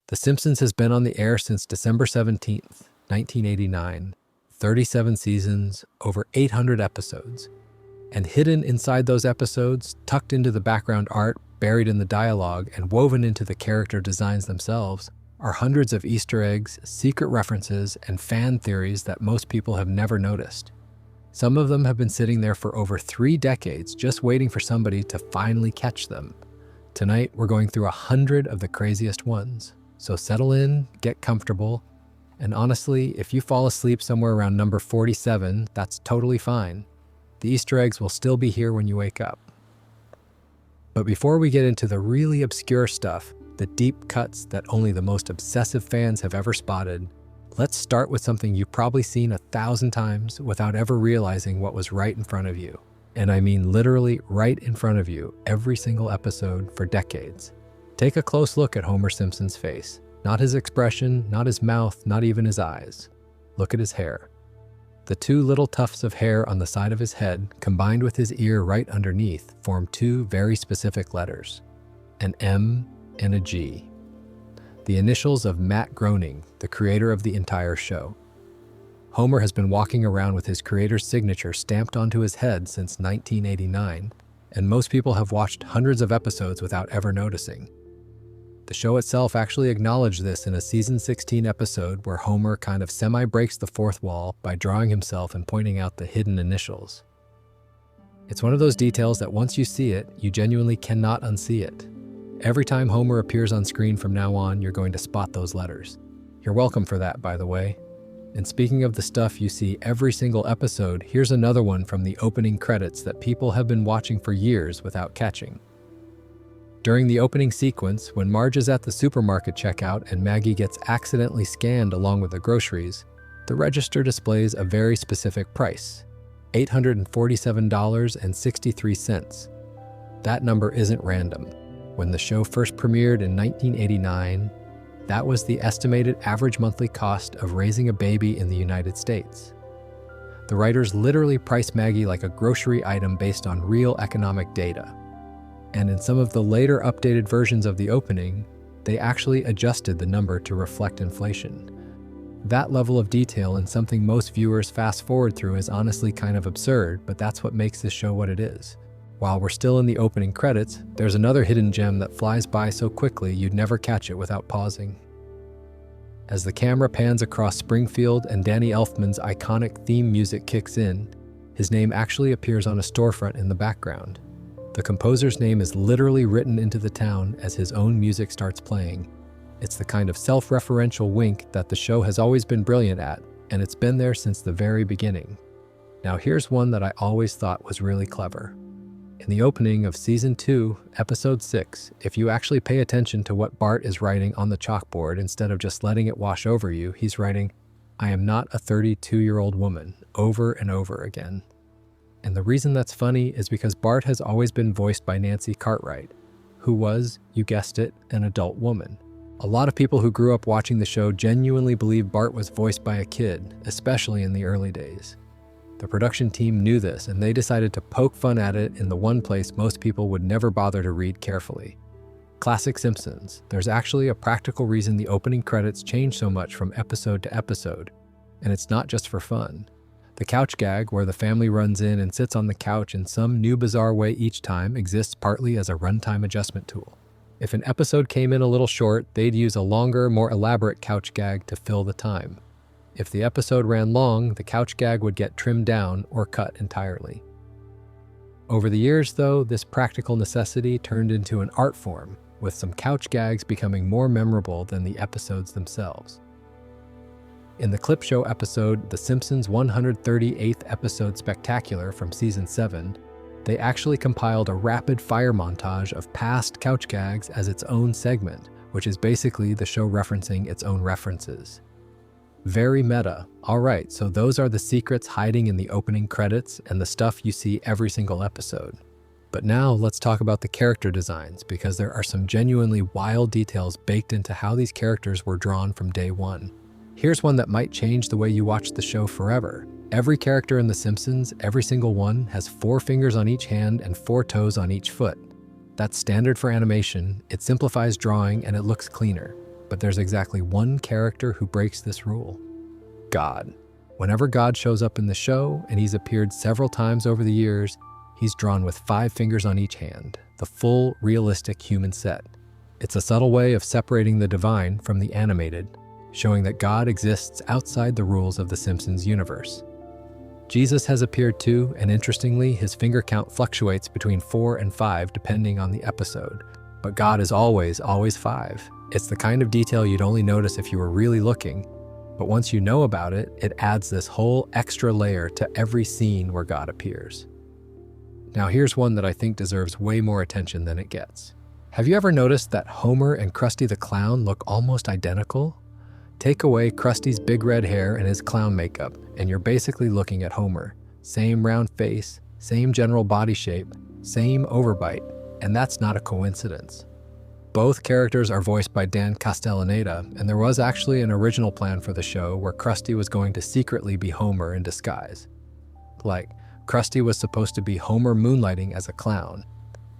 The Simpsons has been on the air since December 17th, 1989, 37 seasons, over 800 episodes. And hidden inside those episodes, tucked into the background art, buried in the dialogue, and woven into the character designs themselves, are hundreds of Easter eggs, secret references, and fan theories that most people have never noticed. Some of them have been sitting there for over 3 decades, just waiting for somebody to finally catch them. Tonight, we're going through 100 of the craziest ones. So settle in, get comfortable, and honestly, if you fall asleep somewhere around number 47, that's totally fine. The Easter eggs will still be here when you wake up. But before we get into the really obscure stuff, the deep cuts that only the most obsessive fans have ever spotted, let's start with something you've probably seen 1,000 times without ever realizing what was right in front of you. And I mean literally right in front of you, every single episode for decades. Take a close look at Homer Simpson's face. Not his expression, not his mouth, not even his eyes. Look at his hair. The 2 little tufts of hair on the side of his head, combined with his ear right underneath, form 2 very specific letters, an M and a G. The initials of Matt Groening, the creator of the entire show. Homer has been walking around with his creator's signature stamped onto his head since 1989, and most people have watched hundreds of episodes without ever noticing. The show itself actually acknowledged this in a season 16 episode where Homer kind of semi-breaks the fourth wall by drawing himself and pointing out the hidden initials. It's one of those details that once you see it, you genuinely cannot unsee it. Every time Homer appears on screen from now on, you're going to spot those letters. You're welcome for that, by the way. And speaking of the stuff you see every single episode, here's another one from the opening credits that people have been watching for years without catching. During the opening sequence, when Marge is at the supermarket checkout and Maggie gets accidentally scanned along with the groceries, the register displays a very specific price, $847.63. That number isn't random. When the show first premiered in 1989, that was the estimated average monthly cost of raising a baby in the United States. The writers literally priced Maggie like a grocery item based on real economic data. And in some of the later updated versions of the opening, they actually adjusted the number to reflect inflation. That level of detail in something most viewers fast forward through is honestly kind of absurd, but that's what makes this show what it is. While we're still in the opening credits, there's another hidden gem that flies by so quickly you'd never catch it without pausing. As the camera pans across Springfield and Danny Elfman's iconic theme music kicks in, his name actually appears on a storefront in the background. The composer's name is literally written into the town as his own music starts playing. It's the kind of self-referential wink that the show has always been brilliant at, and it's been there since the very beginning. Now here's one that I always thought was really clever. In the opening of Season 2, Episode 6, if you actually pay attention to what Bart is writing on the chalkboard instead of just letting it wash over you, he's writing, "I am not a 32-year-old woman," over and over again. And the reason that's funny is because Bart has always been voiced by Nancy Cartwright, who was, you guessed it, an adult woman. A lot of people who grew up watching the show genuinely believe Bart was voiced by a kid, especially in the early days. The production team knew this, and they decided to poke fun at it in the one place most people would never bother to read carefully. Classic Simpsons. There's actually a practical reason the opening credits change so much from episode to episode, and it's not just for fun. The couch gag, where the family runs in and sits on the couch in some new bizarre way each time, exists partly as a runtime adjustment tool. If an episode came in a little short, they'd use a longer, more elaborate couch gag to fill the time. If the episode ran long, the couch gag would get trimmed down or cut entirely. Over the years, though, this practical necessity turned into an art form, with some couch gags becoming more memorable than the episodes themselves. In the clip show episode, The Simpsons' 138th episode Spectacular from Season 7, they actually compiled a rapid-fire montage of past couch gags as its own segment, which is basically the show referencing its own references. Very meta. Alright, so those are the secrets hiding in the opening credits and the stuff you see every single episode. But now let's talk about the character designs, because there are some genuinely wild details baked into how these characters were drawn from day one. Here's one that might change the way you watch the show forever. Every character in The Simpsons, every single one, has 4 fingers on each hand and 4 toes on each foot. That's standard for animation, it simplifies drawing, and it looks cleaner. But there's exactly one character who breaks this rule: God. Whenever God shows up in the show, and he's appeared several times over the years, he's drawn with 5 fingers on each hand, the full, realistic human set. It's a subtle way of separating the divine from the animated, showing that God exists outside the rules of the Simpsons universe. Jesus has appeared too, and interestingly, his finger count fluctuates between 4 and 5 depending on the episode. But God is always 5. It's the kind of detail you'd only notice if you were really looking, but once you know about it, it adds this whole extra layer to every scene where God appears. Now here's one that I think deserves way more attention than it gets. Have you ever noticed that Homer and Krusty the Clown look almost identical? Take away Krusty's big red hair and his clown makeup, and you're basically looking at Homer. Same round face, same general body shape, same overbite, and that's not a coincidence. Both characters are voiced by Dan Castellaneta, and there was actually an original plan for the show where Krusty was going to secretly be Homer in disguise. Like, Krusty was supposed to be Homer moonlighting as a clown,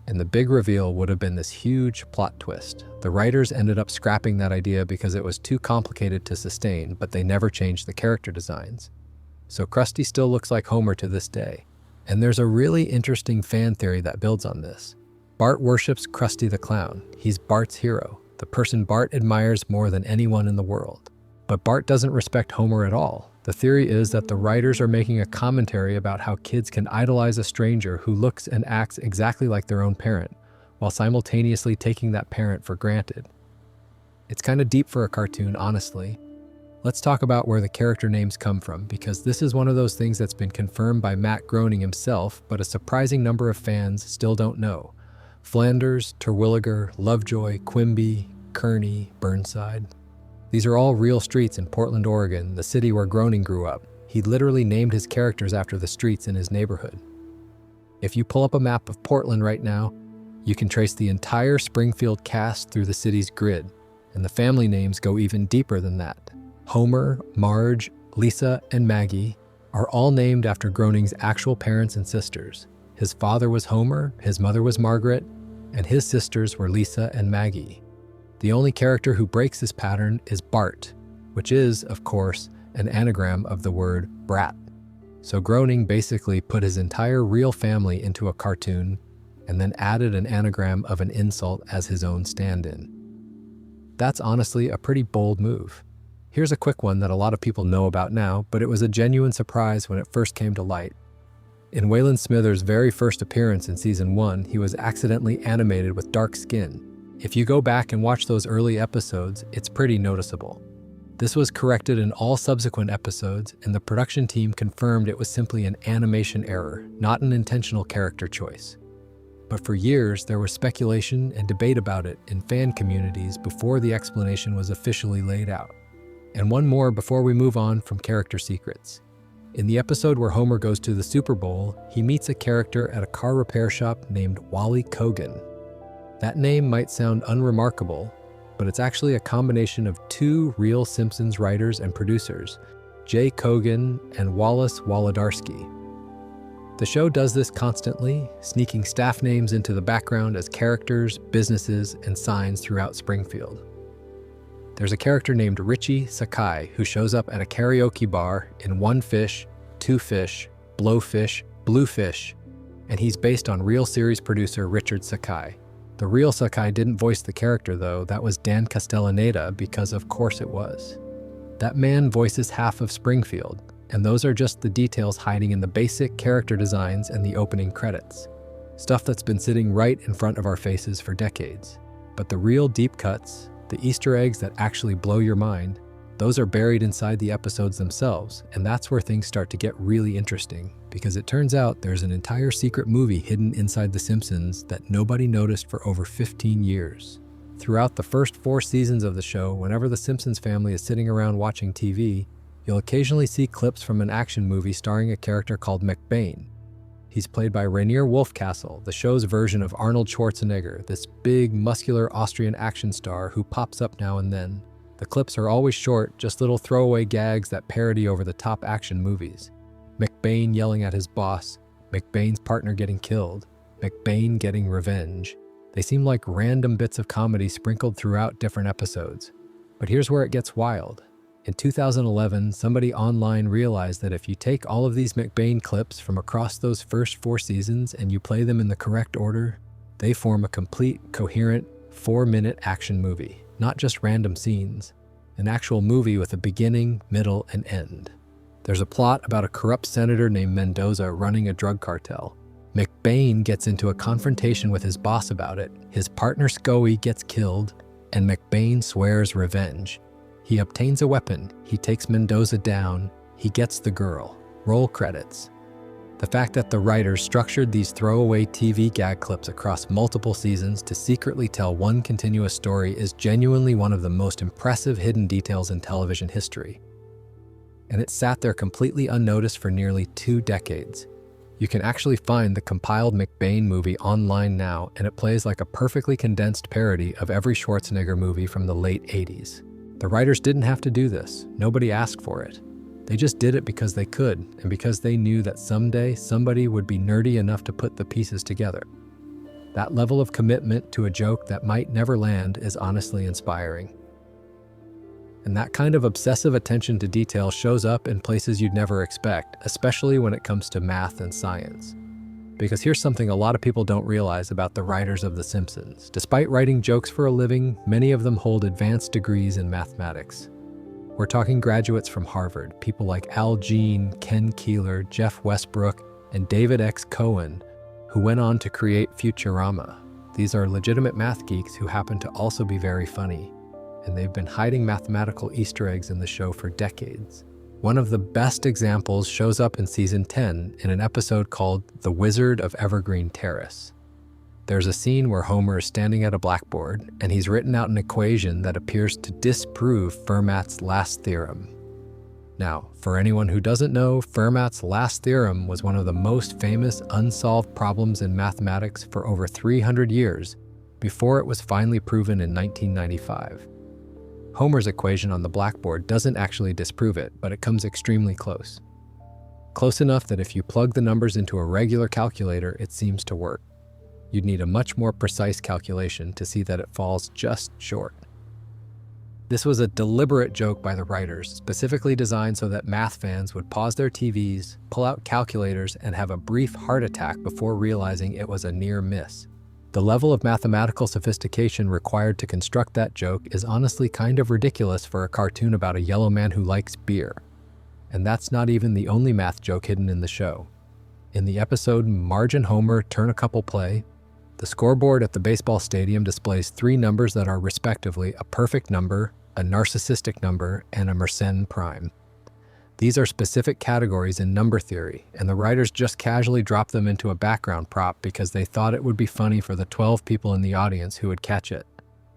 and the big reveal would have been this huge plot twist. The writers ended up scrapping that idea because it was too complicated to sustain, but they never changed the character designs. So Krusty still looks like Homer to this day. And there's a really interesting fan theory that builds on this. Bart worships Krusty the Clown. He's Bart's hero, the person Bart admires more than anyone in the world. But Bart doesn't respect Homer at all. The theory is that the writers are making a commentary about how kids can idolize a stranger who looks and acts exactly like their own parent, while simultaneously taking that parent for granted. It's kind of deep for a cartoon, honestly. Let's talk about where the character names come from, because this is one of those things that's been confirmed by Matt Groening himself, but a surprising number of fans still don't know. Flanders, Terwilliger, Lovejoy, Quimby, Kearney, Burnside. These are all real streets in Portland, Oregon, the city where Groening grew up. He literally named his characters after the streets in his neighborhood. If you pull up a map of Portland right now, you can trace the entire Springfield cast through the city's grid, and the family names go even deeper than that. Homer, Marge, Lisa, and Maggie are all named after Groening's actual parents and sisters. His father was Homer, his mother was Margaret, and his sisters were Lisa and Maggie. The only character who breaks this pattern is Bart, which is, of course, an anagram of the word brat. So Groening basically put his entire real family into a cartoon and then added an anagram of an insult as his own stand-in. That's honestly a pretty bold move. Here's a quick one that a lot of people know about now, but it was a genuine surprise when it first came to light. In Waylon Smithers' very first appearance in Season 1, he was accidentally animated with dark skin. If you go back and watch those early episodes, it's pretty noticeable. This was corrected in all subsequent episodes, and the production team confirmed it was simply an animation error, not an intentional character choice. But for years, there was speculation and debate about it in fan communities before the explanation was officially laid out. And one more before we move on from character secrets. In the episode where Homer goes to the Super Bowl, he meets a character at a car repair shop named Wally Kogan. That name might sound unremarkable, but it's actually a combination of 2 real Simpsons writers and producers, Jay Kogan and Wallace Wolodarski. The show does this constantly, sneaking staff names into the background as characters, businesses, and signs throughout Springfield. There's a character named Richie Sakai who shows up at a karaoke bar in One Fish, Two Fish, Blowfish, Bluefish, and he's based on real series producer Richard Sakai. The real Sakai didn't voice the character though, that was Dan Castellaneta, because of course it was. That man voices half of Springfield, and those are just the details hiding in the basic character designs and the opening credits. Stuff that's been sitting right in front of our faces for decades. But the real deep cuts, the Easter eggs that actually blow your mind, those are buried inside the episodes themselves, and that's where things start to get really interesting, because it turns out there's an entire secret movie hidden inside The Simpsons that nobody noticed for over 15 years. Throughout the first 4 seasons of the show, whenever the Simpsons family is sitting around watching TV, you'll occasionally see clips from an action movie starring a character called McBain. He's played by Rainier Wolfcastle, the show's version of Arnold Schwarzenegger, this big, muscular Austrian action star who pops up now and then. The clips are always short, just little throwaway gags that parody over-the-top action movies. McBain yelling at his boss, McBain's partner getting killed, McBain getting revenge. They seem like random bits of comedy sprinkled throughout different episodes. But here's where it gets wild. In 2011, somebody online realized that if you take all of these McBain clips from across those first 4 seasons and you play them in the correct order, they form a complete, coherent, 4-minute action movie. Not just random scenes. An actual movie with a beginning, middle, and end. There's a plot about a corrupt senator named Mendoza running a drug cartel. McBain gets into a confrontation with his boss about it. His partner Scoey gets killed, and McBain swears revenge. He obtains a weapon, he takes Mendoza down, he gets the girl. Roll credits. The fact that the writers structured these throwaway TV gag clips across multiple seasons to secretly tell one continuous story is genuinely one of the most impressive hidden details in television history. And it sat there completely unnoticed for nearly 2 decades. You can actually find the compiled McBain movie online now, and it plays like a perfectly condensed parody of every Schwarzenegger movie from the late 80s. The writers didn't have to do this. Nobody asked for it. They just did it because they could, and because they knew that someday somebody would be nerdy enough to put the pieces together. That level of commitment to a joke that might never land is honestly inspiring. And that kind of obsessive attention to detail shows up in places you'd never expect, especially when it comes to math and science. Because here's something a lot of people don't realize about the writers of The Simpsons. Despite writing jokes for a living, many of them hold advanced degrees in mathematics. We're talking graduates from Harvard, people like Al Jean, Ken Keeler, Jeff Westbrook, and David X. Cohen, who went on to create Futurama. These are legitimate math geeks who happen to also be very funny, and they've been hiding mathematical Easter eggs in the show for decades. One of the best examples shows up in season 10 in an episode called The Wizard of Evergreen Terrace. There's a scene where Homer is standing at a blackboard, and he's written out an equation that appears to disprove Fermat's last theorem. Now, for anyone who doesn't know, Fermat's last theorem was one of the most famous unsolved problems in mathematics for over 300 years before it was finally proven in 1995. Homer's equation on the blackboard doesn't actually disprove it, but it comes extremely close. Close enough that if you plug the numbers into a regular calculator, it seems to work. You'd need a much more precise calculation to see that it falls just short. This was a deliberate joke by the writers, specifically designed so that math fans would pause their TVs, pull out calculators, and have a brief heart attack before realizing it was a near miss. The level of mathematical sophistication required to construct that joke is honestly kind of ridiculous for a cartoon about a yellow man who likes beer. And that's not even the only math joke hidden in the show. In the episode Marge and Homer Turn a Couple Play, the scoreboard at the baseball stadium displays 3 numbers that are respectively a perfect number, a narcissistic number, and a Mersenne prime. These are specific categories in number theory, and the writers just casually dropped them into a background prop because they thought it would be funny for the 12 people in the audience who would catch it.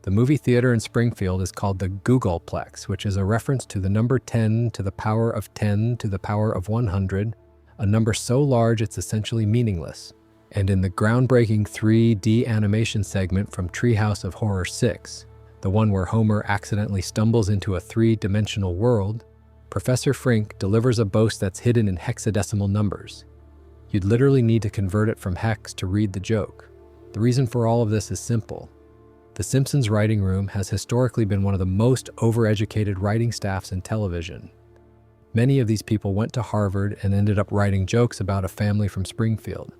The movie theater in Springfield is called the Googleplex, which is a reference to the number 10 to the power of 10 to the power of 100, a number so large it's essentially meaningless. And in the groundbreaking 3D animation segment from Treehouse of Horror 6, the one where Homer accidentally stumbles into a 3-dimensional world, Professor Frink delivers a boast that's hidden in hexadecimal numbers. You'd literally need to convert it from hex to read the joke. The reason for all of this is simple. The Simpsons writing room has historically been one of the most overeducated writing staffs in television. Many of these people went to Harvard and ended up writing jokes about a family from Springfield.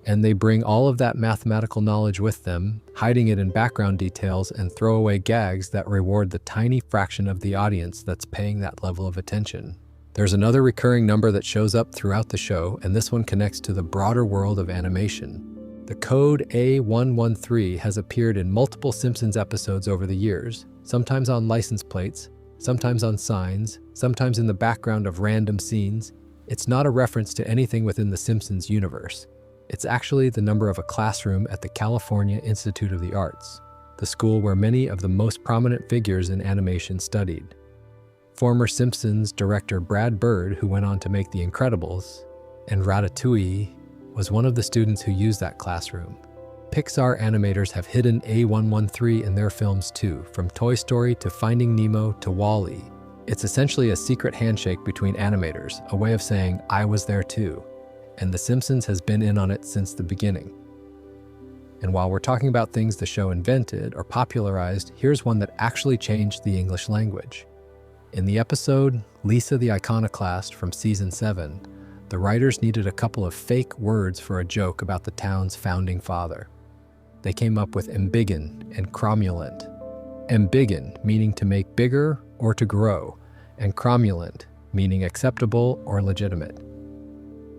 And they bring all of that mathematical knowledge with them, hiding it in background details and throwaway gags that reward the tiny fraction of the audience that's paying that level of attention. There's another recurring number that shows up throughout the show, and this one connects to the broader world of animation. The code A113 has appeared in multiple Simpsons episodes over the years, sometimes on license plates, sometimes on signs, sometimes in the background of random scenes. It's not a reference to anything within the Simpsons universe. It's actually the number of a classroom at the California Institute of the Arts, the school where many of the most prominent figures in animation studied. Former Simpsons director Brad Bird, who went on to make The Incredibles and Ratatouille, was one of the students who used that classroom. Pixar animators have hidden A113 in their films too, from Toy Story to Finding Nemo to WALL-E. It's essentially a secret handshake between animators, a way of saying, "I was there too." And The Simpsons has been in on it since the beginning. And while we're talking about things the show invented or popularized, here's one that actually changed the English language. In the episode Lisa the Iconoclast from season 7, the writers needed a couple of fake words for a joke about the town's founding father. They came up with embiggen and cromulent. Embiggen meaning to make bigger or to grow, and cromulent meaning acceptable or legitimate.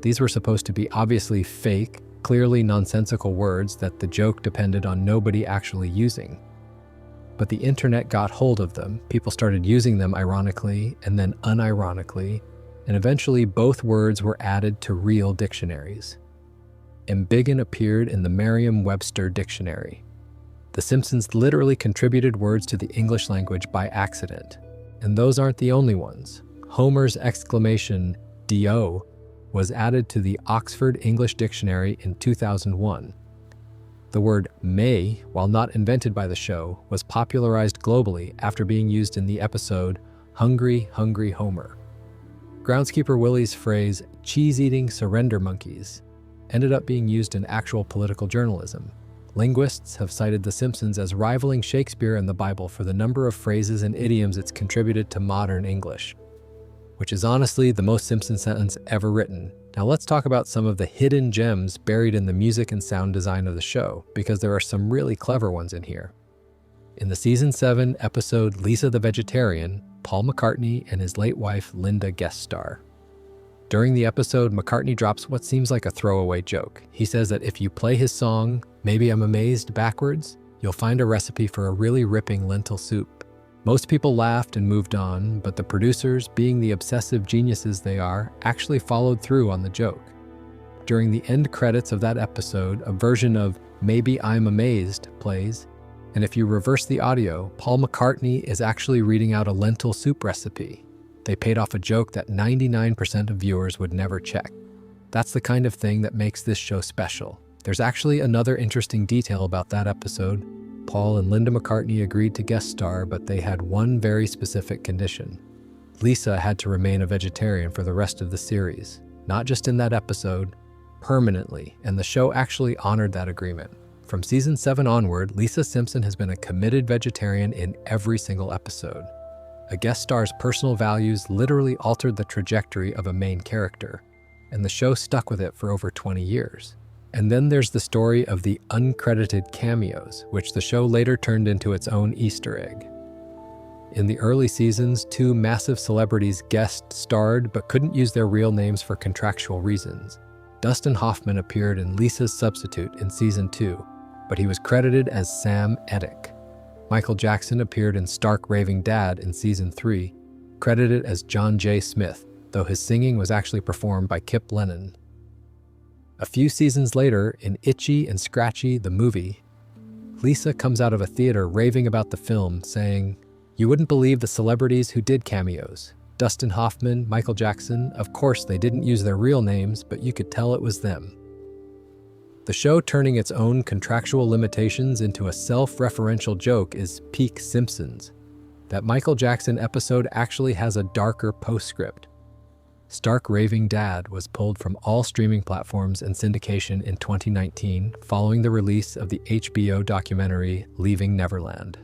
These were supposed to be obviously fake, clearly nonsensical words that the joke depended on nobody actually using. But the internet got hold of them, people started using them ironically and then unironically, and eventually both words were added to real dictionaries. Embiggen appeared in the Merriam-Webster dictionary. The Simpsons literally contributed words to the English language by accident. And those aren't the only ones. Homer's exclamation, "D-O," was added to the Oxford English Dictionary in 2001. The word may, while not invented by the show, was popularized globally after being used in the episode Hungry, Hungry Homer. Groundskeeper Willie's phrase, cheese-eating surrender monkeys, ended up being used in actual political journalism. Linguists have cited The Simpsons as rivaling Shakespeare and the Bible for the number of phrases and idioms it's contributed to modern English, which is honestly the most Simpsons sentence ever written. Now let's talk about some of the hidden gems buried in the music and sound design of the show, because there are some really clever ones in here. In the season 7 episode Lisa the Vegetarian, Paul McCartney and his late wife Linda guest star. During the episode, McCartney drops what seems like a throwaway joke. He says that if you play his song, Maybe I'm Amazed, backwards, you'll find a recipe for a really ripping lentil soup. Most people laughed and moved on, but the producers, being the obsessive geniuses they are, actually followed through on the joke. During the end credits of that episode, a version of Maybe I'm Amazed plays, and if you reverse the audio, Paul McCartney is actually reading out a lentil soup recipe. They paid off a joke that 99% of viewers would never check. That's the kind of thing that makes this show special. There's actually another interesting detail about that episode. Paul and Linda McCartney agreed to guest star, but they had one very specific condition. Lisa had to remain a vegetarian for the rest of the series, not just in that episode, permanently, and the show actually honored that agreement. From season 7 onward, Lisa Simpson has been a committed vegetarian in every single episode. A guest star's personal values literally altered the trajectory of a main character, and the show stuck with it for over 20 years. And then there's the story of the uncredited cameos, which the show later turned into its own Easter egg. In the early seasons, 2 massive celebrities guest starred but couldn't use their real names for contractual reasons. Dustin Hoffman appeared in Lisa's substitute in season 2, but he was credited as Sam Eddick. Michael Jackson appeared in Stark Raving Dad in season 3, credited as John J. Smith, though his singing was actually performed by Kip Lennon. A few seasons later, in Itchy and Scratchy, the movie, Lisa comes out of a theater raving about the film, saying, "You wouldn't believe the celebrities who did cameos. Dustin Hoffman, Michael Jackson, of course they didn't use their real names, but you could tell it was them." The show turning its own contractual limitations into a self-referential joke is peak Simpsons. That Michael Jackson episode actually has a darker postscript. Stark Raving Dad was pulled from all streaming platforms and syndication in 2019 following the release of the HBO documentary Leaving Neverland.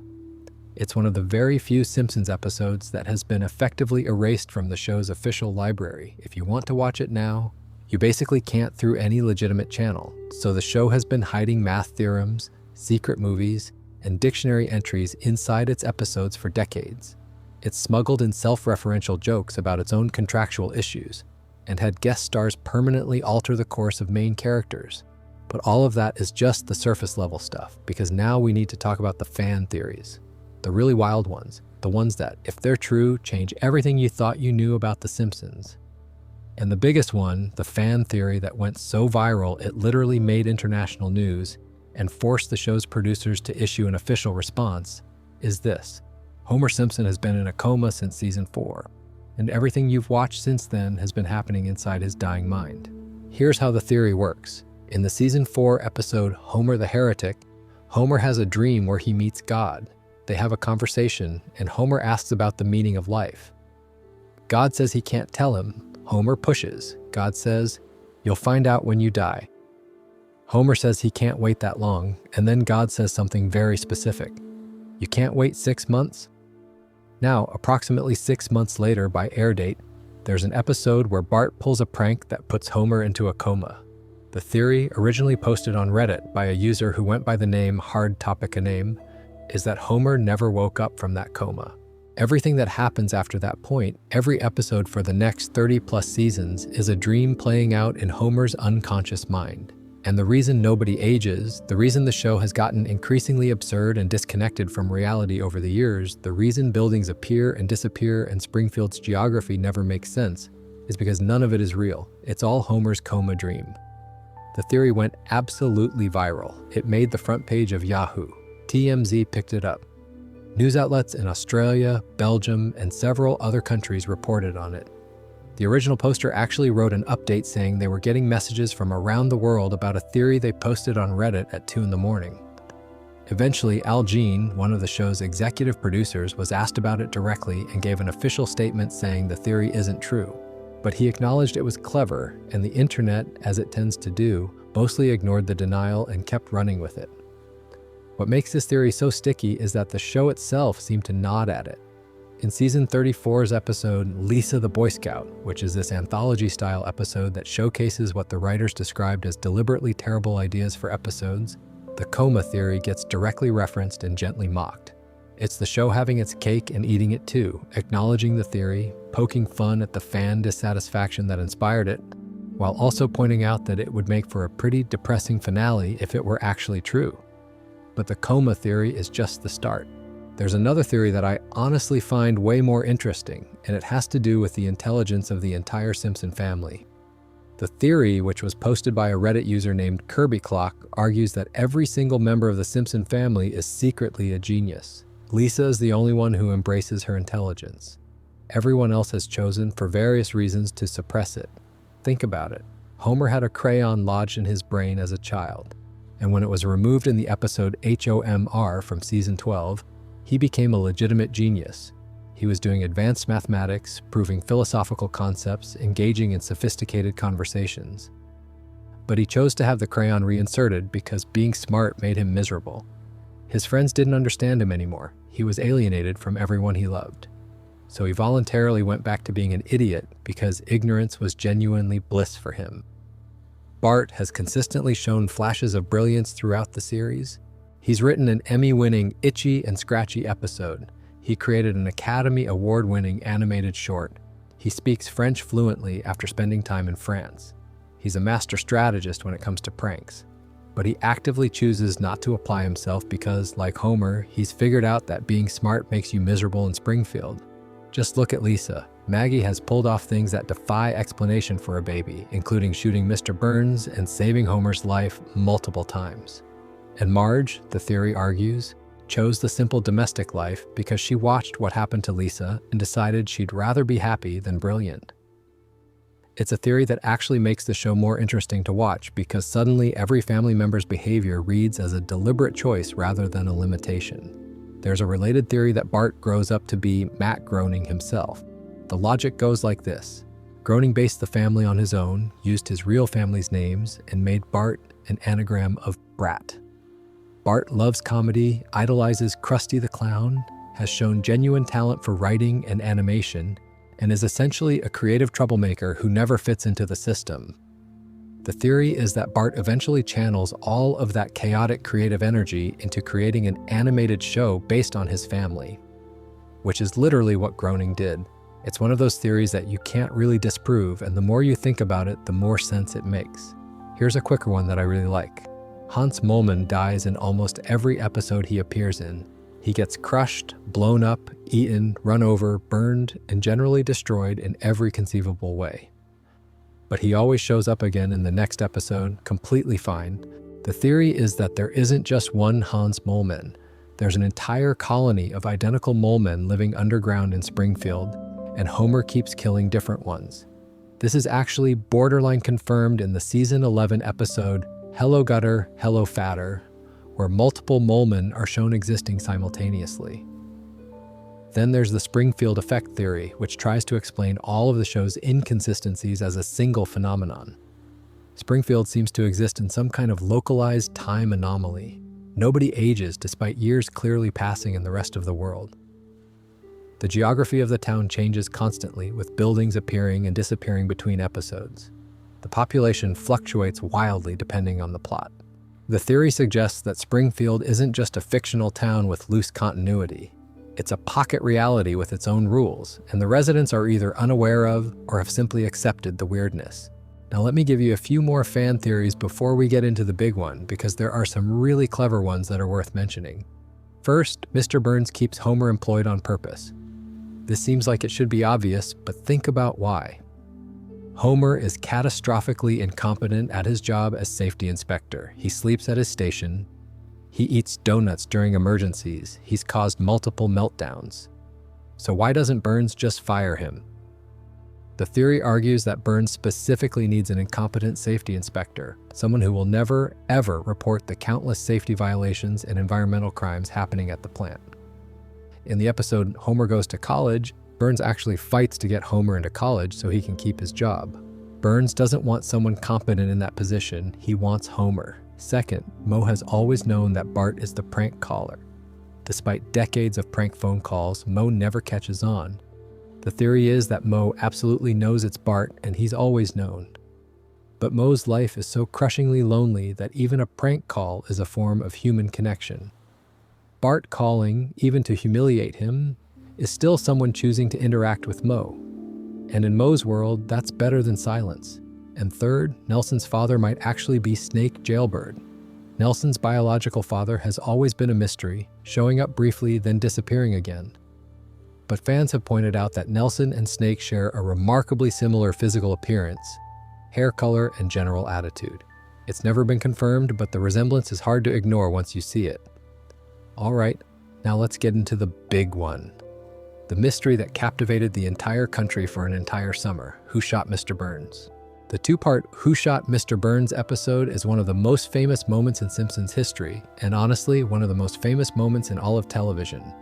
It's one of the very few Simpsons episodes that has been effectively erased from the show's official library. If you want to watch it now, you basically can't through any legitimate channel, so the show has been hiding math theorems, secret movies, and dictionary entries inside its episodes for decades. It smuggled in self-referential jokes about its own contractual issues, and had guest stars permanently alter the course of main characters. But all of that is just the surface-level stuff, because now we need to talk about the fan theories. The really wild ones, the ones that, if they're true, change everything you thought you knew about The Simpsons. And the biggest one, the fan theory that went so viral it literally made international news and forced the show's producers to issue an official response, is this. Homer Simpson has been in a coma since season 4, and everything you've watched since then has been happening inside his dying mind. Here's how the theory works. In the season 4 episode Homer the Heretic, Homer has a dream where he meets God. They have a conversation, and Homer asks about the meaning of life. God says he can't tell him. Homer pushes. God says, "You'll find out when you die." Homer says he can't wait that long, and then God says something very specific. You can't wait 6 months? Now, approximately 6 months later by air date, there's an episode where Bart pulls a prank that puts Homer into a coma. The theory, originally posted on Reddit by a user who went by the name Hard Topic a Name, is that Homer never woke up from that coma. Everything that happens after that point, every episode for the next 30-plus seasons, is a dream playing out in Homer's unconscious mind. And the reason nobody ages, the reason the show has gotten increasingly absurd and disconnected from reality over the years, the reason buildings appear and disappear and Springfield's geography never makes sense, is because none of it is real. It's all Homer's coma dream. The theory went absolutely viral. It made the front page of Yahoo. TMZ picked it up. News outlets in Australia, Belgium, and several other countries reported on it. The original poster actually wrote an update saying they were getting messages from around the world about a theory they posted on Reddit at 2 a.m. Eventually, Al Jean, one of the show's executive producers, was asked about it directly and gave an official statement saying the theory isn't true. But he acknowledged it was clever, and the internet, as it tends to do, mostly ignored the denial and kept running with it. What makes this theory so sticky is that the show itself seemed to nod at it. In season 34's episode, Lisa the Boy Scout, which is this anthology-style episode that showcases what the writers described as deliberately terrible ideas for episodes, the coma theory gets directly referenced and gently mocked. It's the show having its cake and eating it too, acknowledging the theory, poking fun at the fan dissatisfaction that inspired it, while also pointing out that it would make for a pretty depressing finale if it were actually true. But the coma theory is just the start. There's another theory that I honestly find way more interesting, and it has to do with the intelligence of the entire Simpson family. The theory, which was posted by a Reddit user named Kirby Clock, argues that every single member of the Simpson family is secretly a genius. Lisa is the only one who embraces her intelligence. Everyone else has chosen, for various reasons, to suppress it. Think about it. Homer had a crayon lodged in his brain as a child, and when it was removed in the episode HOMR from season 12, he became a legitimate genius. He was doing advanced mathematics, proving philosophical concepts, engaging in sophisticated conversations. But he chose to have the crayon reinserted because being smart made him miserable. His friends didn't understand him anymore. He was alienated from everyone he loved. So he voluntarily went back to being an idiot because ignorance was genuinely bliss for him. Bart has consistently shown flashes of brilliance throughout the series. He's written an Emmy-winning Itchy and Scratchy episode. He created an Academy Award-winning animated short. He speaks French fluently after spending time in France. He's a master strategist when it comes to pranks. But he actively chooses not to apply himself because, like Homer, he's figured out that being smart makes you miserable in Springfield. Just look at Lisa. Maggie has pulled off things that defy explanation for a baby, including shooting Mr. Burns and saving Homer's life multiple times. And Marge, the theory argues, chose the simple domestic life because she watched what happened to Lisa and decided she'd rather be happy than brilliant. It's a theory that actually makes the show more interesting to watch because suddenly every family member's behavior reads as a deliberate choice rather than a limitation. There's a related theory that Bart grows up to be Matt Groening himself. The logic goes like this. Groening based the family on his own, used his real family's names, and made Bart an anagram of brat. Bart loves comedy, idolizes Krusty the Clown, has shown genuine talent for writing and animation, and is essentially a creative troublemaker who never fits into the system. The theory is that Bart eventually channels all of that chaotic creative energy into creating an animated show based on his family, which is literally what Groening did. It's one of those theories that you can't really disprove, and the more you think about it, the more sense it makes. Here's a quicker one that I really like. Hans Moleman dies in almost every episode he appears in. He gets crushed, blown up, eaten, run over, burned, and generally destroyed in every conceivable way. But he always shows up again in the next episode, completely fine. The theory is that there isn't just one Hans Moleman. There's an entire colony of identical molemen living underground in Springfield, and Homer keeps killing different ones. This is actually borderline confirmed in the season 11 episode Hello Gutter, Hello Fatter, where multiple molemen are shown existing simultaneously. Then there's the Springfield effect theory, which tries to explain all of the show's inconsistencies as a single phenomenon. Springfield seems to exist in some kind of localized time anomaly. Nobody ages despite years clearly passing in the rest of the world. The geography of the town changes constantly, with buildings appearing and disappearing between episodes. The population fluctuates wildly depending on the plot. The theory suggests that Springfield isn't just a fictional town with loose continuity. It's a pocket reality with its own rules, and the residents are either unaware of or have simply accepted the weirdness. Now let me give you a few more fan theories before we get into the big one, because there are some really clever ones that are worth mentioning. First, Mr. Burns keeps Homer employed on purpose. This seems like it should be obvious, but think about why. Homer is catastrophically incompetent at his job as safety inspector. He sleeps at his station. He eats donuts during emergencies. He's caused multiple meltdowns. So why doesn't Burns just fire him? The theory argues that Burns specifically needs an incompetent safety inspector, someone who will never, ever report the countless safety violations and environmental crimes happening at the plant. In the episode Homer Goes to College, Burns actually fights to get Homer into college so he can keep his job. Burns doesn't want someone competent in that position, he wants Homer. Second, Moe has always known that Bart is the prank caller. Despite decades of prank phone calls, Moe never catches on. The theory is that Moe absolutely knows it's Bart, and he's always known. But Moe's life is so crushingly lonely that even a prank call is a form of human connection. Bart calling, even to humiliate him, is still someone choosing to interact with Moe. And in Moe's world, that's better than silence. And third, Nelson's father might actually be Snake Jailbird. Nelson's biological father has always been a mystery, showing up briefly then disappearing again. But fans have pointed out that Nelson and Snake share a remarkably similar physical appearance, hair color, and general attitude. It's never been confirmed, but the resemblance is hard to ignore once you see it. All right, now let's get into the big one. The mystery that captivated the entire country for an entire summer: Who Shot Mr. Burns? The two-part Who Shot Mr. Burns episode is one of the most famous moments in Simpsons history, and honestly, one of the most famous moments in all of television.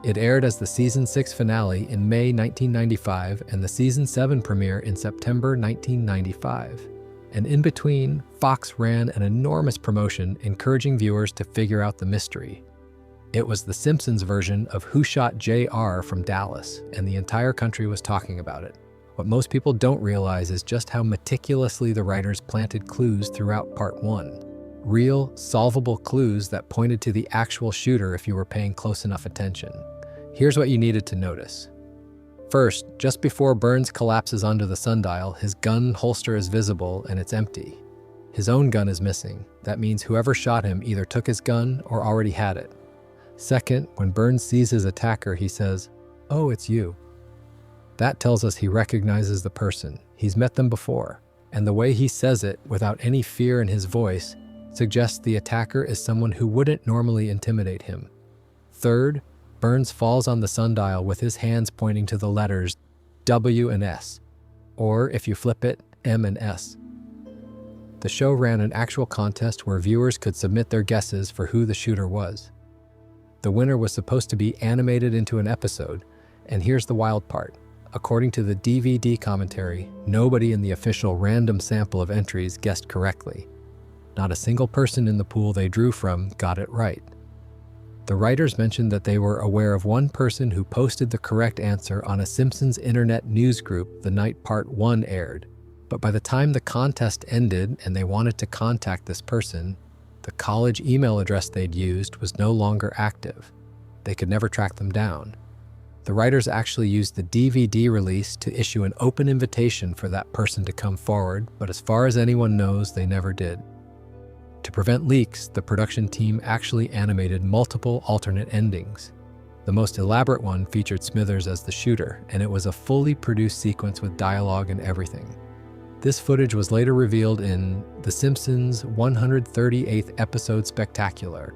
It aired as the Season 6 finale in May 1995 and the Season 7 premiere in September 1995. And in between, Fox ran an enormous promotion encouraging viewers to figure out the mystery. It was the Simpsons version of Who Shot JR from Dallas, and the entire country was talking about it. What most people don't realize is just how meticulously the writers planted clues throughout Part 1. Real, solvable clues that pointed to the actual shooter if you were paying close enough attention. Here's what you needed to notice. First, just before Burns collapses onto the sundial, his gun holster is visible and it's empty. His own gun is missing. That means whoever shot him either took his gun or already had it. Second, when Burns sees his attacker, he says, "Oh, it's you." That tells us he recognizes the person. He's met them before. And the way he says it, without any fear in his voice, suggests the attacker is someone who wouldn't normally intimidate him. Third, Burns falls on the sundial with his hands pointing to the letters W and S, or if you flip it, M and S. The show ran an actual contest where viewers could submit their guesses for who the shooter was. The winner was supposed to be animated into an episode, and here's the wild part. According to the DVD commentary, nobody in the official random sample of entries guessed correctly. Not a single person in the pool they drew from got it right. The writers mentioned that they were aware of one person who posted the correct answer on a Simpsons internet news group the night Part 1 aired. But by the time the contest ended and they wanted to contact this person, the college email address they'd used was no longer active. They could never track them down. The writers actually used the DVD release to issue an open invitation for that person to come forward, but as far as anyone knows, they never did. To prevent leaks, the production team actually animated multiple alternate endings. The most elaborate one featured Smithers as the shooter, and it was a fully produced sequence with dialogue and everything. This footage was later revealed in The Simpsons' 138th episode Spectacular,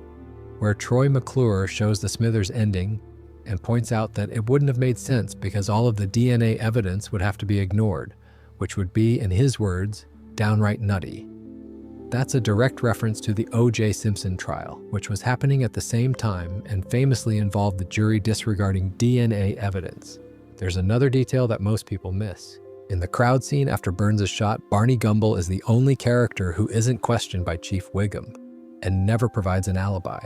where Troy McClure shows the Smithers ending and points out that it wouldn't have made sense because all of the DNA evidence would have to be ignored, which would be, in his words, downright nutty. That's a direct reference to the O.J. Simpson trial, which was happening at the same time and famously involved the jury disregarding DNA evidence. There's another detail that most people miss. In the crowd scene after Burns is shot, Barney Gumble is the only character who isn't questioned by Chief Wiggum and never provides an alibi.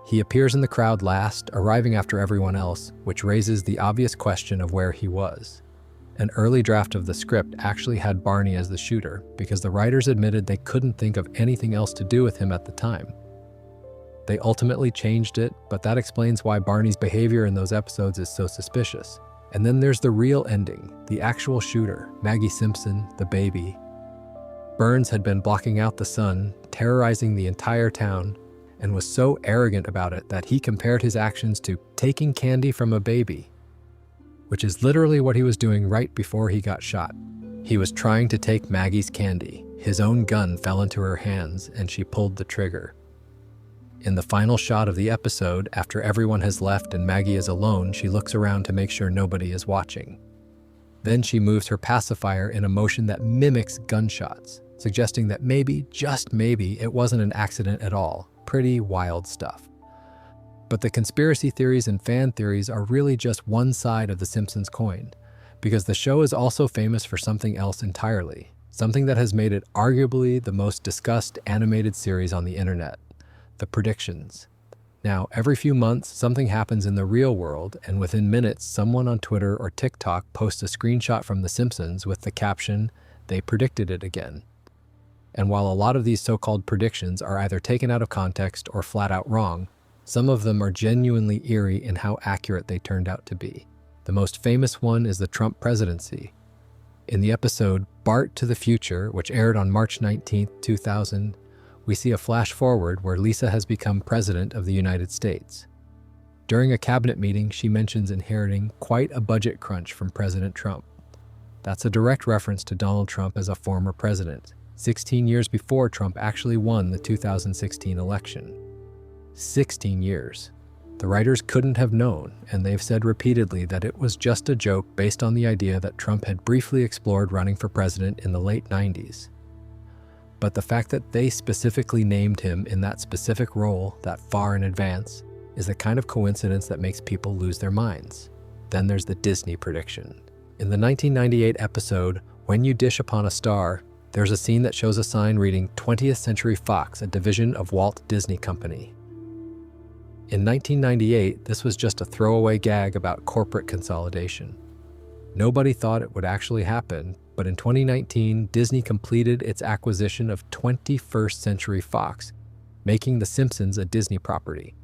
He appears in the crowd last, arriving after everyone else, which raises the obvious question of where he was. An early draft of the script actually had Barney as the shooter because the writers admitted they couldn't think of anything else to do with him at the time. They ultimately changed it, but that explains why Barney's behavior in those episodes is so suspicious. And then there's the real ending, the actual shooter, Maggie Simpson, the baby. Burns had been blocking out the sun, terrorizing the entire town, and was so arrogant about it that he compared his actions to taking candy from a baby, which is literally what he was doing right before he got shot. He was trying to take Maggie's candy. His own gun fell into her hands, and she pulled the trigger. In the final shot of the episode, after everyone has left and Maggie is alone, she looks around to make sure nobody is watching. Then she moves her pacifier in a motion that mimics gunshots, suggesting that maybe, just maybe, it wasn't an accident at all. Pretty wild stuff. But the conspiracy theories and fan theories are really just one side of the Simpsons coin, because the show is also famous for something else entirely, something that has made it arguably the most discussed animated series on the internet. The predictions. Now, every few months, something happens in the real world, and within minutes, someone on Twitter or TikTok posts a screenshot from The Simpsons with the caption, "They predicted it again." And while a lot of these so-called predictions are either taken out of context or flat out wrong, some of them are genuinely eerie in how accurate they turned out to be. The most famous one is the Trump presidency. In the episode Bart to the Future, which aired on March 19, 2000, we see a flash forward where Lisa has become president of the United States. During a cabinet meeting, she mentions inheriting quite a budget crunch from President Trump. That's a direct reference to Donald Trump as a former president, 16 years before Trump actually won the 2016 election. 16 years. The writers couldn't have known, and they've said repeatedly that it was just a joke based on the idea that Trump had briefly explored running for president in the late 90s. But the fact that they specifically named him in that specific role that far in advance is the kind of coincidence that makes people lose their minds. Then there's the Disney prediction. In the 1998 episode, When You Dish Upon a Star, there's a scene that shows a sign reading 20th Century Fox, a division of Walt Disney Company. In 1998, this was just a throwaway gag about corporate consolidation. Nobody thought it would actually happen, but in 2019, Disney completed its acquisition of 21st Century Fox, making The Simpsons a Disney property.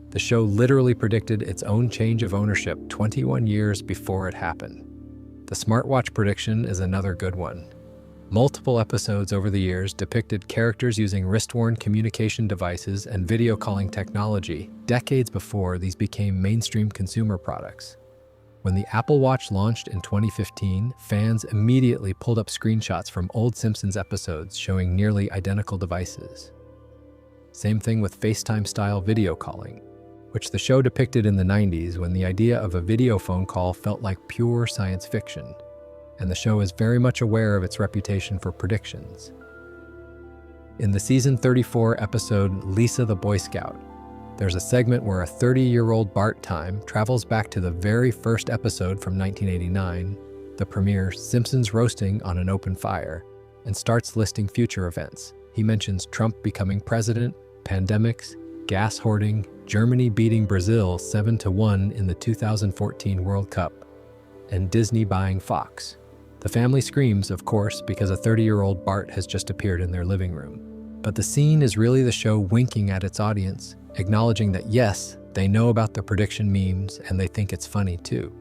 The show literally predicted its own change of ownership 21 years before it happened. The smartwatch prediction is another good one. Multiple episodes over the years depicted characters using wrist-worn communication devices and video calling technology decades before these became mainstream consumer products. When the Apple Watch launched in 2015, fans immediately pulled up screenshots from old Simpsons episodes showing nearly identical devices. Same thing with FaceTime-style video calling, which the show depicted in the 90s when the idea of a video phone call felt like pure science fiction, and the show is very much aware of its reputation for predictions. In the season 34 episode Lisa the Boy Scout, there's a segment where a 30-year-old Bart Time travels back to the very first episode from 1989, the premiere Simpsons Roasting on an Open Fire, and starts listing future events. He mentions Trump becoming president, pandemics, gas hoarding, Germany beating Brazil 7-1 in the 2014 World Cup, and Disney buying Fox. The family screams, of course, because a 30-year-old Bart has just appeared in their living room. But the scene is really the show winking at its audience, acknowledging that yes, they know about the prediction memes and they think it's funny too.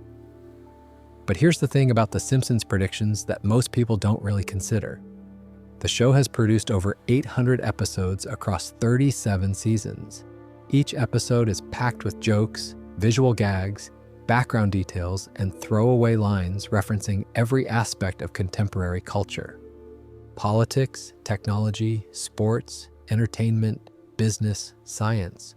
But here's the thing about The Simpsons predictions that most people don't really consider. The show has produced over 800 episodes across 37 seasons. Each episode is packed with jokes, visual gags, background details, and throwaway lines referencing every aspect of contemporary culture. Politics, technology, sports, entertainment, business, science.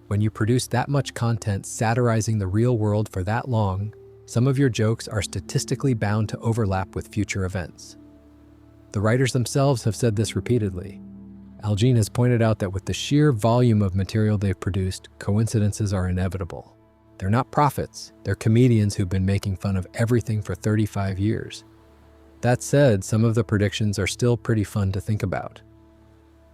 When you produce that much content satirizing the real world for that long, some of your jokes are statistically bound to overlap with future events. The writers themselves have said this repeatedly. Al has pointed out that with the sheer volume of material they've produced, coincidences are inevitable. They're not prophets, they're comedians who've been making fun of everything for 35 years. That said, some of the predictions are still pretty fun to think about.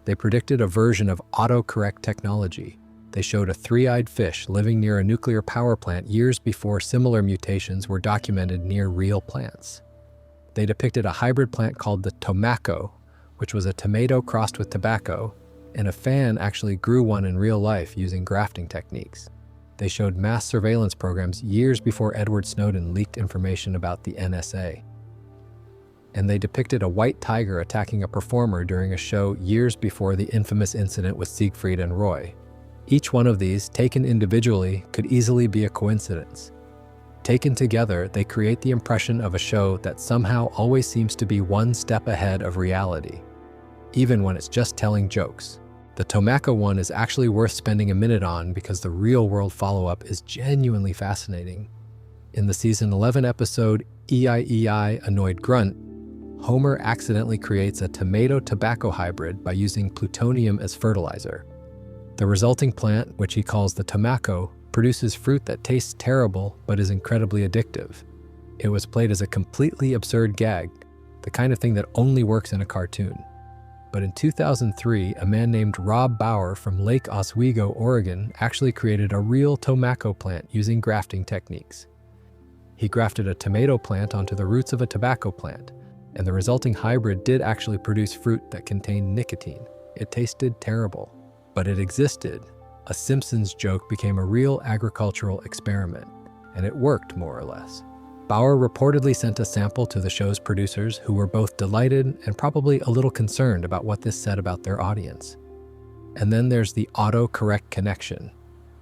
They predicted a version of autocorrect technology. They showed a three-eyed fish living near a nuclear power plant years before similar mutations were documented near real plants. They depicted a hybrid plant called the tomaco, which was a tomato crossed with tobacco, and a fan actually grew one in real life using grafting techniques. They showed mass surveillance programs years before Edward Snowden leaked information about the NSA. And they depicted a white tiger attacking a performer during a show years before the infamous incident with Siegfried and Roy. Each one of these, taken individually, could easily be a coincidence. Taken together, they create the impression of a show that somehow always seems to be one step ahead of reality, even when it's just telling jokes. The Tomako one is actually worth spending a minute on because the real-world follow-up is genuinely fascinating. In the season 11 episode, EIEI Annoyed Grunt, Homer accidentally creates a tomato-tobacco hybrid by using plutonium as fertilizer. The resulting plant, which he calls the tomako, produces fruit that tastes terrible but is incredibly addictive. It was played as a completely absurd gag, the kind of thing that only works in a cartoon. But in 2003, a man named Rob Bauer from Lake Oswego, Oregon, actually created a real tomako plant using grafting techniques. He grafted a tomato plant onto the roots of a tobacco plant, and the resulting hybrid did actually produce fruit that contained nicotine. It tasted terrible, but it existed. A Simpsons joke became a real agricultural experiment, and it worked more or less. Bauer reportedly sent a sample to the show's producers, who were both delighted and probably a little concerned about what this said about their audience. And then there's the autocorrect connection.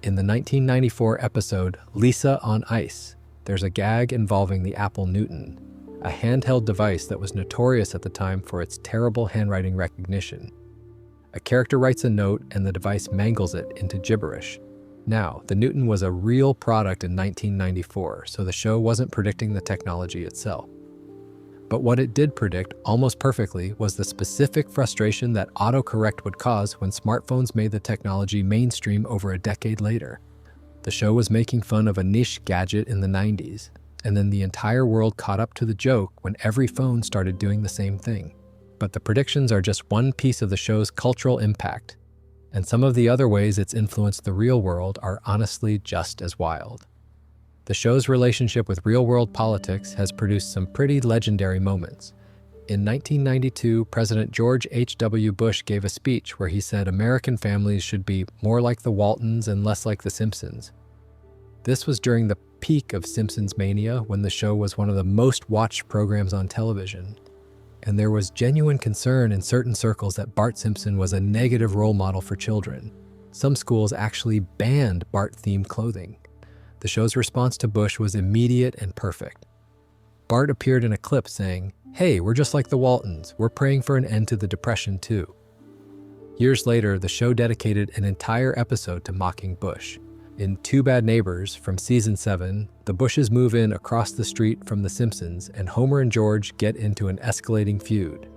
In the 1994 episode Lisa on Ice, there's a gag involving the Apple Newton, a handheld device that was notorious at the time for its terrible handwriting recognition. A character writes a note and the device mangles it into gibberish. Now, the Newton was a real product in 1994, so the show wasn't predicting the technology itself. But what it did predict almost perfectly was the specific frustration that autocorrect would cause when smartphones made the technology mainstream over a decade later. The show was making fun of a niche gadget in the 90s, and then the entire world caught up to the joke when every phone started doing the same thing. But the predictions are just one piece of the show's cultural impact, and some of the other ways it's influenced the real world are honestly just as wild. The show's relationship with real-world politics has produced some pretty legendary moments. In 1992, President George H.W. Bush gave a speech where he said American families should be more like the Waltons and less like the Simpsons. This was during the peak of Simpsons mania, when the show was one of the most watched programs on television. And there was genuine concern in certain circles that Bart Simpson was a negative role model for children. Some schools actually banned Bart-themed clothing. The show's response to Bush was immediate and perfect. Bart appeared in a clip saying, "Hey, we're just like the Waltons. We're praying for an end to the Depression too." Years later, the show dedicated an entire episode to mocking Bush. In Two Bad Neighbors from season 7, the Bushes move in across the street from The Simpsons, and Homer and George get into an escalating feud.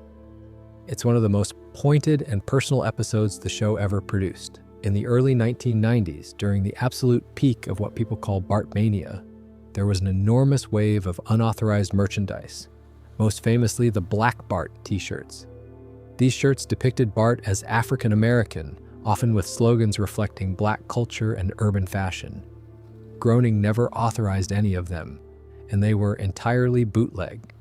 It's one of the most pointed and personal episodes the show ever produced. In the early 1990s, during the absolute peak of what people call Bartmania, there was an enormous wave of unauthorized merchandise, most famously the Black Bart t-shirts. These shirts depicted Bart as African American, often with slogans reflecting Black culture and urban fashion. Groening never authorized any of them, and they were entirely bootleg.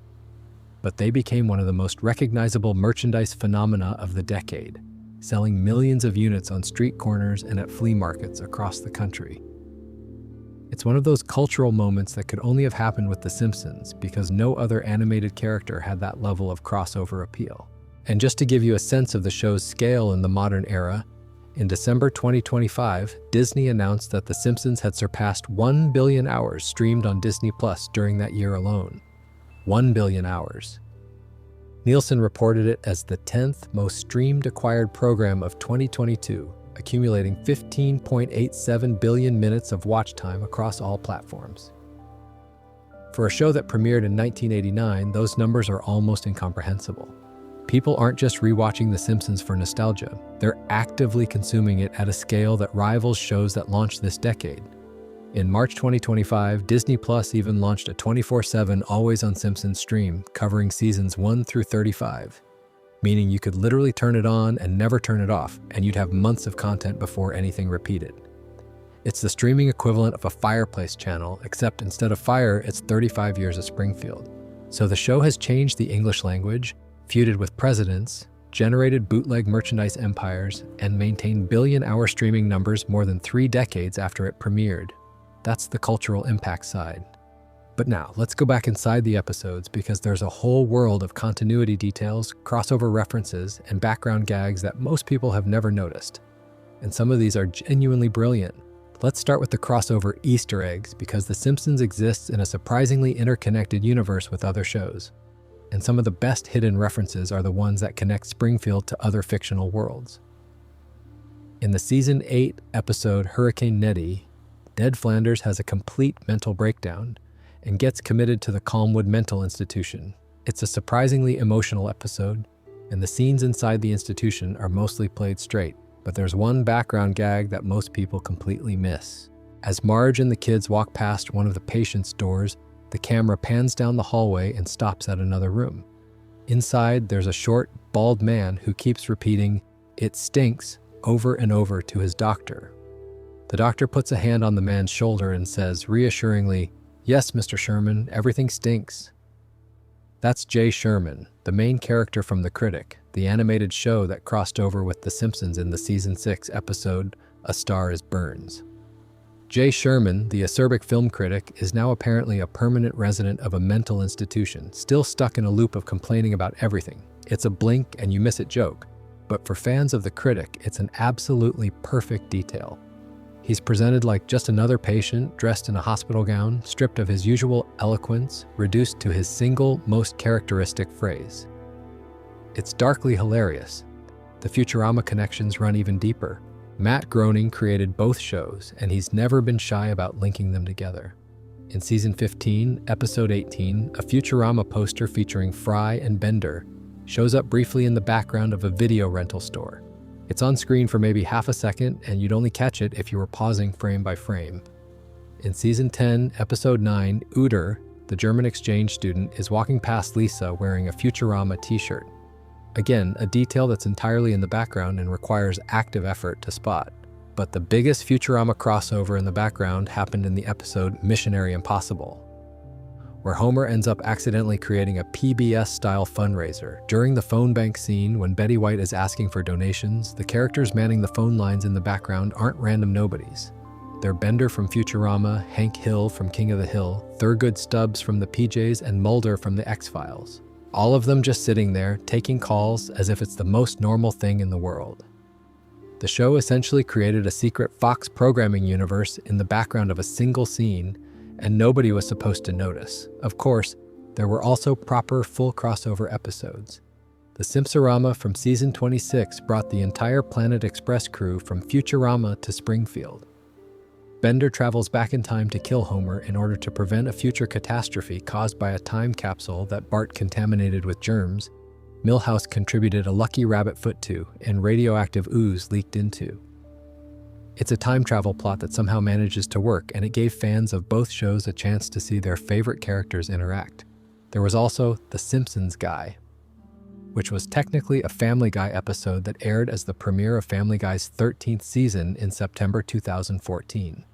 But they became one of the most recognizable merchandise phenomena of the decade, selling millions of units on street corners and at flea markets across the country. It's one of those cultural moments that could only have happened with The Simpsons, because no other animated character had that level of crossover appeal. And just to give you a sense of the show's scale in the modern era, in December 2025, Disney announced that The Simpsons had surpassed 1 billion hours streamed on Disney Plus during that year alone. 1 billion hours. Nielsen reported it as the 10th most streamed acquired program of 2022, accumulating 15.87 billion minutes of watch time across all platforms. For a show that premiered in 1989, those numbers are almost incomprehensible. People aren't just rewatching The Simpsons for nostalgia, they're actively consuming it at a scale that rivals shows that launched this decade. In March 2025, Disney Plus even launched a 24/7 always-on Simpsons stream covering seasons 1 through 35, meaning you could literally turn it on and never turn it off, and you'd have months of content before anything repeated. It's the streaming equivalent of a fireplace channel, except instead of fire, it's 35 years of Springfield. So the show has changed the English language, feuded with presidents, generated bootleg merchandise empires, and maintained billion-hour streaming numbers more than 3 decades after it premiered. That's the cultural impact side. But now, let's go back inside the episodes because there's a whole world of continuity details, crossover references, and background gags that most people have never noticed. And some of these are genuinely brilliant. Let's start with the crossover Easter eggs because The Simpsons exists in a surprisingly interconnected universe with other shows. And some of the best hidden references are the ones that connect Springfield to other fictional worlds. In the Season 8 episode Hurricane Nettie, Ned Flanders has a complete mental breakdown and gets committed to the Calmwood Mental Institution. It's a surprisingly emotional episode, and the scenes inside the institution are mostly played straight, but there's one background gag that most people completely miss. As Marge and the kids walk past one of the patients' doors, the camera pans down the hallway and stops at another room. Inside, there's a short, bald man who keeps repeating, "It stinks," over and over to his doctor. The doctor puts a hand on the man's shoulder and says reassuringly, "Yes, Mr. Sherman, everything stinks." That's Jay Sherman, the main character from The Critic, the animated show that crossed over with The Simpsons in the Season 6 episode A Star is Burns. Jay Sherman, the acerbic film critic, is now apparently a permanent resident of a mental institution, still stuck in a loop of complaining about everything. It's a blink and you miss it joke, but for fans of The Critic, it's an absolutely perfect detail. He's presented like just another patient dressed in a hospital gown, stripped of his usual eloquence, reduced to his single, most characteristic phrase. It's darkly hilarious. The Futurama connections run even deeper. Matt Groening created both shows, and he's never been shy about linking them together. In Season 15, Episode 18, a Futurama poster featuring Fry and Bender shows up briefly in the background of a video rental store. It's on screen for maybe half a second, and you'd only catch it if you were pausing frame by frame. In Season 10, Episode 9, Uter, the German exchange student, is walking past Lisa wearing a Futurama t-shirt. Again, a detail that's entirely in the background and requires active effort to spot. But the biggest Futurama crossover in the background happened in the episode Missionary Impossible, where Homer ends up accidentally creating a PBS-style fundraiser. During the phone bank scene, when Betty White is asking for donations, the characters manning the phone lines in the background aren't random nobodies. They're Bender from Futurama, Hank Hill from King of the Hill, Thurgood Stubbs from the PJs, and Mulder from the X-Files. All of them just sitting there, taking calls as if it's the most normal thing in the world. The show essentially created a secret Fox programming universe in the background of a single scene, and nobody was supposed to notice. Of course, there were also proper full crossover episodes. The Simpsorama from Season 26 brought the entire Planet Express crew from Futurama to Springfield. Bender travels back in time to kill Homer in order to prevent a future catastrophe caused by a time capsule that Bart contaminated with germs, Milhouse contributed a lucky rabbit foot to, and radioactive ooze leaked into. It's a time travel plot that somehow manages to work, and it gave fans of both shows a chance to see their favorite characters interact. There was also The Simpsons Guy, which was technically a Family Guy episode that aired as the premiere of Family Guy's 13th season in September 2014.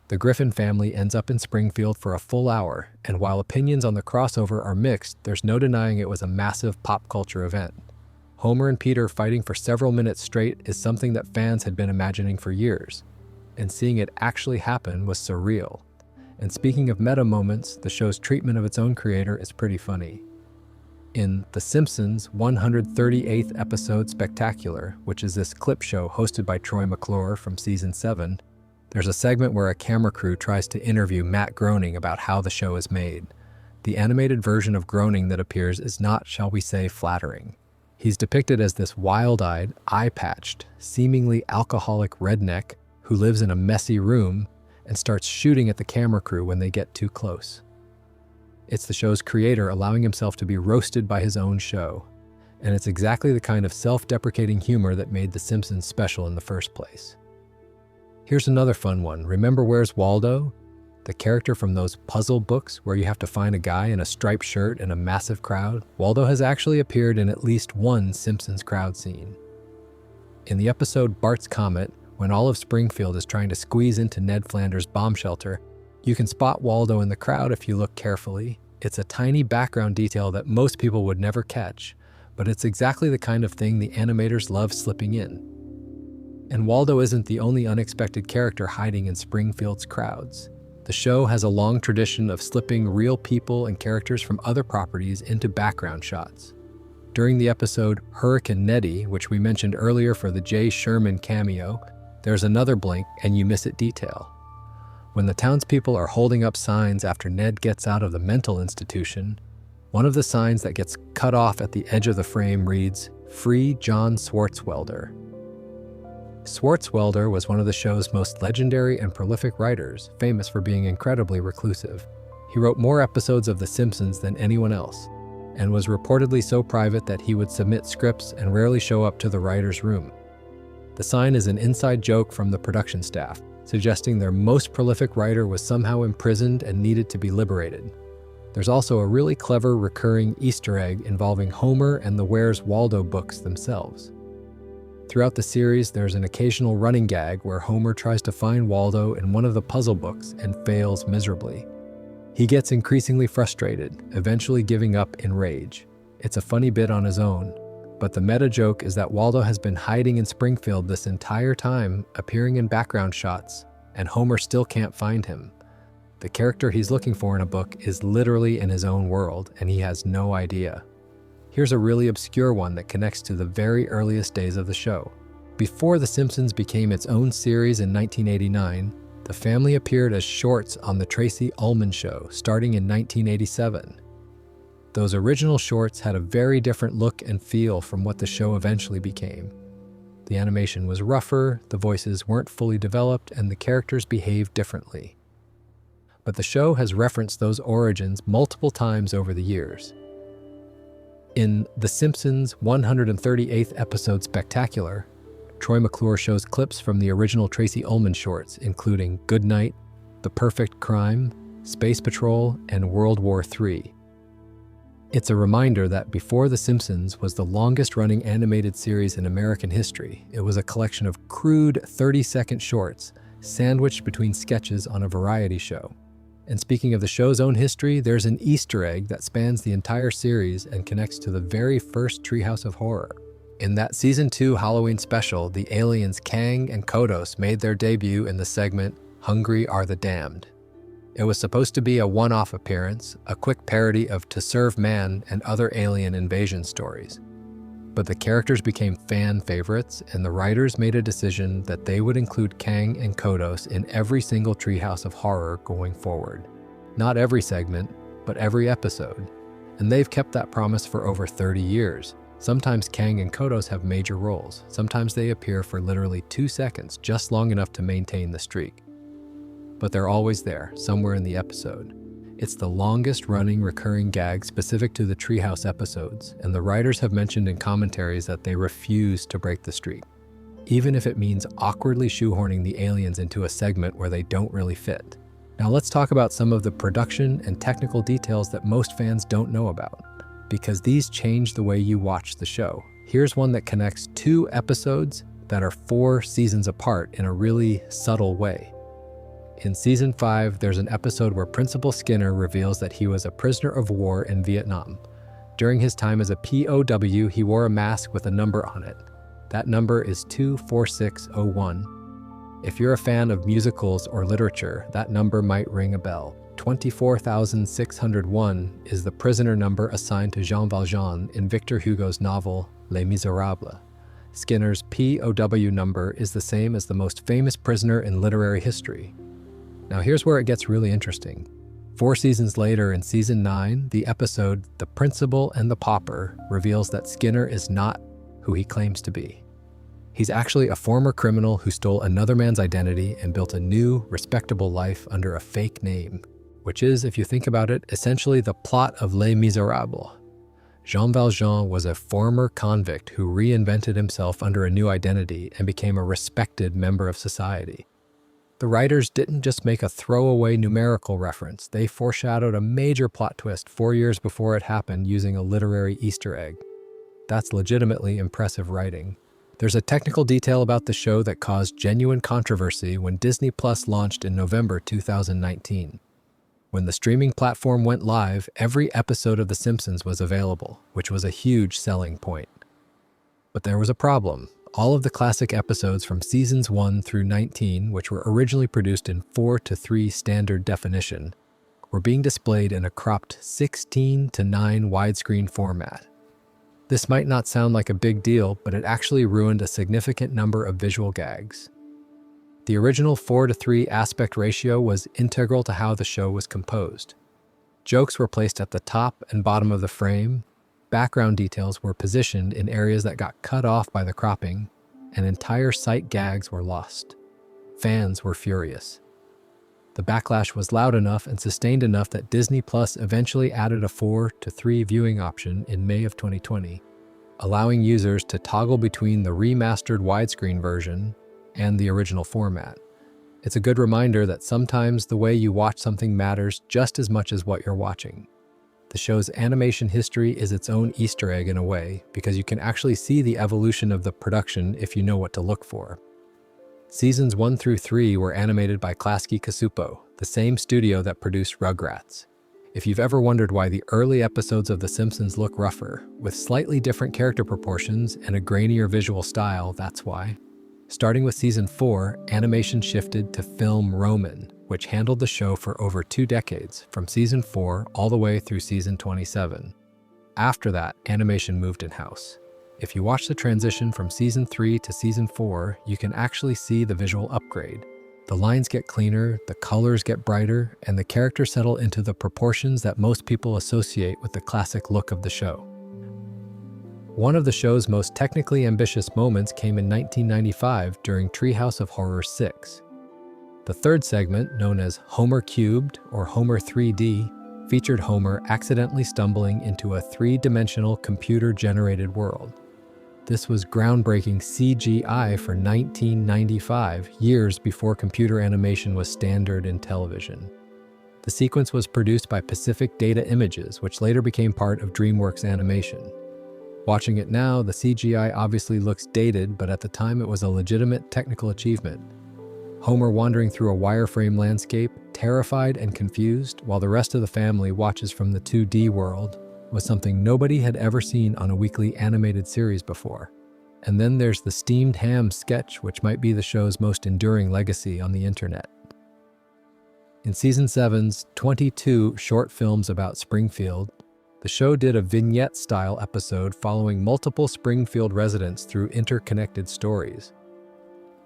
The Griffin family ends up in Springfield for a full hour, and while opinions on the crossover are mixed, there's no denying it was a massive pop culture event. Homer and Peter fighting for several minutes straight is something that fans had been imagining for years, and seeing it actually happen was surreal. And speaking of meta moments, the show's treatment of its own creator is pretty funny. In The Simpsons' 138th episode Spectacular, which is this clip show hosted by Troy McClure from Season 7, there's a segment where a camera crew tries to interview Matt Groening about how the show is made. The animated version of Groening that appears is not, shall we say, flattering. He's depicted as this wild-eyed, eye-patched, seemingly alcoholic redneck who lives in a messy room and starts shooting at the camera crew when they get too close. It's the show's creator allowing himself to be roasted by his own show, and it's exactly the kind of self-deprecating humor that made The Simpsons special in the first place. Here's another fun one. Remember Where's Waldo? The character from those puzzle books where you have to find a guy in a striped shirt in a massive crowd? Waldo has actually appeared in at least one Simpsons crowd scene. In the episode Bart's Comet, when all of Springfield is trying to squeeze into Ned Flanders' bomb shelter, you can spot Waldo in the crowd if you look carefully. It's a tiny background detail that most people would never catch, but it's exactly the kind of thing the animators love slipping in. And Waldo isn't the only unexpected character hiding in Springfield's crowds. The show has a long tradition of slipping real people and characters from other properties into background shots. During the episode Hurricane Nettie, which we mentioned earlier for the Jay Sherman cameo, there's another blink and you miss it detail. When the townspeople are holding up signs after Ned gets out of the mental institution, one of the signs that gets cut off at the edge of the frame reads, "Free John Swartzwelder." Swartzwelder was one of the show's most legendary and prolific writers, famous for being incredibly reclusive. He wrote more episodes of The Simpsons than anyone else, and was reportedly so private that he would submit scripts and rarely show up to the writer's room. The sign is an inside joke from the production staff, suggesting their most prolific writer was somehow imprisoned and needed to be liberated. There's also a really clever recurring Easter egg involving Homer and the Where's Waldo books themselves. Throughout the series, there's an occasional running gag where Homer tries to find Waldo in one of the puzzle books and fails miserably. He gets increasingly frustrated, eventually giving up in rage. It's a funny bit on his own, but the meta joke is that Waldo has been hiding in Springfield this entire time, appearing in background shots, and Homer still can't find him. The character he's looking for in a book is literally in his own world, and he has no idea. Here's a really obscure one that connects to the very earliest days of the show. Before The Simpsons became its own series in 1989, the family appeared as shorts on The Tracy Ullman Show, starting in 1987. Those original shorts had a very different look and feel from what the show eventually became. The animation was rougher, the voices weren't fully developed, and the characters behaved differently. But the show has referenced those origins multiple times over the years. In The Simpsons' 138th episode Spectacular, Troy McClure shows clips from the original Tracy Ullman shorts, including Good Night, The Perfect Crime, Space Patrol, and World War III. It's a reminder that before The Simpsons was the longest-running animated series in American history, it was a collection of crude 30-second shorts sandwiched between sketches on a variety show. And speaking of the show's own history, there's an Easter egg that spans the entire series and connects to the very first Treehouse of Horror. In that Season 2 Halloween special, the aliens Kang and Kodos made their debut in the segment Hungry Are the Damned. It was supposed to be a one-off appearance, a quick parody of To Serve Man and other alien invasion stories. But the characters became fan favorites, and the writers made a decision that they would include Kang and Kodos in every single Treehouse of Horror going forward. Not every segment, but every episode. And they've kept that promise for over 30 years. Sometimes Kang and Kodos have major roles. Sometimes they appear for literally 2 seconds, just long enough to maintain the streak. But they're always there, somewhere in the episode. It's the longest-running recurring gag specific to the Treehouse episodes, and the writers have mentioned in commentaries that they refuse to break the streak, even if it means awkwardly shoehorning the aliens into a segment where they don't really fit. Now let's talk about some of the production and technical details that most fans don't know about, because these change the way you watch the show. Here's one that connects 2 episodes that are 4 seasons apart in a really subtle way. In Season 5, there's an episode where Principal Skinner reveals that he was a prisoner of war in Vietnam. During his time as a POW, he wore a mask with a number on it. That number is 24601. If you're a fan of musicals or literature, that number might ring a bell. 24,601 is the prisoner number assigned to Jean Valjean in Victor Hugo's novel Les Miserables. Skinner's POW number is the same as the most famous prisoner in literary history. Now here's where it gets really interesting. 4 seasons later in Season 9, the episode The Principal and the Pauper reveals that Skinner is not who he claims to be. He's actually a former criminal who stole another man's identity and built a new, respectable life under a fake name, which is, if you think about it, essentially the plot of Les Miserables. Jean Valjean was a former convict who reinvented himself under a new identity and became a respected member of society. The writers didn't just make a throwaway numerical reference, they foreshadowed a major plot twist 4 years before it happened using a literary Easter egg. That's legitimately impressive writing. There's a technical detail about the show that caused genuine controversy when Disney Plus launched in November 2019. When the streaming platform went live, every episode of The Simpsons was available, which was a huge selling point. But there was a problem. All of the classic episodes from seasons 1 through 19, which were originally produced in 4:3 standard definition, were being displayed in a cropped 16:9 widescreen format. This might not sound like a big deal, but it actually ruined a significant number of visual gags. The original 4:3 aspect ratio was integral to how the show was composed. Jokes were placed at the top and bottom of the frame, background details were positioned in areas that got cut off by the cropping, and entire sight gags were lost. Fans were furious. The backlash was loud enough and sustained enough that Disney Plus eventually added a 4:3 viewing option in May of 2020, allowing users to toggle between the remastered widescreen version and the original format. It's a good reminder that sometimes the way you watch something matters just as much as what you're watching. The show's animation history is its own Easter egg in a way, because you can actually see the evolution of the production if you know what to look for. Seasons 1 through 3 were animated by Klasky Csupo, the same studio that produced Rugrats. If you've ever wondered why the early episodes of The Simpsons look rougher, with slightly different character proportions and a grainier visual style, that's why. Starting with season 4, animation shifted to Film Roman, which handled the show for over 2 decades, from season 4 all the way through season 27. After that, animation moved in-house. If you watch the transition from season 3 to season 4, you can actually see the visual upgrade. The lines get cleaner, the colors get brighter, and the characters settle into the proportions that most people associate with the classic look of the show. One of the show's most technically ambitious moments came in 1995 during Treehouse of Horror 6. The third segment, known as Homer Cubed or Homer 3D, featured Homer accidentally stumbling into a 3-dimensional computer-generated world. This was groundbreaking CGI for 1995, years before computer animation was standard in television. The sequence was produced by Pacific Data Images, which later became part of DreamWorks Animation. Watching it now, the CGI obviously looks dated, but at the time it was a legitimate technical achievement. Homer wandering through a wireframe landscape, terrified and confused, while the rest of the family watches from the 2D world, was something nobody had ever seen on a weekly animated series before. And then there's the steamed ham sketch, which might be the show's most enduring legacy on the internet. In season 7's 22 short films about Springfield, the show did a vignette-style episode following multiple Springfield residents through interconnected stories.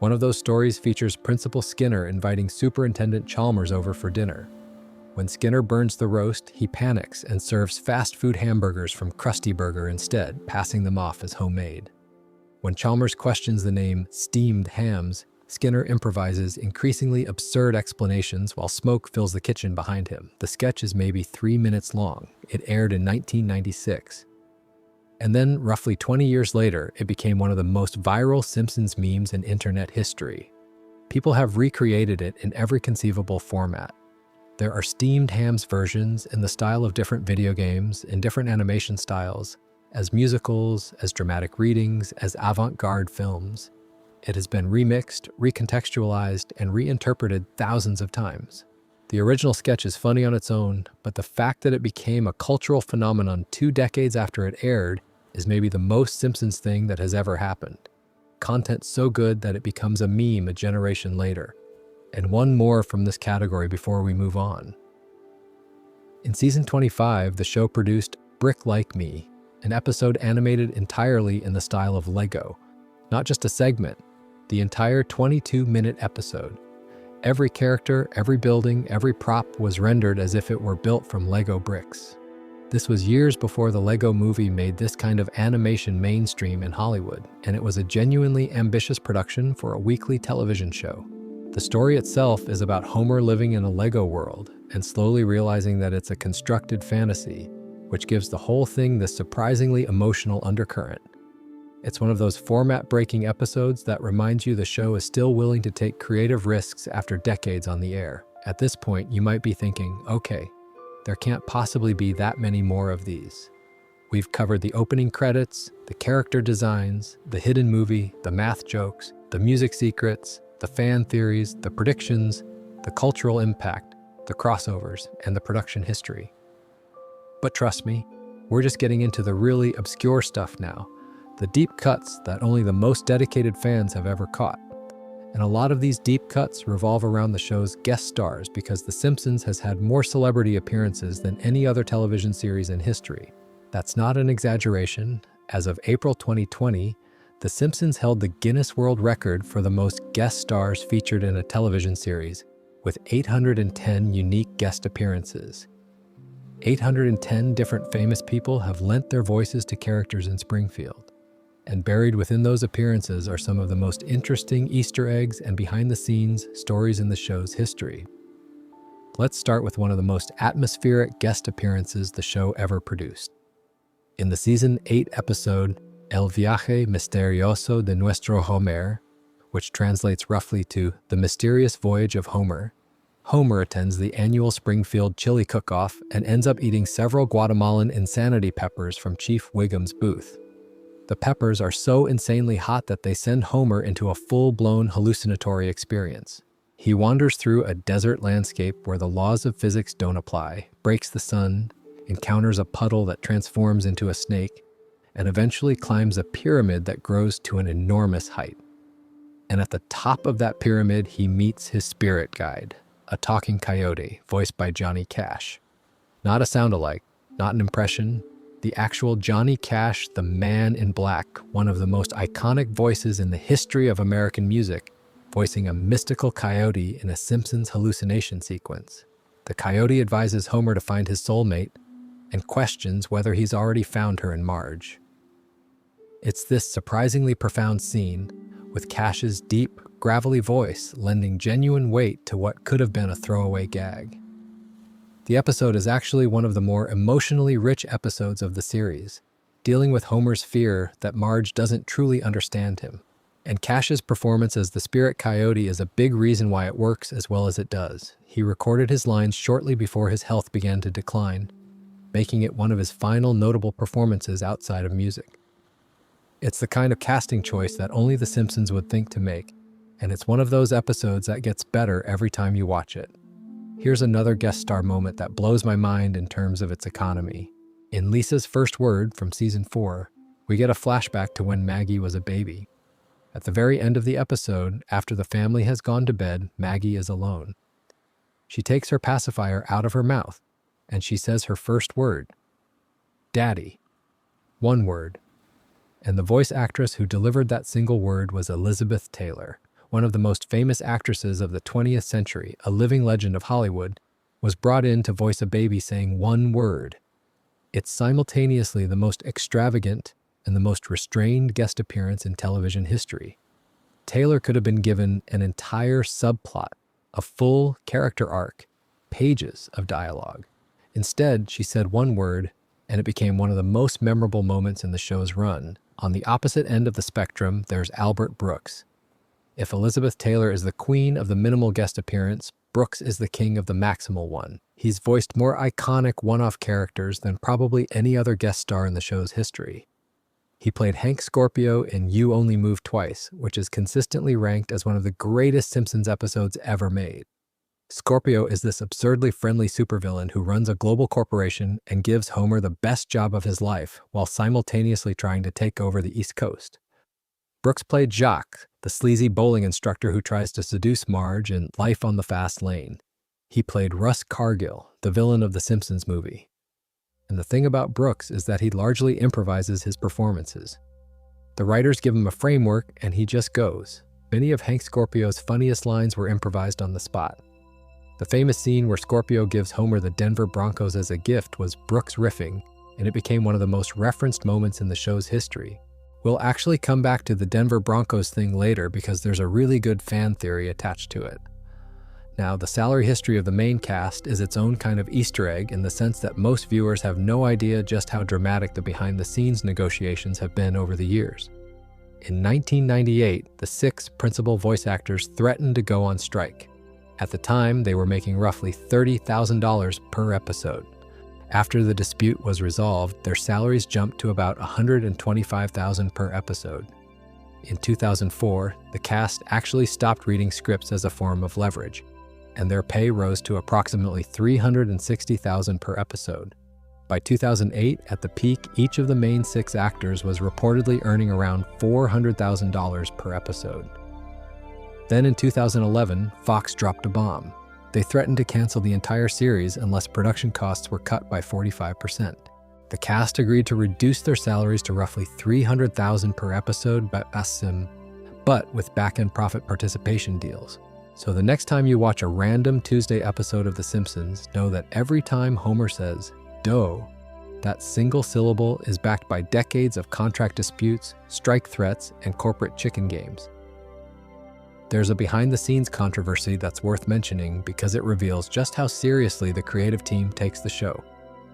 One of those stories features Principal Skinner inviting Superintendent Chalmers over for dinner. When Skinner burns the roast, he panics and serves fast food hamburgers from Krusty Burger instead, passing them off as homemade. When Chalmers questions the name steamed hams, Skinner improvises increasingly absurd explanations while smoke fills the kitchen behind him. The sketch is maybe 3 minutes long. It aired in 1996. And then, roughly 20 years later, it became one of the most viral Simpsons memes in internet history. People have recreated it in every conceivable format. There are steamed hams versions in the style of different video games, in different animation styles, as musicals, as dramatic readings, as avant-garde films. It has been remixed, recontextualized, and reinterpreted thousands of times. The original sketch is funny on its own, but the fact that it became a cultural phenomenon 2 decades after it aired is maybe the most Simpsons thing that has ever happened. Content so good that it becomes a meme a generation later. And one more from this category before we move on. In season 25, the show produced Brick Like Me, an episode animated entirely in the style of Lego. Not just a segment, the entire 22-minute episode. Every character, every building, every prop was rendered as if it were built from Lego bricks. This was years before the Lego movie made this kind of animation mainstream in Hollywood, and it was a genuinely ambitious production for a weekly television show. The story itself is about Homer living in a Lego world and slowly realizing that it's a constructed fantasy, which gives the whole thing this surprisingly emotional undercurrent. It's one of those format-breaking episodes that reminds you the show is still willing to take creative risks after decades on the air. At this point, you might be thinking, okay, there can't possibly be that many more of these. We've covered the opening credits, the character designs, the hidden movie, the math jokes, the music secrets, the fan theories, the predictions, the cultural impact, the crossovers, and the production history. But trust me, we're just getting into the really obscure stuff now, the deep cuts that only the most dedicated fans have ever caught. And a lot of these deep cuts revolve around the show's guest stars because The Simpsons has had more celebrity appearances than any other television series in history. That's not an exaggeration. As of April 2020, The Simpsons held the Guinness World Record for the most guest stars featured in a television series, with 810 unique guest appearances. 810 different famous people have lent their voices to characters in Springfield. And buried within those appearances are some of the most interesting Easter eggs and behind-the-scenes stories in the show's history. Let's start with one of the most atmospheric guest appearances the show ever produced. In the Season 8 episode, El Viaje Misterioso de Nuestro Homer, which translates roughly to The Mysterious Voyage of Homer, Homer attends the annual Springfield Chili Cook-Off and ends up eating several Guatemalan insanity peppers from Chief Wiggum's booth. The peppers are so insanely hot that they send Homer into a full-blown hallucinatory experience. He wanders through a desert landscape where the laws of physics don't apply, breaks the sun, encounters a puddle that transforms into a snake, and eventually climbs a pyramid that grows to an enormous height. And at the top of that pyramid, he meets his spirit guide, a talking coyote voiced by Johnny Cash. Not a sound-alike, not an impression, the actual Johnny Cash, the Man in Black, one of the most iconic voices in the history of American music, voicing a mystical coyote in a Simpsons hallucination sequence. The coyote advises Homer to find his soulmate and questions whether he's already found her in Marge. It's this surprisingly profound scene, with Cash's deep, gravelly voice lending genuine weight to what could have been a throwaway gag. The episode is actually one of the more emotionally rich episodes of the series, dealing with Homer's fear that Marge doesn't truly understand him. And Cash's performance as the spirit coyote is a big reason why it works as well as it does. He recorded his lines shortly before his health began to decline, making it one of his final notable performances outside of music. It's the kind of casting choice that only The Simpsons would think to make, and it's one of those episodes that gets better every time you watch it. Here's another guest star moment that blows my mind in terms of its economy. In Lisa's first word from Season 4, we get a flashback to when Maggie was a baby. At the very end of the episode, after the family has gone to bed, Maggie is alone. She takes her pacifier out of her mouth, and she says her first word, Daddy. One word. And the voice actress who delivered that single word was Elizabeth Taylor. One of the most famous actresses of the 20th century, a living legend of Hollywood, was brought in to voice a baby saying one word. It's simultaneously the most extravagant and the most restrained guest appearance in television history. Taylor could have been given an entire subplot, a full character arc, pages of dialogue. Instead, she said one word, and it became one of the most memorable moments in the show's run. On the opposite end of the spectrum, there's Albert Brooks. If Elizabeth Taylor is the queen of the minimal guest appearance, Brooks is the king of the maximal one. He's voiced more iconic one-off characters than probably any other guest star in the show's history. He played Hank Scorpio in You Only Move Twice, which is consistently ranked as one of the greatest Simpsons episodes ever made. Scorpio is this absurdly friendly supervillain who runs a global corporation and gives Homer the best job of his life while simultaneously trying to take over the East Coast. Brooks played Jacques, the sleazy bowling instructor who tries to seduce Marge in Life on the Fast Lane. He played Russ Cargill, the villain of the Simpsons movie. And the thing about Brooks is that he largely improvises his performances. The writers give him a framework and he just goes. Many of Hank Scorpio's funniest lines were improvised on the spot. The famous scene where Scorpio gives Homer the Denver Broncos as a gift was Brooks riffing, and it became one of the most referenced moments in the show's history. We'll actually come back to the Denver Broncos thing later because there's a really good fan theory attached to it. Now, the salary history of the main cast is its own kind of Easter egg in the sense that most viewers have no idea just how dramatic the behind-the-scenes negotiations have been over the years. In 1998, the 6 principal voice actors threatened to go on strike. At the time, they were making roughly $30,000 per episode. After the dispute was resolved, their salaries jumped to about $125,000 per episode. In 2004, the cast actually stopped reading scripts as a form of leverage, and their pay rose to approximately $360,000 per episode. By 2008, at the peak, each of the main 6 actors was reportedly earning around $400,000 per episode. Then in 2011, Fox dropped a bomb. They threatened to cancel the entire series unless production costs were cut by 45%. The cast agreed to reduce their salaries to roughly $300,000 per episode but with back-end profit participation deals. So the next time you watch a random Tuesday episode of The Simpsons, know that every time Homer says, "dough," that single syllable is backed by decades of contract disputes, strike threats, and corporate chicken games. There's a behind-the-scenes controversy that's worth mentioning because it reveals just how seriously the creative team takes the show.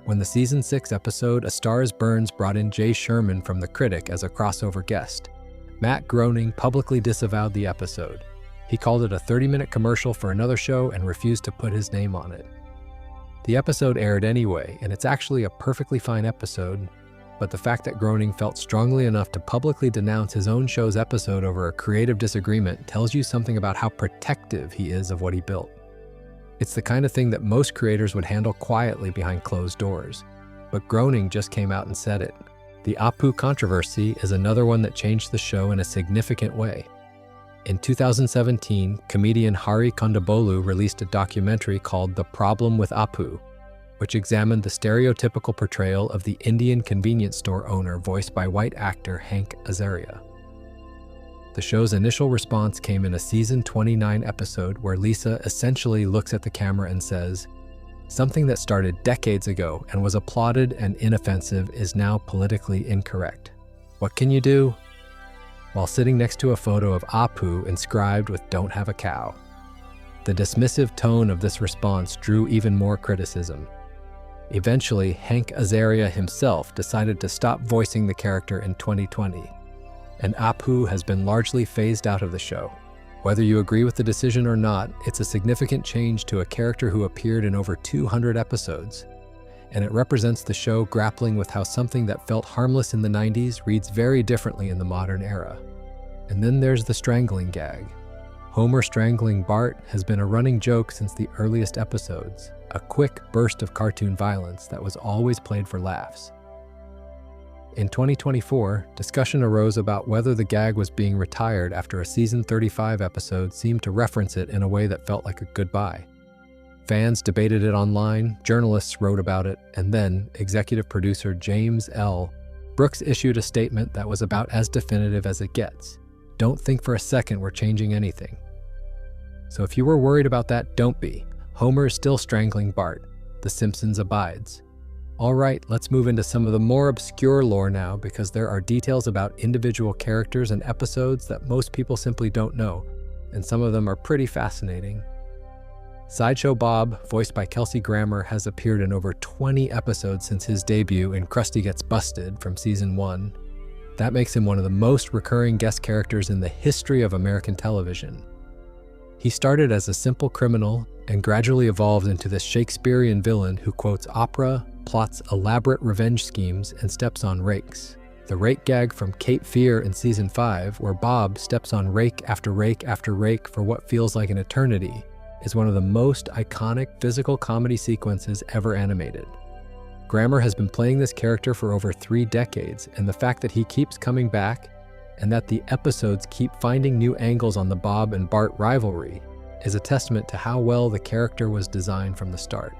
When the Season 6 episode A Star is Burned brought in Jay Sherman from The Critic as a crossover guest, Matt Groening publicly disavowed the episode. He called it a 30-minute commercial for another show and refused to put his name on it. The episode aired anyway, and it's actually a perfectly fine episode, but the fact that Groening felt strongly enough to publicly denounce his own show's episode over a creative disagreement tells you something about how protective he is of what he built. It's the kind of thing that most creators would handle quietly behind closed doors, but Groening just came out and said it. The Apu controversy is another one that changed the show in a significant way. In 2017, comedian Hari Kondabolu released a documentary called The Problem with Apu, which examined the stereotypical portrayal of the Indian convenience store owner voiced by white actor Hank Azaria. The show's initial response came in a season 29 episode where Lisa essentially looks at the camera and says, "Something that started decades ago and was applauded and inoffensive is now politically incorrect. What can you do?" While sitting next to a photo of Apu inscribed with "Don't have a cow." The dismissive tone of this response drew even more criticism. Eventually, Hank Azaria himself decided to stop voicing the character in 2020, and Apu has been largely phased out of the show. Whether you agree with the decision or not, it's a significant change to a character who appeared in over 200 episodes, and it represents the show grappling with how something that felt harmless in the 90s reads very differently in the modern era. And then there's the strangling gag. Homer strangling Bart has been a running joke since the earliest episodes, a quick burst of cartoon violence that was always played for laughs. In 2024, discussion arose about whether the gag was being retired after a season 35 episode seemed to reference it in a way that felt like a goodbye. Fans debated it online, journalists wrote about it, and then executive producer James L. Brooks issued a statement that was about as definitive as it gets. "Don't think for a second we're changing anything." So if you were worried about that, don't be. Homer is still strangling Bart. The Simpsons abides. All right, let's move into some of the more obscure lore now because there are details about individual characters and episodes that most people simply don't know, and some of them are pretty fascinating. Sideshow Bob, voiced by Kelsey Grammer, has appeared in over 20 episodes since his debut in Krusty Gets Busted from season 1. That makes him one of the most recurring guest characters in the history of American television. He started as a simple criminal and gradually evolved into this Shakespearean villain who quotes opera, plots elaborate revenge schemes, and steps on rakes. The rake gag from Cape Fear in season 5, where Bob steps on rake after rake after rake for what feels like an eternity, is one of the most iconic physical comedy sequences ever animated. Grammer has been playing this character for over 3 decades, and the fact that he keeps coming back and that the episodes keep finding new angles on the Bob and Bart rivalry is a testament to how well the character was designed from the start.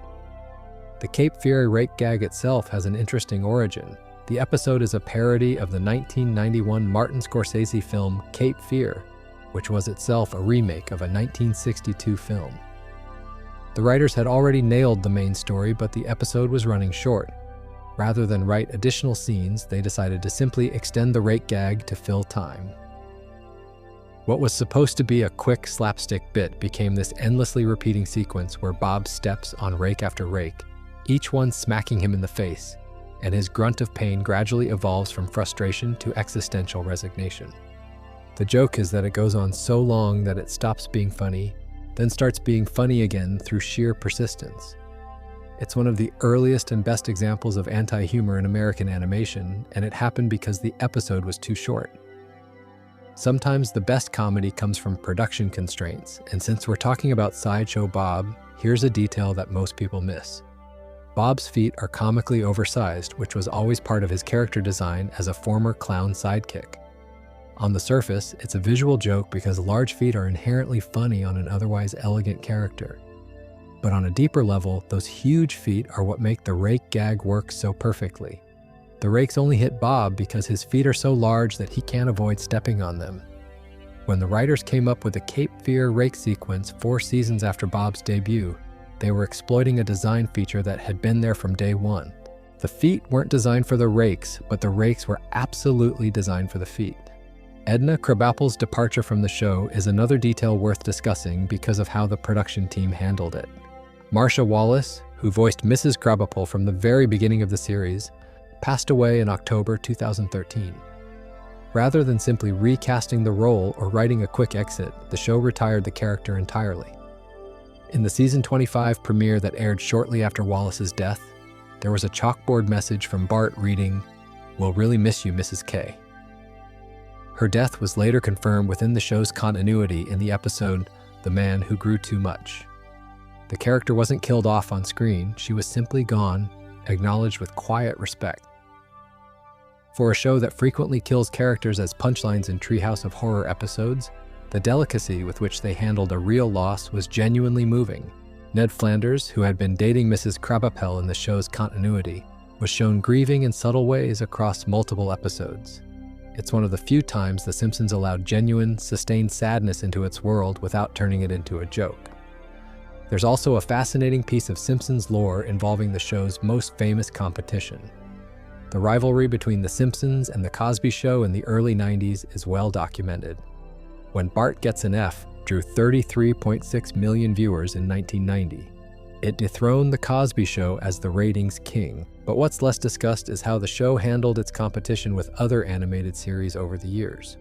The Cape Fear rake gag itself has an interesting origin. The episode is a parody of the 1991 Martin Scorsese film Cape Fear, which was itself a remake of a 1962 film. The writers had already nailed the main story, but the episode was running short. Rather than write additional scenes, they decided to simply extend the rake gag to fill time. What was supposed to be a quick slapstick bit became this endlessly repeating sequence where Bob steps on rake after rake, each one smacking him in the face, and his grunt of pain gradually evolves from frustration to existential resignation. The joke is that it goes on so long that it stops being funny, then starts being funny again through sheer persistence. It's one of the earliest and best examples of anti-humor in American animation, and it happened because the episode was too short. Sometimes the best comedy comes from production constraints, and since we're talking about Sideshow Bob, here's a detail that most people miss. Bob's feet are comically oversized, which was always part of his character design as a former clown sidekick. On the surface, it's a visual joke because large feet are inherently funny on an otherwise elegant character. But on a deeper level, those huge feet are what make the rake gag work so perfectly. The rakes only hit Bob because his feet are so large that he can't avoid stepping on them. When the writers came up with the Cape Fear rake sequence 4 seasons after Bob's debut, they were exploiting a design feature that had been there from day one. The feet weren't designed for the rakes, but the rakes were absolutely designed for the feet. Edna Krabappel's departure from the show is another detail worth discussing because of how the production team handled it. Marcia Wallace, who voiced Mrs. Krabappel from the very beginning of the series, passed away in October 2013. Rather than simply recasting the role or writing a quick exit, the show retired the character entirely. In the season 25 premiere that aired shortly after Wallace's death, there was a chalkboard message from Bart reading, "We'll really miss you, Mrs. K." Her death was later confirmed within the show's continuity in the episode The Man Who Grew Too Much. The character wasn't killed off on screen, she was simply gone, acknowledged with quiet respect. For a show that frequently kills characters as punchlines in Treehouse of Horror episodes, the delicacy with which they handled a real loss was genuinely moving. Ned Flanders, who had been dating Mrs. Krabappel in the show's continuity, was shown grieving in subtle ways across multiple episodes. It's one of the few times The Simpsons allowed genuine, sustained sadness into its world without turning it into a joke. There's also a fascinating piece of Simpsons lore involving the show's most famous competition. The rivalry between The Simpsons and The Cosby Show in the early 90s is well documented. When Bart Gets an F drew 33.6 million viewers in 1990. It dethroned The Cosby Show as the ratings king, but what's less discussed is how the show handled its competition with other animated series over the years.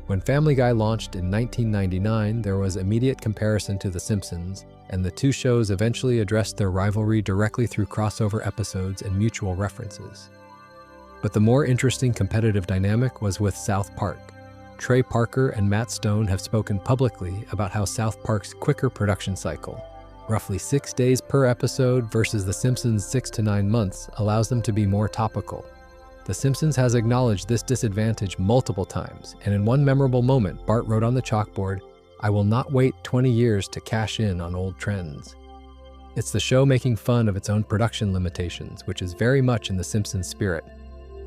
When Family Guy launched in 1999, there was immediate comparison to The Simpsons, and the two shows eventually addressed their rivalry directly through crossover episodes and mutual references. But the more interesting competitive dynamic was with South Park. Trey Parker and Matt Stone have spoken publicly about how South Park's quicker production cycle, roughly 6 days per episode versus The Simpsons' 6 to 9 months, allows them to be more topical. The Simpsons has acknowledged this disadvantage multiple times, and in one memorable moment, Bart wrote on the chalkboard, "I will not wait 20 years to cash in on old trends." It's the show making fun of its own production limitations, which is very much in The Simpsons' spirit.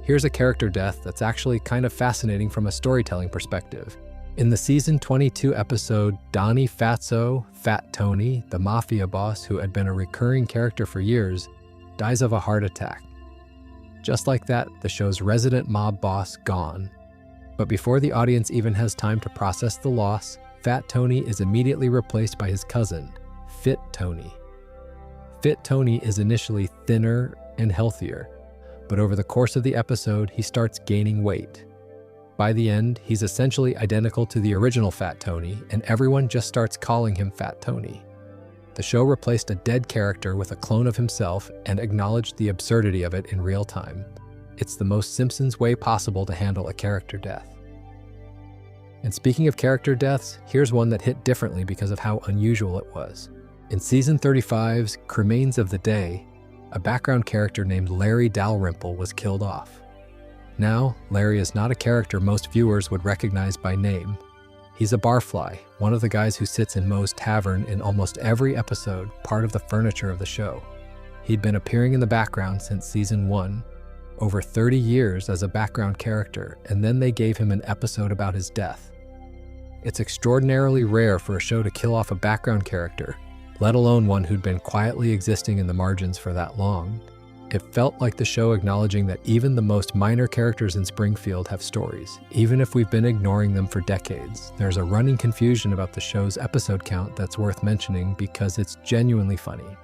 Here's a character death that's actually kind of fascinating from a storytelling perspective. In the season 22 episode, Donnie Fatso, Fat Tony, the mafia boss who had been a recurring character for years, dies of a heart attack. Just like that, the show's resident mob boss gone. But before the audience even has time to process the loss, Fat Tony is immediately replaced by his cousin, Fit Tony. Fit Tony is initially thinner and healthier, but over the course of the episode, he starts gaining weight. By the end, he's essentially identical to the original Fat Tony, and everyone just starts calling him Fat Tony. The show replaced a dead character with a clone of himself and acknowledged the absurdity of it in real time. It's the most Simpsons way possible to handle a character death. And speaking of character deaths, here's one that hit differently because of how unusual it was. In season 35's Cremains of the Day, a background character named Larry Dalrymple was killed off. Now, Larry is not a character most viewers would recognize by name. He's a barfly, one of the guys who sits in Moe's tavern in almost every episode, part of the furniture of the show. He'd been appearing in the background since season 1, over 30 years as a background character, and then they gave him an episode about his death. It's extraordinarily rare for a show to kill off a background character, let alone one who'd been quietly existing in the margins for that long. It felt like the show acknowledging that even the most minor characters in Springfield have stories, even if we've been ignoring them for decades. There's a running confusion about the show's episode count that's worth mentioning because it's genuinely funny.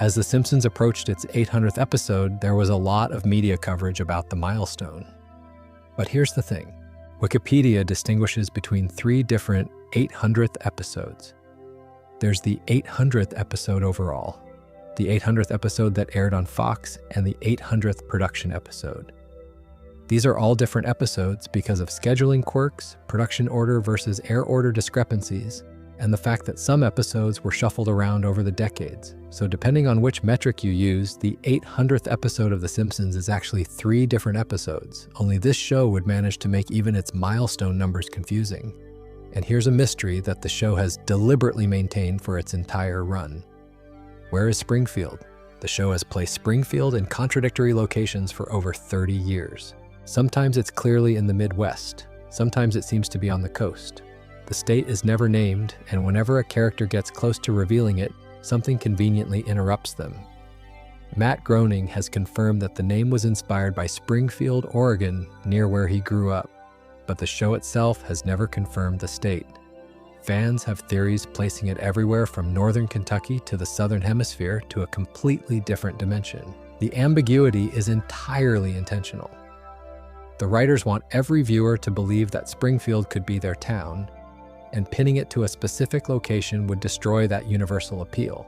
As The Simpsons approached its 800th episode, there was a lot of media coverage about the milestone. But here's the thing. Wikipedia distinguishes between 3 different 800th episodes. There's the 800th episode overall, the 800th episode that aired on Fox, and the 800th production episode. These are all different episodes because of scheduling quirks, production order versus air order discrepancies, and the fact that some episodes were shuffled around over the decades. So depending on which metric you use, the 800th episode of The Simpsons is actually 3 different episodes. Only this show would manage to make even its milestone numbers confusing. And here's a mystery that the show has deliberately maintained for its entire run. Where is Springfield? The show has placed Springfield in contradictory locations for over 30 years. Sometimes it's clearly in the Midwest. Sometimes it seems to be on the coast. The state is never named, and whenever a character gets close to revealing it, something conveniently interrupts them. Matt Groening has confirmed that the name was inspired by Springfield, Oregon, near where he grew up, but the show itself has never confirmed the state. Fans have theories placing it everywhere from northern Kentucky to the southern hemisphere to a completely different dimension. The ambiguity is entirely intentional. The writers want every viewer to believe that Springfield could be their town, and pinning it to a specific location would destroy that universal appeal.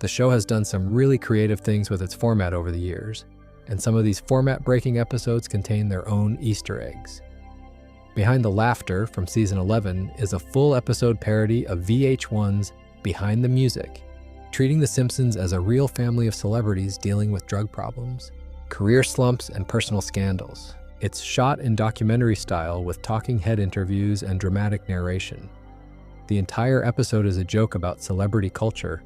The show has done some really creative things with its format over the years, and some of these format-breaking episodes contain their own Easter eggs. Behind the Laughter from season 11 is a full episode parody of VH1's Behind the Music, treating The Simpsons as a real family of celebrities dealing with drug problems, career slumps, and personal scandals. It's shot in documentary style with talking head interviews and dramatic narration. The entire episode is a joke about celebrity culture,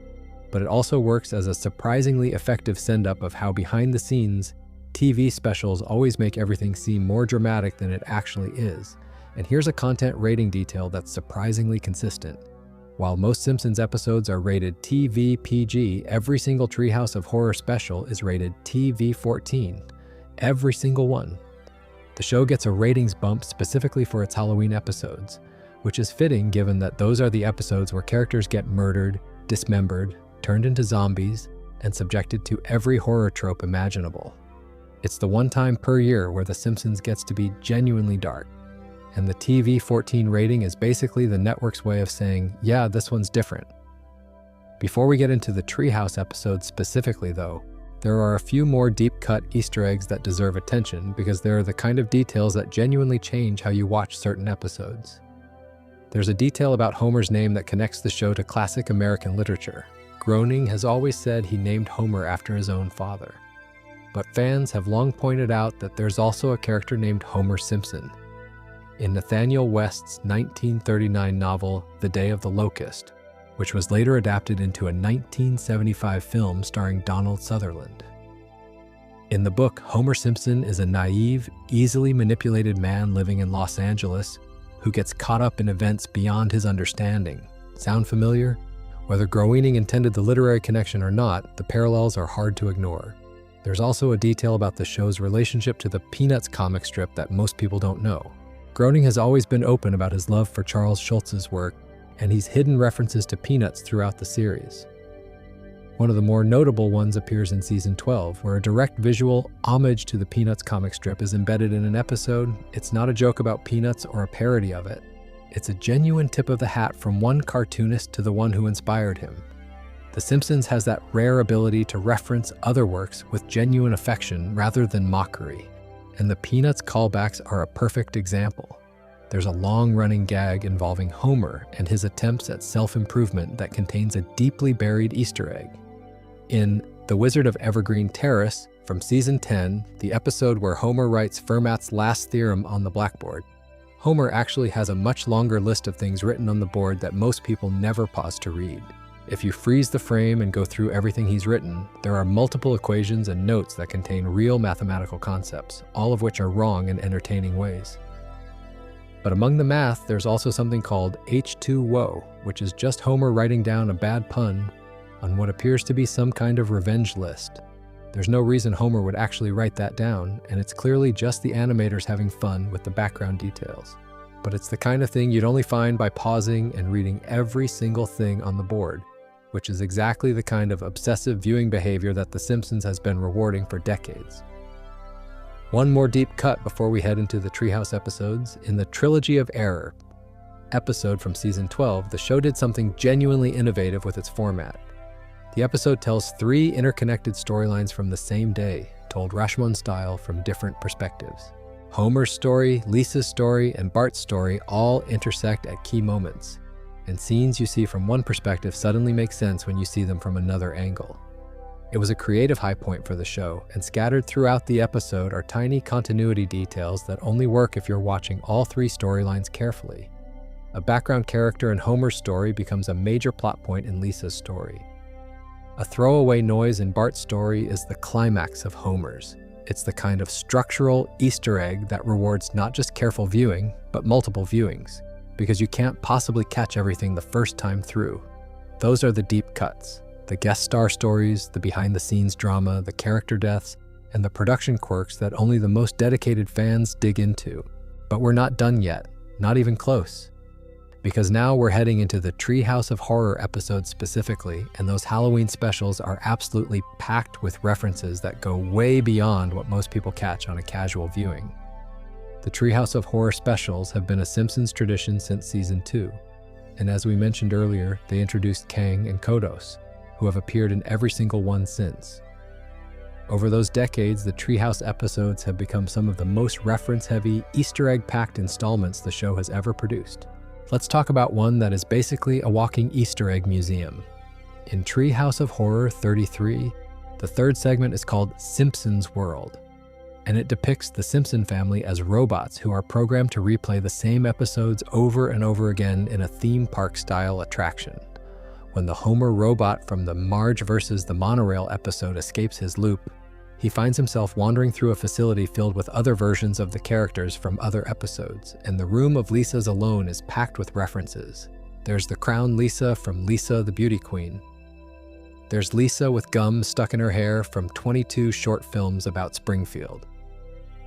but it also works as a surprisingly effective send-up of how behind the scenes, TV specials always make everything seem more dramatic than it actually is. And here's a content rating detail that's surprisingly consistent. While most Simpsons episodes are rated TV PG, every single Treehouse of Horror special is rated TV 14. Every single one. The show gets a ratings bump specifically for its Halloween episodes, which is fitting given that those are the episodes where characters get murdered, dismembered, turned into zombies, and subjected to every horror trope imaginable. It's the one time per year where The Simpsons gets to be genuinely dark, and the TV 14 rating is basically the network's way of saying, yeah, this one's different. Before we get into the Treehouse episodes specifically though, there are a few more deep-cut Easter eggs that deserve attention because they are the kind of details that genuinely change how you watch certain episodes. There's a detail about Homer's name that connects the show to classic American literature. Groening has always said he named Homer after his own father. But fans have long pointed out that there's also a character named Homer Simpson. In Nathaniel West's 1939 novel, The Day of the Locust, which was later adapted into a 1975 film starring Donald Sutherland. In the book, Homer Simpson is a naive, easily manipulated man living in Los Angeles who gets caught up in events beyond his understanding. Sound familiar? Whether Groening intended the literary connection or not, the parallels are hard to ignore. There's also a detail about the show's relationship to the Peanuts comic strip that most people don't know. Groening has always been open about his love for Charles Schulz's work, and he's hidden references to Peanuts throughout the series. One of the more notable ones appears in season 12, where a direct visual homage to the Peanuts comic strip is embedded in an episode. It's not a joke about Peanuts or a parody of it. It's a genuine tip of the hat from one cartoonist to the one who inspired him. The Simpsons has that rare ability to reference other works with genuine affection rather than mockery, and the Peanuts callbacks are a perfect example. There's a long-running gag involving Homer and his attempts at self-improvement that contains a deeply buried Easter egg. In The Wizard of Evergreen Terrace, from season 10, the episode where Homer writes Fermat's last theorem on the blackboard, Homer actually has a much longer list of things written on the board that most people never pause to read. If you freeze the frame and go through everything he's written, there are multiple equations and notes that contain real mathematical concepts, all of which are wrong in entertaining ways. But among the math, there's also something called H2WO, which is just Homer writing down a bad pun on what appears to be some kind of revenge list. There's no reason Homer would actually write that down, and it's clearly just the animators having fun with the background details. But it's the kind of thing you'd only find by pausing and reading every single thing on the board, which is exactly the kind of obsessive viewing behavior that The Simpsons has been rewarding for decades. One more deep cut before we head into the Treehouse episodes. In the Trilogy of Error episode from season 12, the show did something genuinely innovative with its format. The episode tells 3 interconnected storylines from the same day, told Rashomon style from different perspectives. Homer's story, Lisa's story, and Bart's story all intersect at key moments, and scenes you see from one perspective suddenly make sense when you see them from another angle. It was a creative high point for the show, and scattered throughout the episode are tiny continuity details that only work if you're watching all 3 storylines carefully. A background character in Homer's story becomes a major plot point in Lisa's story. A throwaway noise in Bart's story is the climax of Homer's. It's the kind of structural Easter egg that rewards not just careful viewing, but multiple viewings, because you can't possibly catch everything the first time through. Those are the deep cuts. The guest star stories, the behind-the-scenes drama, the character deaths, and the production quirks that only the most dedicated fans dig into. But we're not done yet, not even close. Because now we're heading into the Treehouse of Horror episodes specifically, and those Halloween specials are absolutely packed with references that go way beyond what most people catch on a casual viewing. The Treehouse of Horror specials have been a Simpsons tradition since season 2, and as we mentioned earlier, they introduced Kang and Kodos, who have appeared in every single one since. Over those decades, the Treehouse episodes have become some of the most reference-heavy, Easter egg-packed installments the show has ever produced. Let's talk about one that is basically a walking Easter egg museum. In Treehouse of Horror 33, the 3rd segment is called Simpsons World, and it depicts the Simpson family as robots who are programmed to replay the same episodes over and over again in a theme park-style attraction. When the Homer robot from the Marge vs. the Monorail episode escapes his loop, he finds himself wandering through a facility filled with other versions of the characters from other episodes, and the room of Lisa's alone is packed with references. There's the crown Lisa from Lisa the Beauty Queen. There's Lisa with gum stuck in her hair from 22 short films about Springfield.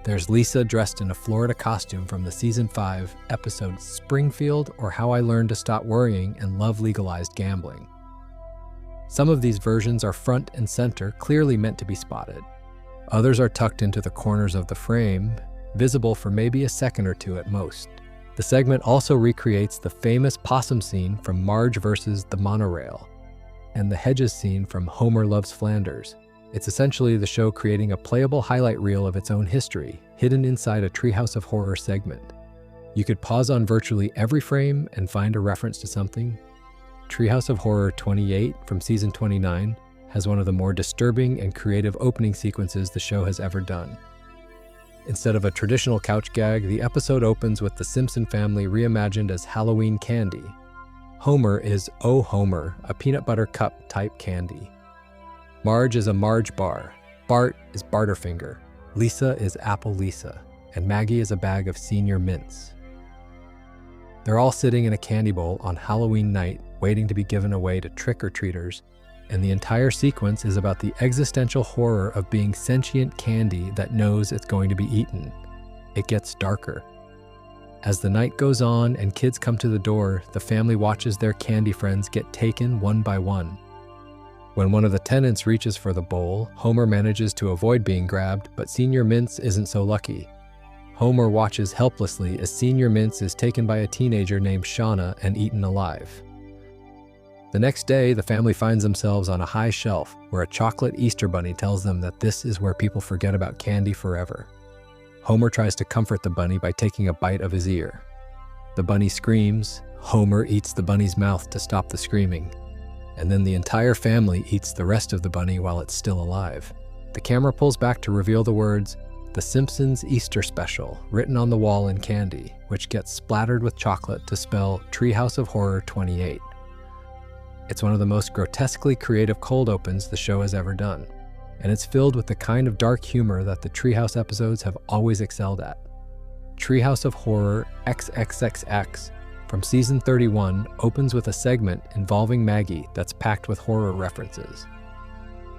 There's Lisa dressed in a Florida costume from the season 5 episode Springfield, or How I Learned to Stop Worrying and Love Legalized Gambling. Some of these versions are front and center, clearly meant to be spotted. Others are tucked into the corners of the frame, visible for maybe a second or two at most. The segment also recreates the famous possum scene from Marge vs. the Monorail, and the hedges scene from Homer Loves Flanders. It's essentially the show creating a playable highlight reel of its own history, hidden inside a Treehouse of Horror segment. You could pause on virtually every frame and find a reference to something. Treehouse of Horror 28 from season 29 has one of the more disturbing and creative opening sequences the show has ever done. Instead of a traditional couch gag, the episode opens with the Simpson family reimagined as Halloween candy. Homer is Oh Homer, a peanut butter cup type candy. Marge is a Marge bar. Bart is Barterfinger. Lisa is Apple Lisa. And Maggie is a bag of senior mints. They're all sitting in a candy bowl on Halloween night, waiting to be given away to trick-or-treaters, and the entire sequence is about the existential horror of being sentient candy that knows it's going to be eaten. It gets darker. As the night goes on and kids come to the door, the family watches their candy friends get taken one by one. When one of the tenants reaches for the bowl, Homer manages to avoid being grabbed, but Senior Mints isn't so lucky. Homer watches helplessly as Senior Mints is taken by a teenager named Shauna and eaten alive. The next day, the family finds themselves on a high shelf where a chocolate Easter bunny tells them that this is where people forget about candy forever. Homer tries to comfort the bunny by taking a bite of his ear. The bunny screams, Homer eats the bunny's mouth to stop the screaming, and then the entire family eats the rest of the bunny while it's still alive. The camera pulls back to reveal the words, "The Simpsons Easter Special," written on the wall in candy, which gets splattered with chocolate to spell Treehouse of Horror 28. It's one of the most grotesquely creative cold opens the show has ever done, and it's filled with the kind of dark humor that the Treehouse episodes have always excelled at. Treehouse of Horror XXXX from season 31 opens with a segment involving Maggie that's packed with horror references.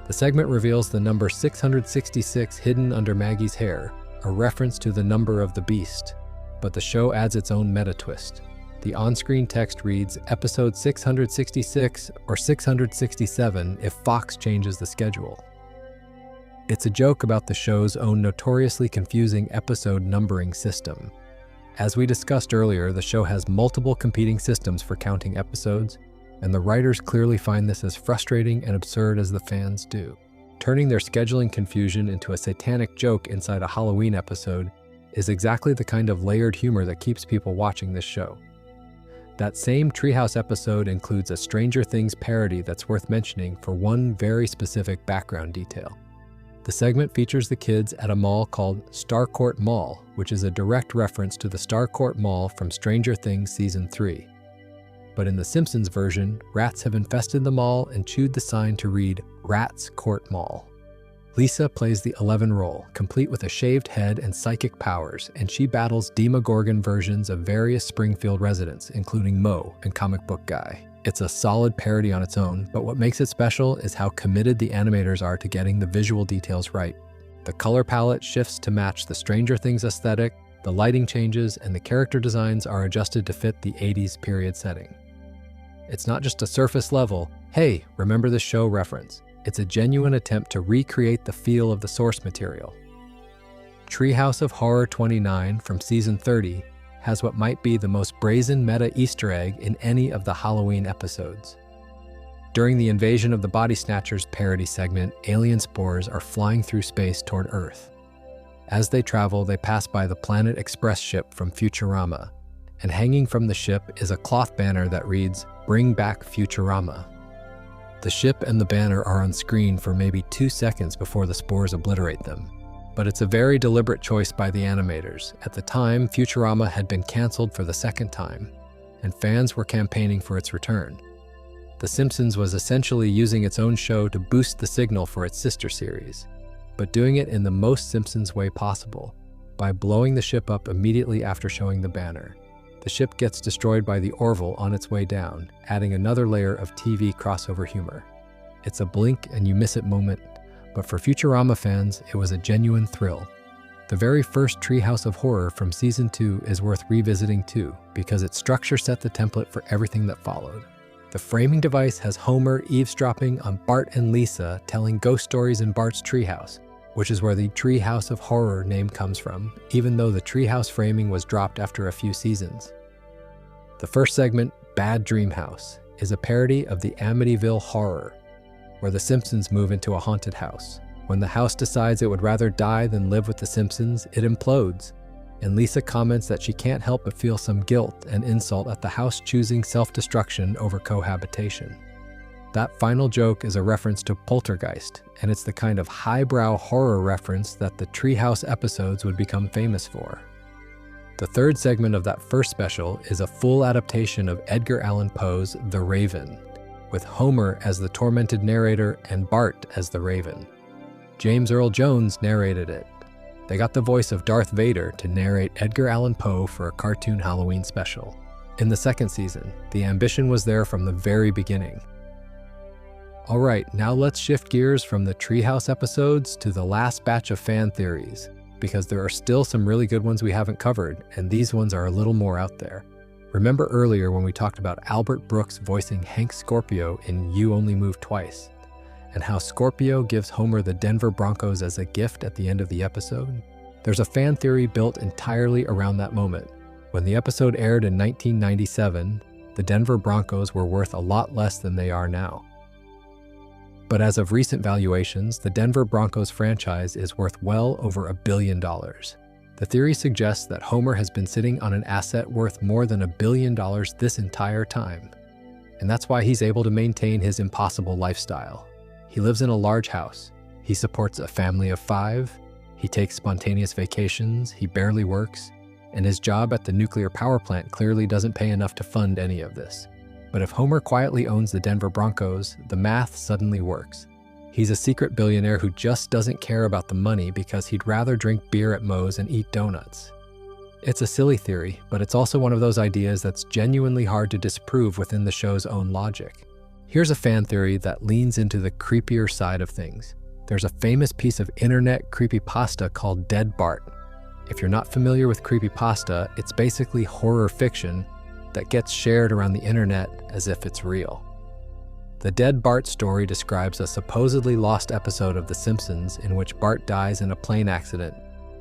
The segment reveals the number 666 hidden under Maggie's hair, a reference to the number of the beast, but the show adds its own meta twist. The on-screen text reads episode 666 or 667 if Fox changes the schedule. It's a joke about the show's own notoriously confusing episode numbering system. As we discussed earlier, the show has multiple competing systems for counting episodes, and the writers clearly find this as frustrating and absurd as the fans do. Turning their scheduling confusion into a satanic joke inside a Halloween episode is exactly the kind of layered humor that keeps people watching this show. That same Treehouse episode includes a Stranger Things parody that's worth mentioning for one very specific background detail. The segment features the kids at a mall called Starcourt Mall, which is a direct reference to the Starcourt Mall from Stranger Things Season 3. But in the Simpsons version, rats have infested the mall and chewed the sign to read Rats Court Mall. Lisa plays the 11 role, complete with a shaved head and psychic powers, and she battles Demogorgon versions of various Springfield residents, including Moe and Comic Book Guy. It's a solid parody on its own, but what makes it special is how committed the animators are to getting the visual details right. The color palette shifts to match the Stranger Things aesthetic, the lighting changes, and the character designs are adjusted to fit the 80s period setting. It's not just a surface level, "Hey, remember this show" reference. It's a genuine attempt to recreate the feel of the source material. Treehouse of Horror 29 from Season 30 has what might be the most brazen meta Easter egg in any of the Halloween episodes. During the Invasion of the Body Snatchers parody segment, alien spores are flying through space toward Earth. As they travel, they pass by the Planet Express ship from Futurama, and hanging from the ship is a cloth banner that reads, "Bring back Futurama." The ship and the banner are on screen for maybe 2 seconds before the spores obliterate them. But it's a very deliberate choice by the animators. At the time, Futurama had been canceled for the second time, and fans were campaigning for its return. The Simpsons was essentially using its own show to boost the signal for its sister series, but doing it in the most Simpsons way possible, by blowing the ship up immediately after showing the banner. The ship gets destroyed by the Orville on its way down, adding another layer of TV crossover humor. It's a blink and you miss it moment, but for Futurama fans, it was a genuine thrill. The very first Treehouse of Horror from Season 2 is worth revisiting too, because its structure set the template for everything that followed. The framing device has Homer eavesdropping on Bart and Lisa telling ghost stories in Bart's treehouse, which is where the Treehouse of Horror name comes from, even though the treehouse framing was dropped after a few seasons. The first segment, Bad Dream House, is a parody of the Amityville Horror, where the Simpsons move into a haunted house. When the house decides it would rather die than live with the Simpsons, it implodes, and Lisa comments that she can't help but feel some guilt and insult at the house choosing self-destruction over cohabitation. That final joke is a reference to Poltergeist, and it's the kind of highbrow horror reference that the Treehouse episodes would become famous for. The third segment of that first special is a full adaptation of Edgar Allan Poe's The Raven, with Homer as the tormented narrator and Bart as the Raven. James Earl Jones narrated it. They got the voice of Darth Vader to narrate Edgar Allan Poe for a cartoon Halloween special. In the second season, the ambition was there from the very beginning. Alright, now let's shift gears from the Treehouse episodes to the last batch of fan theories, because there are still some really good ones we haven't covered, and these ones are a little more out there. Remember earlier when we talked about Albert Brooks voicing Hank Scorpio in You Only Move Twice, and how Scorpio gives Homer the Denver Broncos as a gift at the end of the episode? There's a fan theory built entirely around that moment. When the episode aired in 1997, the Denver Broncos were worth a lot less than they are now. But as of recent valuations, the Denver Broncos franchise is worth well over $1 billion. The theory suggests that Homer has been sitting on an asset worth more than $1 billion this entire time. And that's why he's able to maintain his impossible lifestyle. He lives in a large house. He supports a family of 5. He takes spontaneous vacations. He barely works. And his job at the nuclear power plant clearly doesn't pay enough to fund any of this. But if Homer quietly owns the Denver Broncos, the math suddenly works. He's a secret billionaire who just doesn't care about the money because he'd rather drink beer at Moe's and eat donuts. It's a silly theory, but it's also one of those ideas that's genuinely hard to disprove within the show's own logic. Here's a fan theory that leans into the creepier side of things. There's a famous piece of internet creepypasta called Dead Bart. If you're not familiar with creepypasta, it's basically horror fiction that gets shared around the internet as if it's real. The Dead Bart story describes a supposedly lost episode of The Simpsons in which Bart dies in a plane accident,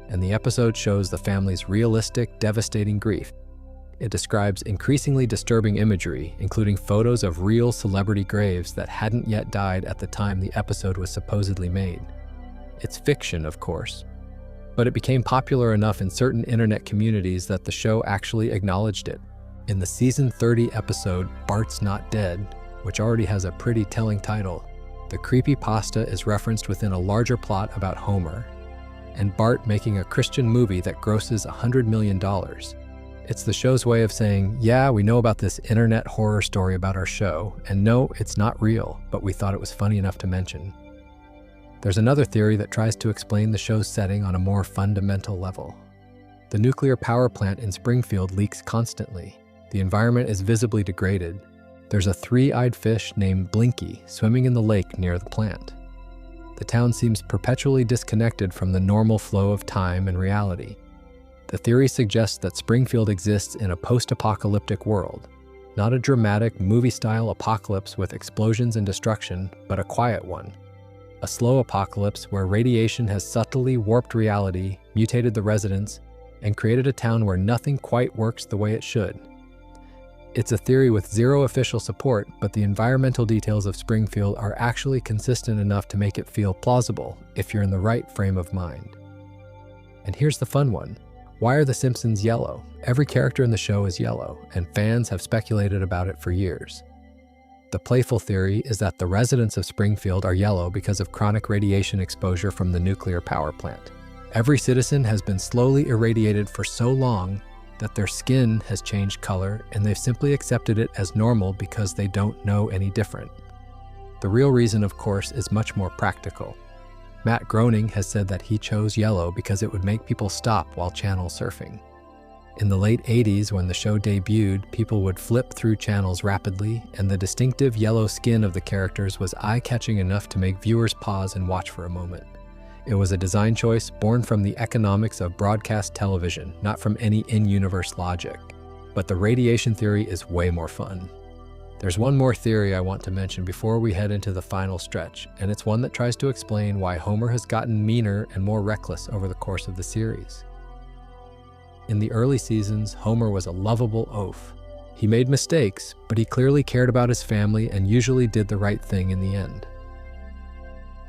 and the episode shows the family's realistic, devastating grief. It describes increasingly disturbing imagery, including photos of real celebrity graves that hadn't yet died at the time the episode was supposedly made. It's fiction, of course, but it became popular enough in certain internet communities that the show actually acknowledged it. In the season 30 episode, Bart's Not Dead, which already has a pretty telling title, the creepypasta is referenced within a larger plot about Homer and Bart making a Christian movie that grosses $100 million. It's the show's way of saying, yeah, we know about this internet horror story about our show, and no, it's not real, but we thought it was funny enough to mention. There's another theory that tries to explain the show's setting on a more fundamental level. The nuclear power plant in Springfield leaks constantly. The environment is visibly degraded. There's a three-eyed fish named Blinky swimming in the lake near the plant. The town seems perpetually disconnected from the normal flow of time and reality. The theory suggests that Springfield exists in a post-apocalyptic world, not a dramatic movie-style apocalypse with explosions and destruction, but a quiet one. A slow apocalypse where radiation has subtly warped reality, mutated the residents, and created a town where nothing quite works the way it should. It's a theory with zero official support, but the environmental details of Springfield are actually consistent enough to make it feel plausible if you're in the right frame of mind. And here's the fun one. Why are the Simpsons yellow? Every character in the show is yellow, and fans have speculated about it for years. The playful theory is that the residents of Springfield are yellow because of chronic radiation exposure from the nuclear power plant. Every citizen has been slowly irradiated for so long that their skin has changed color, and they've simply accepted it as normal because they don't know any different. The real reason, of course, is much more practical. Matt Groening has said that he chose yellow because it would make people stop while channel surfing. In the late 80s, when the show debuted, people would flip through channels rapidly, and the distinctive yellow skin of the characters was eye-catching enough to make viewers pause and watch for a moment. It was a design choice born from the economics of broadcast television, not from any in-universe logic. But the radiation theory is way more fun. There's one more theory I want to mention before we head into the final stretch, and it's one that tries to explain why Homer has gotten meaner and more reckless over the course of the series. In the early seasons, Homer was a lovable oaf. He made mistakes, but he clearly cared about his family and usually did the right thing in the end.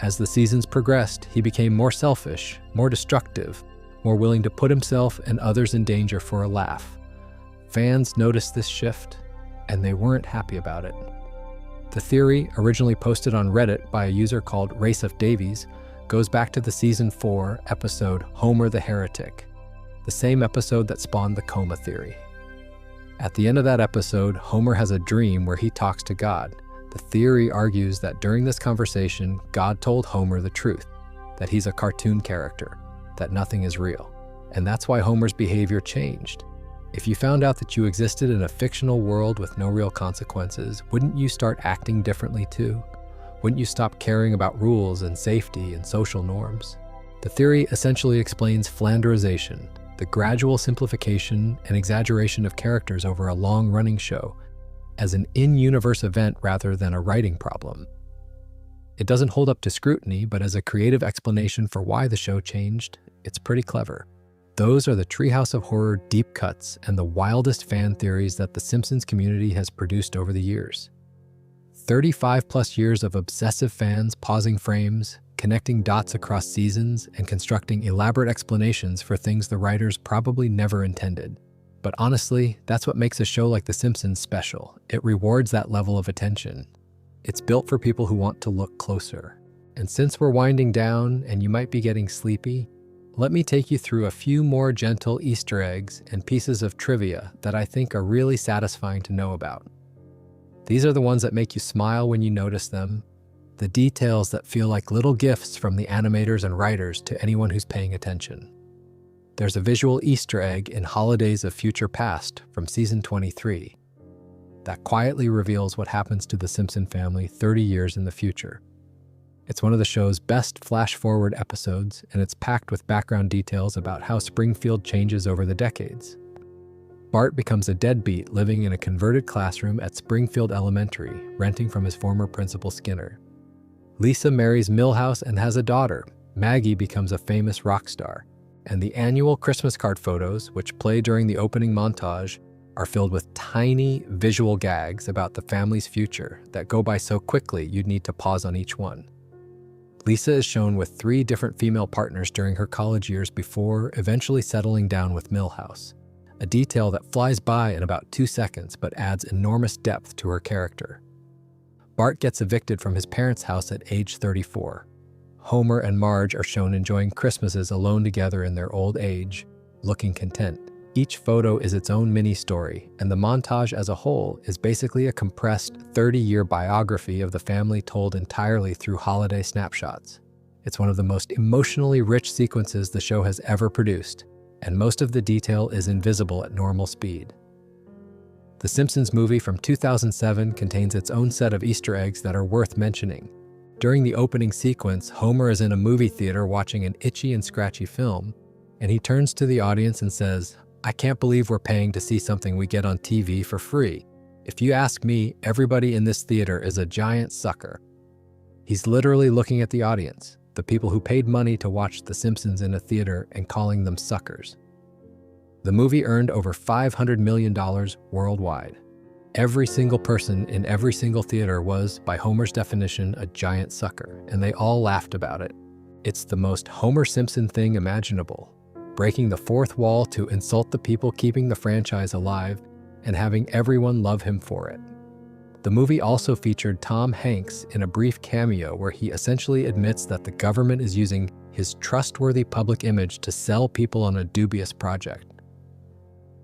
As the seasons progressed, he became more selfish, more destructive, more willing to put himself and others in danger for a laugh. Fans noticed this shift, and they weren't happy about it. The theory, originally posted on Reddit by a user called Race of Davies, goes back to the season 4 episode Homer the Heretic, the same episode that spawned the coma theory. At the end of that episode, Homer has a dream where he talks to God. The theory argues that during this conversation, God told Homer the truth, that he's a cartoon character, that nothing is real. And that's why Homer's behavior changed. If you found out that you existed in a fictional world with no real consequences, wouldn't you start acting differently too? Wouldn't you stop caring about rules and safety and social norms? The theory essentially explains Flanderization, the gradual simplification and exaggeration of characters over a long-running show, as an in-universe event rather than a writing problem. It doesn't hold up to scrutiny, but as a creative explanation for why the show changed, it's pretty clever. Those are the Treehouse of Horror deep cuts and the wildest fan theories that the Simpsons community has produced over the years. 35+ years of obsessive fans pausing frames, connecting dots across seasons, and constructing elaborate explanations for things the writers probably never intended. But honestly, that's what makes a show like The Simpsons special. It rewards that level of attention. It's built for people who want to look closer. And since we're winding down and you might be getting sleepy, let me take you through a few more gentle Easter eggs and pieces of trivia that I think are really satisfying to know about. These are the ones that make you smile when you notice them, the details that feel like little gifts from the animators and writers to anyone who's paying attention. There's a visual Easter egg in Holidays of Future Past from season 23 that quietly reveals what happens to the Simpson family 30 years in the future. It's one of the show's best flash-forward episodes, and it's packed with background details about how Springfield changes over the decades. Bart becomes a deadbeat living in a converted classroom at Springfield Elementary, renting from his former principal Skinner. Lisa marries Milhouse and has a daughter. Maggie becomes a famous rock star. And the annual Christmas card photos, which play during the opening montage, are filled with tiny visual gags about the family's future that go by so quickly you'd need to pause on each one. Lisa is shown with 3 different female partners during her college years before eventually settling down with Milhouse, a detail that flies by in about 2 seconds but adds enormous depth to her character. Bart gets evicted from his parents' house at age 34. Homer and Marge are shown enjoying Christmases alone together in their old age, looking content. Each photo is its own mini-story, and the montage as a whole is basically a compressed 30-year biography of the family told entirely through holiday snapshots. It's one of the most emotionally rich sequences the show has ever produced, and most of the detail is invisible at normal speed. The Simpsons movie from 2007 contains its own set of Easter eggs that are worth mentioning. During the opening sequence, Homer is in a movie theater watching an itchy and scratchy film, and he turns to the audience and says, "I can't believe we're paying to see something we get on TV for free. If you ask me, everybody in this theater is a giant sucker." He's literally looking at the audience, the people who paid money to watch The Simpsons in a theater, and calling them suckers. The movie earned over $500 million worldwide. Every single person in every single theater was, by Homer's definition, a giant sucker, and they all laughed about it. It's the most Homer Simpson thing imaginable, breaking the fourth wall to insult the people keeping the franchise alive and having everyone love him for it. The movie also featured Tom Hanks in a brief cameo where he essentially admits that the government is using his trustworthy public image to sell people on a dubious project.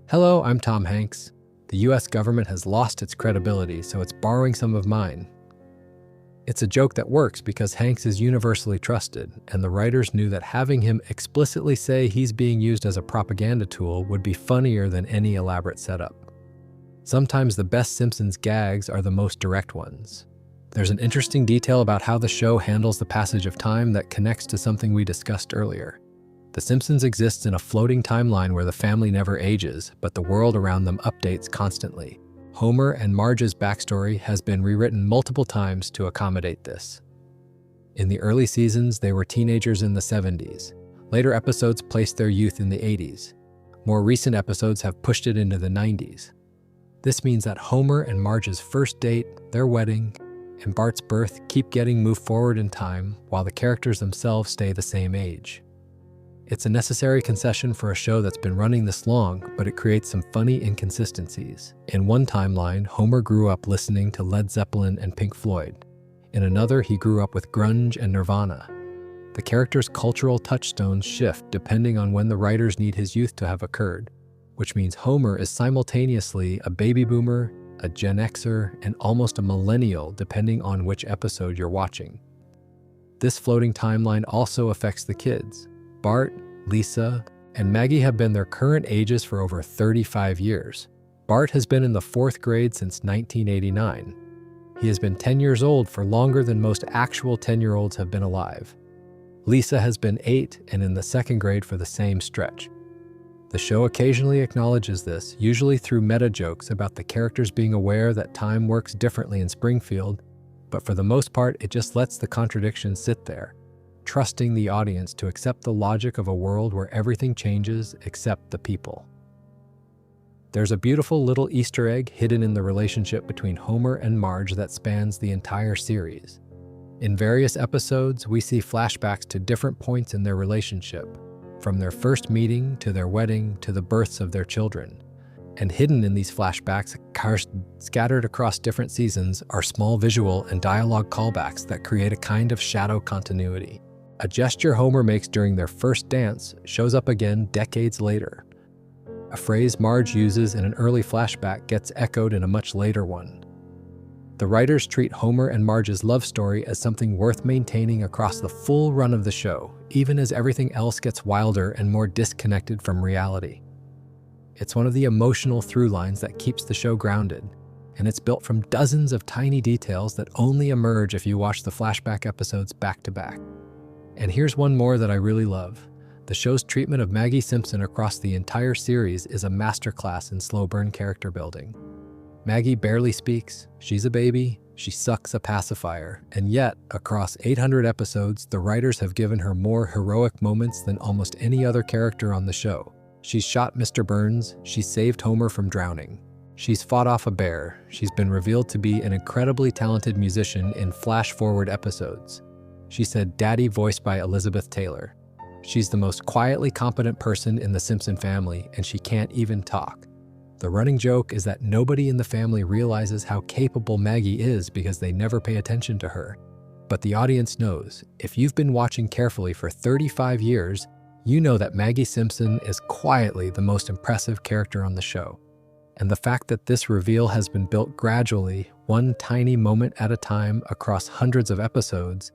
"Hello, I'm Tom Hanks. The US government has lost its credibility, so it's borrowing some of mine." It's a joke that works because Hanks is universally trusted, and the writers knew that having him explicitly say he's being used as a propaganda tool would be funnier than any elaborate setup. Sometimes the best Simpsons gags are the most direct ones. There's an interesting detail about how the show handles the passage of time that connects to something we discussed earlier. The Simpsons exists in a floating timeline where the family never ages, but the world around them updates constantly. Homer and Marge's backstory has been rewritten multiple times to accommodate this. In the early seasons, they were teenagers in the 70s. Later episodes placed their youth in the 80s. More recent episodes have pushed it into the 90s. This means that Homer and Marge's first date, their wedding, and Bart's birth keep getting moved forward in time while the characters themselves stay the same age. It's a necessary concession for a show that's been running this long, but it creates some funny inconsistencies. In one timeline, Homer grew up listening to Led Zeppelin and Pink Floyd. In another, he grew up with grunge and Nirvana. The character's cultural touchstones shift depending on when the writers need his youth to have occurred, which means Homer is simultaneously a baby boomer, a Gen Xer, and almost a millennial depending on which episode you're watching. This floating timeline also affects the kids. Bart, Lisa, and Maggie have been their current ages for over 35 years. Bart has been in the 4th grade since 1989. He has been 10 years old for longer than most actual 10-year-olds have been alive. Lisa has been 8 and in the 2nd grade for the same stretch. The show occasionally acknowledges this, usually through meta jokes about the characters being aware that time works differently in Springfield, but for the most part, it just lets the contradiction sit there, trusting the audience to accept the logic of a world where everything changes except the people. There's a beautiful little Easter egg hidden in the relationship between Homer and Marge that spans the entire series. In various episodes, we see flashbacks to different points in their relationship, from their first meeting to their wedding to the births of their children. And hidden in these flashbacks, scattered across different seasons, are small visual and dialogue callbacks that create a kind of shadow continuity. A gesture Homer makes during their first dance shows up again decades later. A phrase Marge uses in an early flashback gets echoed in a much later one. The writers treat Homer and Marge's love story as something worth maintaining across the full run of the show, even as everything else gets wilder and more disconnected from reality. It's one of the emotional through lines that keeps the show grounded, and it's built from dozens of tiny details that only emerge if you watch the flashback episodes back to back. And here's one more that I really love. The show's treatment of Maggie Simpson across the entire series is a masterclass in slow burn character building. Maggie barely speaks, she's a baby, she sucks a pacifier, and yet, across 800 episodes, the writers have given her more heroic moments than almost any other character on the show. She's shot Mr. Burns, she's saved Homer from drowning. She's fought off a bear, she's been revealed to be an incredibly talented musician in flash-forward episodes. She said Daddy, voiced by Elizabeth Taylor. She's the most quietly competent person in the Simpson family, and she can't even talk. The running joke is that nobody in the family realizes how capable Maggie is because they never pay attention to her. But the audience knows. If you've been watching carefully for 35 years, you know that Maggie Simpson is quietly the most impressive character on the show. And the fact that this reveal has been built gradually, one tiny moment at a time across hundreds of episodes,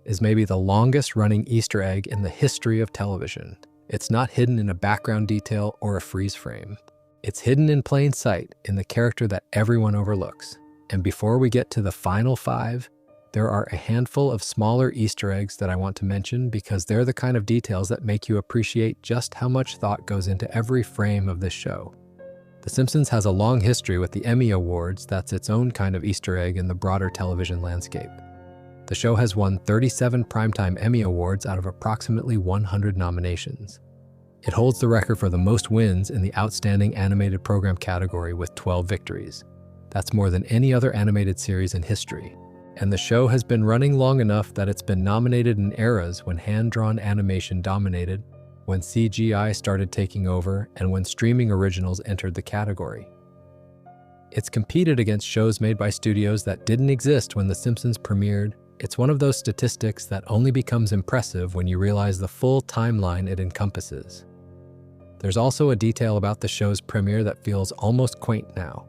is maybe the longest running Easter egg in the history of television. It's not hidden in a background detail or a freeze frame. It's hidden in plain sight in the character that everyone overlooks. And before we get to the final 5, there are a handful of smaller Easter eggs that I want to mention because they're the kind of details that make you appreciate just how much thought goes into every frame of this show. The Simpsons has a long history with the Emmy Awards that's its own kind of Easter egg in the broader television landscape. The show has won 37 primetime Emmy Awards out of approximately 100 nominations. It holds the record for the most wins in the Outstanding Animated Program category with 12 victories. That's more than any other animated series in history. And the show has been running long enough that it's been nominated in eras when hand-drawn animation dominated, when CGI started taking over, and when streaming originals entered the category. It's competed against shows made by studios that didn't exist when The Simpsons premiered. It's one of those statistics that only becomes impressive when you realize the full timeline it encompasses. There's also a detail about the show's premiere that feels almost quaint now.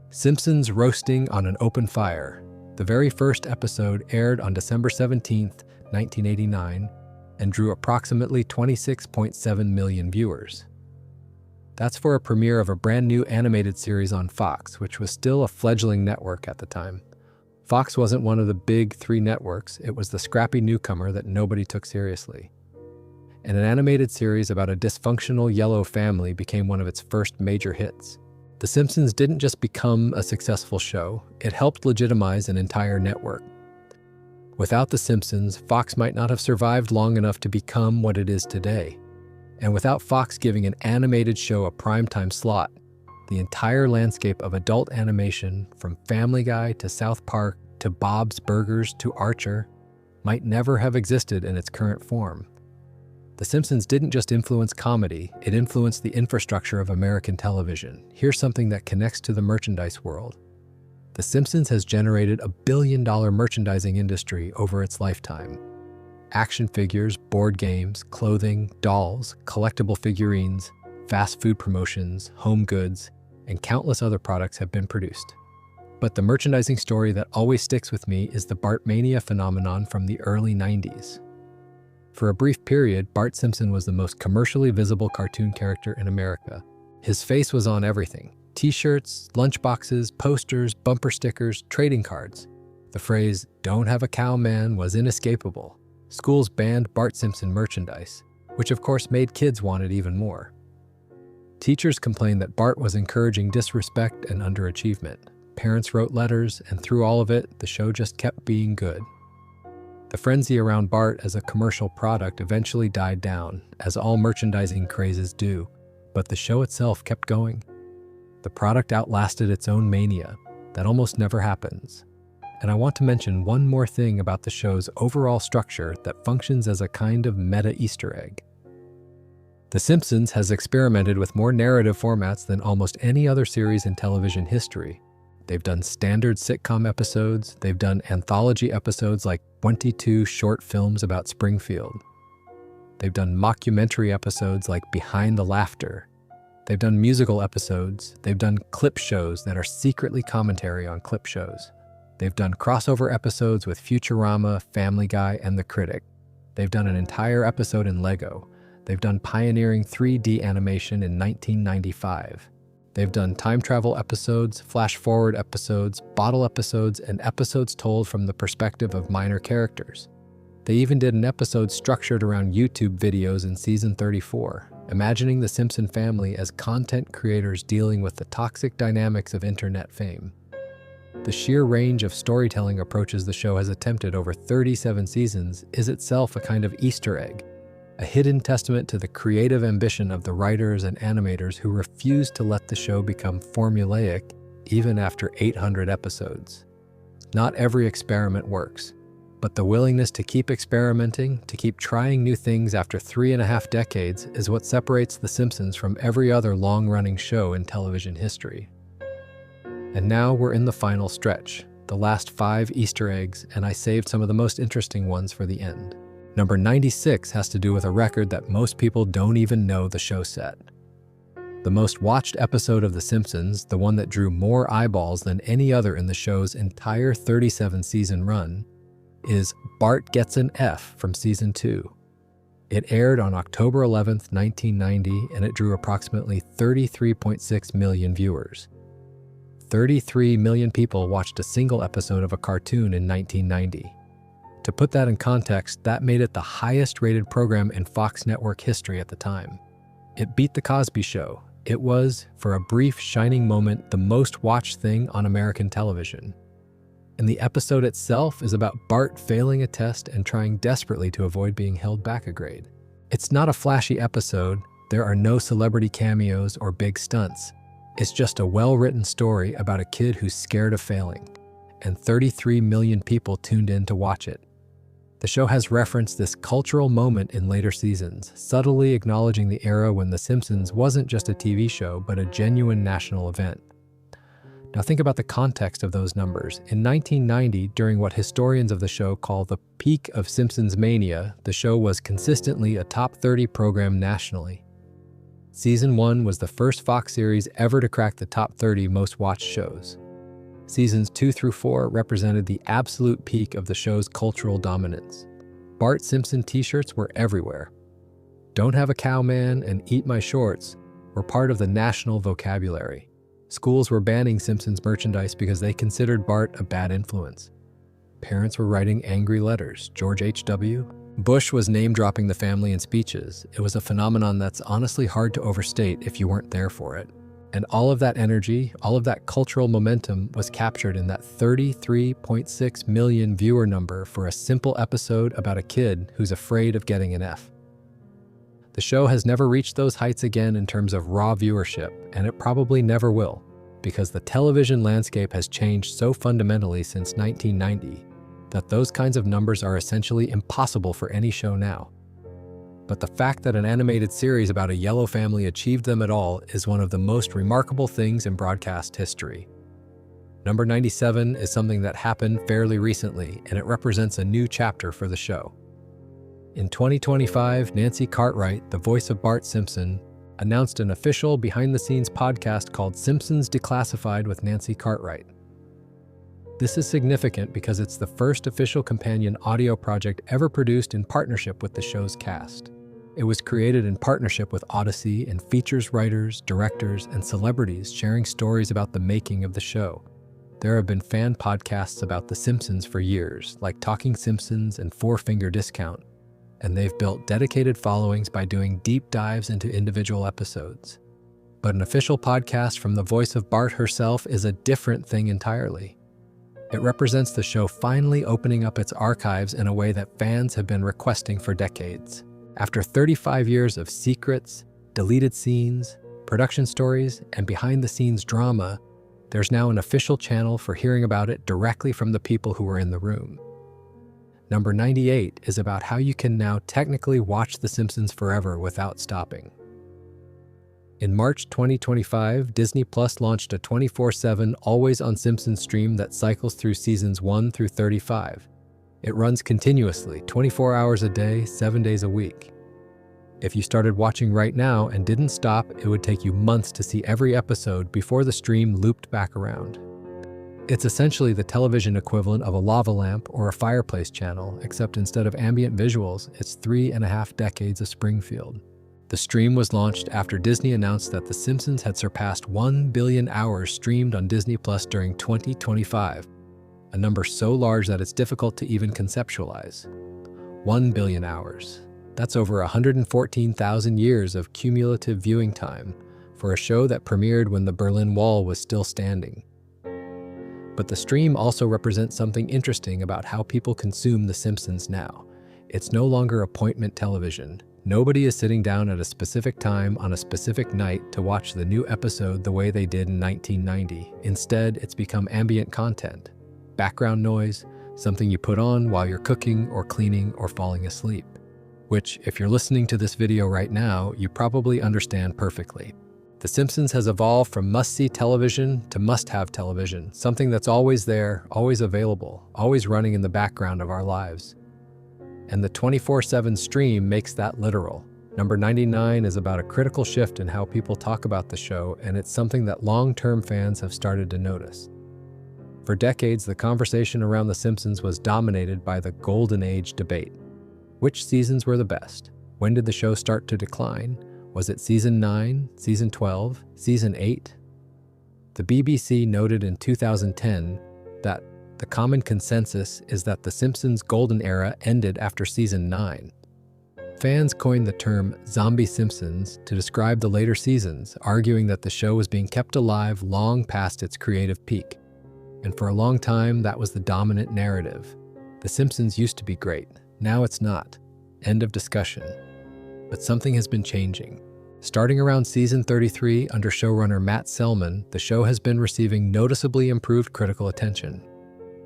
Simpsons roasting on an open fire. The very first episode aired on December 17th, 1989, and drew approximately 26.7 million viewers. That's for a premiere of a brand new animated series on Fox, which was still a fledgling network at the time. Fox wasn't one of the big 3 networks, it was the scrappy newcomer that nobody took seriously. And an animated series about a dysfunctional yellow family became one of its first major hits. The Simpsons didn't just become a successful show, it helped legitimize an entire network. Without The Simpsons, Fox might not have survived long enough to become what it is today. And without Fox giving an animated show a primetime slot, the entire landscape of adult animation, from Family Guy to South Park to Bob's Burgers to Archer, might never have existed in its current form. The Simpsons didn't just influence comedy, it influenced the infrastructure of American television. Here's something that connects to the merchandise world. The Simpsons has generated $1 billion merchandising industry over its lifetime. Action figures, board games, clothing, dolls, collectible figurines, fast food promotions, home goods, and countless other products have been produced. But the merchandising story that always sticks with me is the Bartmania phenomenon from the early 90s. For a brief period, Bart Simpson was the most commercially visible cartoon character in America. His face was on everything: t-shirts, lunchboxes, posters, bumper stickers, trading cards. The phrase, "Don't have a cow, man," was inescapable. Schools banned Bart Simpson merchandise, which of course made kids want it even more. Teachers complained that Bart was encouraging disrespect and underachievement. Parents wrote letters, and through all of it, the show just kept being good. The frenzy around Bart as a commercial product eventually died down, as all merchandising crazes do, but the show itself kept going. The product outlasted its own mania. That almost never happens. And I want to mention one more thing about the show's overall structure that functions as a kind of meta Easter egg. The Simpsons has experimented with more narrative formats than almost any other series in television history. They've done standard sitcom episodes, they've done anthology episodes like 22 short films about Springfield. They've done mockumentary episodes like Behind the Laughter. They've done musical episodes, they've done clip shows that are secretly commentary on clip shows. They've done crossover episodes with Futurama, Family Guy, and The Critic. They've done an entire episode in Lego. They've done pioneering 3D animation in 1995. They've done time travel episodes, flash forward episodes, bottle episodes, and episodes told from the perspective of minor characters. They even did an episode structured around YouTube videos in season 34, imagining the Simpson family as content creators dealing with the toxic dynamics of internet fame. The sheer range of storytelling approaches the show has attempted over 37 seasons is itself a kind of Easter egg, a hidden testament to the creative ambition of the writers and animators who refused to let the show become formulaic even after 800 episodes. Not every experiment works, but the willingness to keep experimenting, to keep trying new things after 3.5 decades is what separates The Simpsons from every other long-running show in television history. And now we're in the final stretch, the last 5 Easter eggs, and I saved some of the most interesting ones for the end. Number 96 has to do with a record that most people don't even know the show set. The most watched episode of The Simpsons, the one that drew more eyeballs than any other in the show's entire 37-season run, is Bart Gets an F from Season 2. It aired on October 11, 1990, and it drew approximately 33.6 million viewers. 33 million people watched a single episode of a cartoon in 1990. To put that in context, that made it the highest-rated program in Fox network history at the time. It beat The Cosby Show. It was, for a brief, shining moment, the most-watched thing on American television. And the episode itself is about Bart failing a test and trying desperately to avoid being held back a grade. It's not a flashy episode. There are no celebrity cameos or big stunts. It's just a well-written story about a kid who's scared of failing, and 33 million people tuned in to watch it. The show has referenced this cultural moment in later seasons, subtly acknowledging the era when The Simpsons wasn't just a TV show, but a genuine national event. Now think about the context of those numbers. In 1990, during what historians of the show call the peak of Simpsons mania, the show was consistently a top 30 program nationally. Season 1 was the first Fox series ever to crack the top 30 most watched shows. Seasons 2 through 4 represented the absolute peak of the show's cultural dominance. Bart Simpson t-shirts were everywhere. Don't Have a Cow Man and Eat My Shorts were part of the national vocabulary. Schools were banning Simpsons merchandise because they considered Bart a bad influence. Parents were writing angry letters. George H.W. Bush was name-dropping the family in speeches. It was a phenomenon that's honestly hard to overstate if you weren't there for it. And all of that energy, all of that cultural momentum was captured in that 33.6 million viewer number for a simple episode about a kid who's afraid of getting an F. The show has never reached those heights again in terms of raw viewership, and it probably never will, because the television landscape has changed so fundamentally since 1990 that those kinds of numbers are essentially impossible for any show now. But the fact that an animated series about a yellow family achieved them at all is one of the most remarkable things in broadcast history. Number 97 is something that happened fairly recently, and it represents a new chapter for the show. In 2025, Nancy Cartwright, the voice of Bart Simpson, announced an official behind-the-scenes podcast called Simpsons Declassified with Nancy Cartwright. This is significant because it's the first official companion audio project ever produced in partnership with the show's cast. It was created in partnership with Odyssey and features writers, directors, and celebrities sharing stories about the making of the show. There have been fan podcasts about The Simpsons for years, like Talking Simpsons and Four Finger Discount, and they've built dedicated followings by doing deep dives into individual episodes. But an official podcast from the voice of Bart herself is a different thing entirely. It represents the show finally opening up its archives in a way that fans have been requesting for decades. After 35 years of secrets, deleted scenes, production stories, and behind-the-scenes drama, there's now an official channel for hearing about it directly from the people who were in the room. Number 98 is about how you can now technically watch The Simpsons forever without stopping. In March 2025, Disney Plus launched a 24/7 always-on Simpsons stream that cycles through seasons 1 through 35. It runs continuously, 24 hours a day, 7 days a week. If you started watching right now and didn't stop, it would take you months to see every episode before the stream looped back around. It's essentially the television equivalent of a lava lamp or a fireplace channel, except instead of ambient visuals, it's 3.5 decades of Springfield. The stream was launched after Disney announced that The Simpsons had surpassed 1 billion hours streamed on Disney Plus during 2025, a number so large that it's difficult to even conceptualize. 1 billion hours. That's over 114,000 years of cumulative viewing time for a show that premiered when the Berlin Wall was still standing. But the stream also represents something interesting about how people consume The Simpsons now. It's no longer appointment television. Nobody is sitting down at a specific time on a specific night to watch the new episode the way they did in 1990. Instead, it's become ambient content. Background noise, something you put on while you're cooking or cleaning or falling asleep. Which, if you're listening to this video right now, you probably understand perfectly. The Simpsons has evolved from must-see television to must-have television, something that's always there, always available, always running in the background of our lives. And the 24/7 stream makes that literal. Number 99 is about a critical shift in how people talk about the show, and it's something that long-term fans have started to notice. For decades, the conversation around The Simpsons was dominated by the Golden Age debate. Which seasons were the best? When did the show start to decline? Was it Season 9, Season 12, Season 8? The BBC noted in 2010 that the common consensus is that The Simpsons' golden era ended after Season 9. Fans coined the term "zombie Simpsons" to describe the later seasons, arguing that the show was being kept alive long past its creative peak. And for a long time, that was the dominant narrative. The Simpsons used to be great. Now it's not. End of discussion. But something has been changing. Starting around Season 33 under showrunner Matt Selman, the show has been receiving noticeably improved critical attention.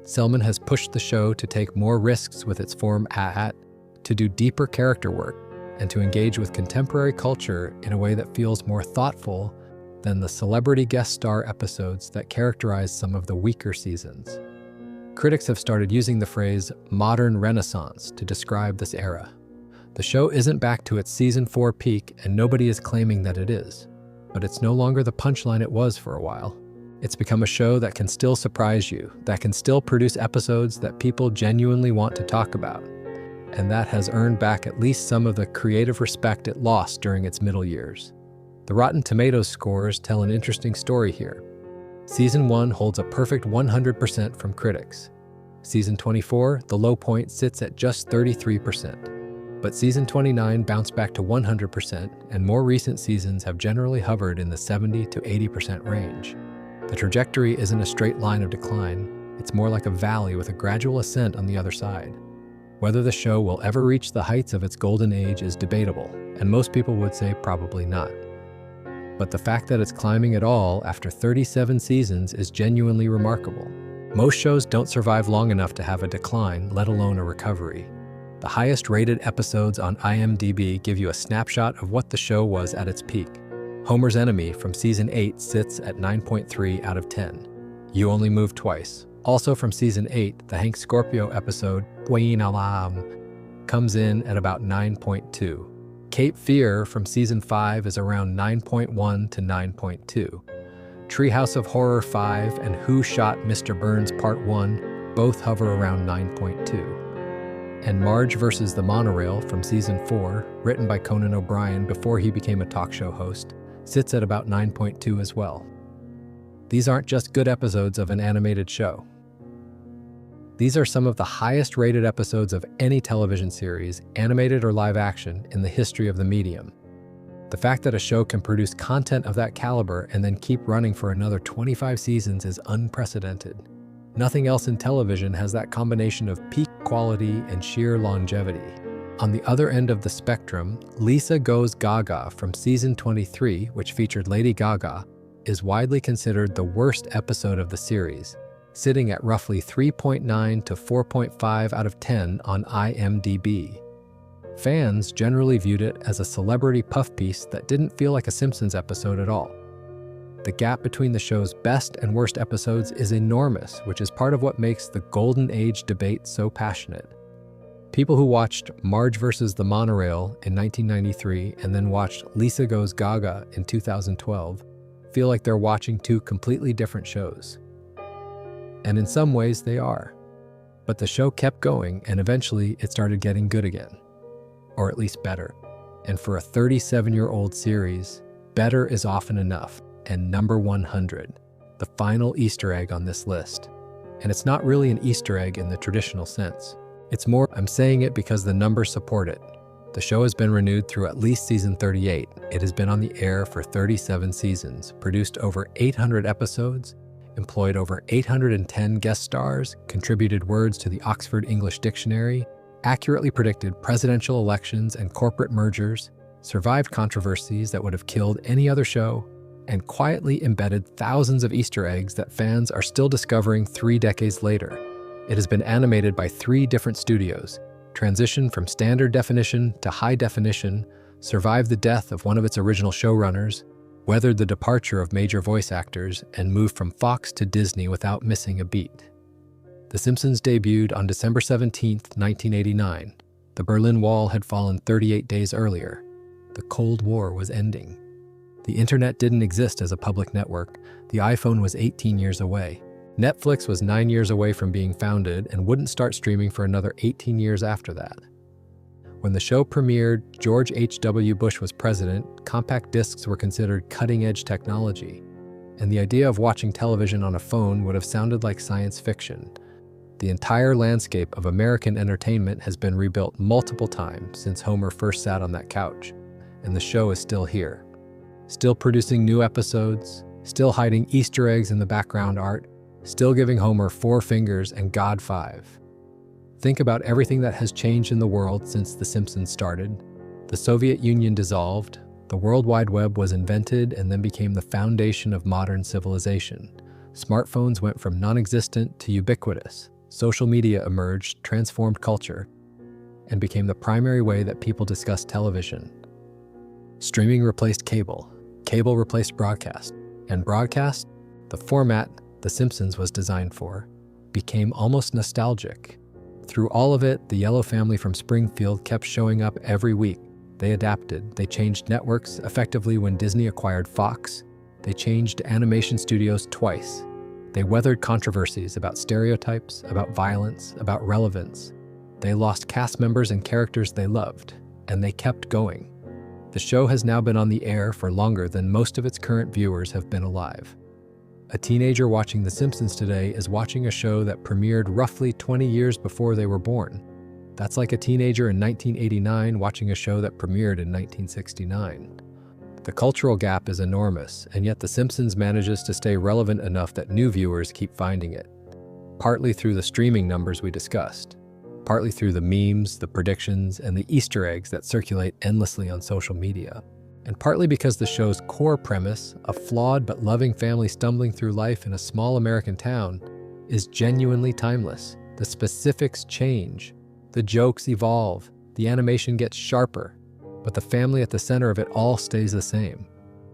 Selman has pushed the show to take more risks with its format, to do deeper character work, and to engage with contemporary culture in a way that feels more thoughtful than the celebrity guest star episodes that characterize some of the weaker seasons. Critics have started using the phrase "modern renaissance" to describe this era. The show isn't back to its Season 4 peak, and nobody is claiming that it is. But it's no longer the punchline it was for a while. It's become a show that can still surprise you, that can still produce episodes that people genuinely want to talk about, and that has earned back at least some of the creative respect it lost during its middle years. The Rotten Tomatoes scores tell an interesting story here. Season 1 holds a perfect 100% from critics. Season 24, the low point, sits at just 33%. But Season 29 bounced back to 100%, and more recent seasons have generally hovered in the 70 to 80% range. The trajectory isn't a straight line of decline, it's more like a valley with a gradual ascent on the other side. Whether the show will ever reach the heights of its golden age is debatable, and most people would say probably not. But the fact that it's climbing at all after 37 seasons is genuinely remarkable. Most shows don't survive long enough to have a decline, let alone a recovery. The highest rated episodes on IMDb give you a snapshot of what the show was at its peak. Homer's Enemy from Season 8 sits at 9.3 out of 10. You Only Move Twice, also from Season 8, the Hank Scorpio episode, Buena Lam, comes in at about 9.2. Cape Fear from Season 5 is around 9.1 to 9.2. Treehouse of Horror 5 and Who Shot Mr. Burns Part 1 both hover around 9.2. And Marge vs. the Monorail from Season 4, written by Conan O'Brien before he became a talk show host, sits at about 9.2 as well. These aren't just good episodes of an animated show. These are some of the highest rated episodes of any television series, animated or live action, in the history of the medium. The fact that a show can produce content of that caliber and then keep running for another 25 seasons is unprecedented. Nothing else in television has that combination of peak quality and sheer longevity. On the other end of the spectrum, Lisa Goes Gaga from Season 23, which featured Lady Gaga, is widely considered the worst episode of the series, sitting at roughly 3.9 to 4.5 out of 10 on IMDb. Fans generally viewed it as a celebrity puff piece that didn't feel like a Simpsons episode at all. The gap between the show's best and worst episodes is enormous, which is part of what makes the Golden Age debate so passionate. People who watched Marge vs. the Monorail in 1993 and then watched Lisa Goes Gaga in 2012 feel like they're watching two completely different shows. And in some ways they are. But the show kept going, and eventually it started getting good again. Or at least better. And for a 37-year-old series, better is often enough. And number 100, the final Easter egg on this list. And it's not really an Easter egg in the traditional sense. It's more, I'm saying it because the numbers support it. The show has been renewed through at least season 38. It has been on the air for 37 seasons, produced over 800 episodes, employed over 810 guest stars, contributed words to the Oxford English Dictionary, accurately predicted presidential elections and corporate mergers, survived controversies that would have killed any other show, and quietly embedded thousands of Easter eggs that fans are still discovering 3 decades later. It has been animated by 3 different studios, transitioned from standard definition to high definition, survived the death of one of its original showrunners, weathered the departure of major voice actors, and moved from Fox to Disney without missing a beat. The Simpsons debuted on December 17, 1989. The Berlin Wall had fallen 38 days earlier. The Cold War was ending. The internet didn't exist as a public network. The iPhone was 18 years away. Netflix was 9 years away from being founded and wouldn't start streaming for another 18 years after that. When the show premiered, George H.W. Bush was president, compact discs were considered cutting-edge technology, and the idea of watching television on a phone would have sounded like science fiction. The entire landscape of American entertainment has been rebuilt multiple times since Homer first sat on that couch, and the show is still here. Still producing new episodes, still hiding Easter eggs in the background art, still giving Homer 4 fingers and God 5. Think about everything that has changed in the world since The Simpsons started. The Soviet Union dissolved, the World Wide Web was invented and then became the foundation of modern civilization. Smartphones went from non-existent to ubiquitous. Social media emerged, transformed culture, and became the primary way that people discussed television. Streaming replaced cable. Cable replaced broadcast. And broadcast, the format The Simpsons was designed for, became almost nostalgic. Through all of it, the Yellow family from Springfield kept showing up every week. They adapted. They changed networks effectively when Disney acquired Fox. They changed animation studios twice. They weathered controversies about stereotypes, about violence, about relevance. They lost cast members and characters they loved, and they kept going. The show has now been on the air for longer than most of its current viewers have been alive. A teenager watching The Simpsons today is watching a show that premiered roughly 20 years before they were born. That's like a teenager in 1989 watching a show that premiered in 1969. The cultural gap is enormous, and yet The Simpsons manages to stay relevant enough that new viewers keep finding it. Partly through the streaming numbers we discussed, partly through the memes, the predictions, and the Easter eggs that circulate endlessly on social media. And partly because the show's core premise, a flawed but loving family stumbling through life in a small American town, is genuinely timeless. The specifics change, the jokes evolve, the animation gets sharper, but the family at the center of it all stays the same.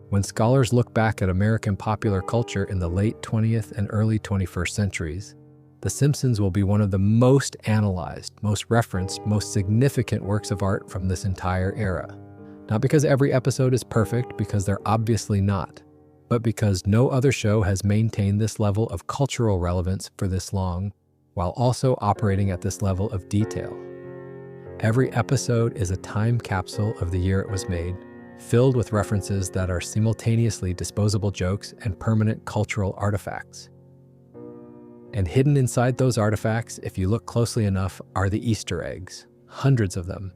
When scholars look back at American popular culture in the late 20th and early 21st centuries, The Simpsons will be one of the most analyzed, most referenced, most significant works of art from this entire era. Not because every episode is perfect, because they're obviously not, but because no other show has maintained this level of cultural relevance for this long, while also operating at this level of detail. Every episode is a time capsule of the year it was made, filled with references that are simultaneously disposable jokes and permanent cultural artifacts. And hidden inside those artifacts, if you look closely enough, are the Easter eggs. Hundreds of them.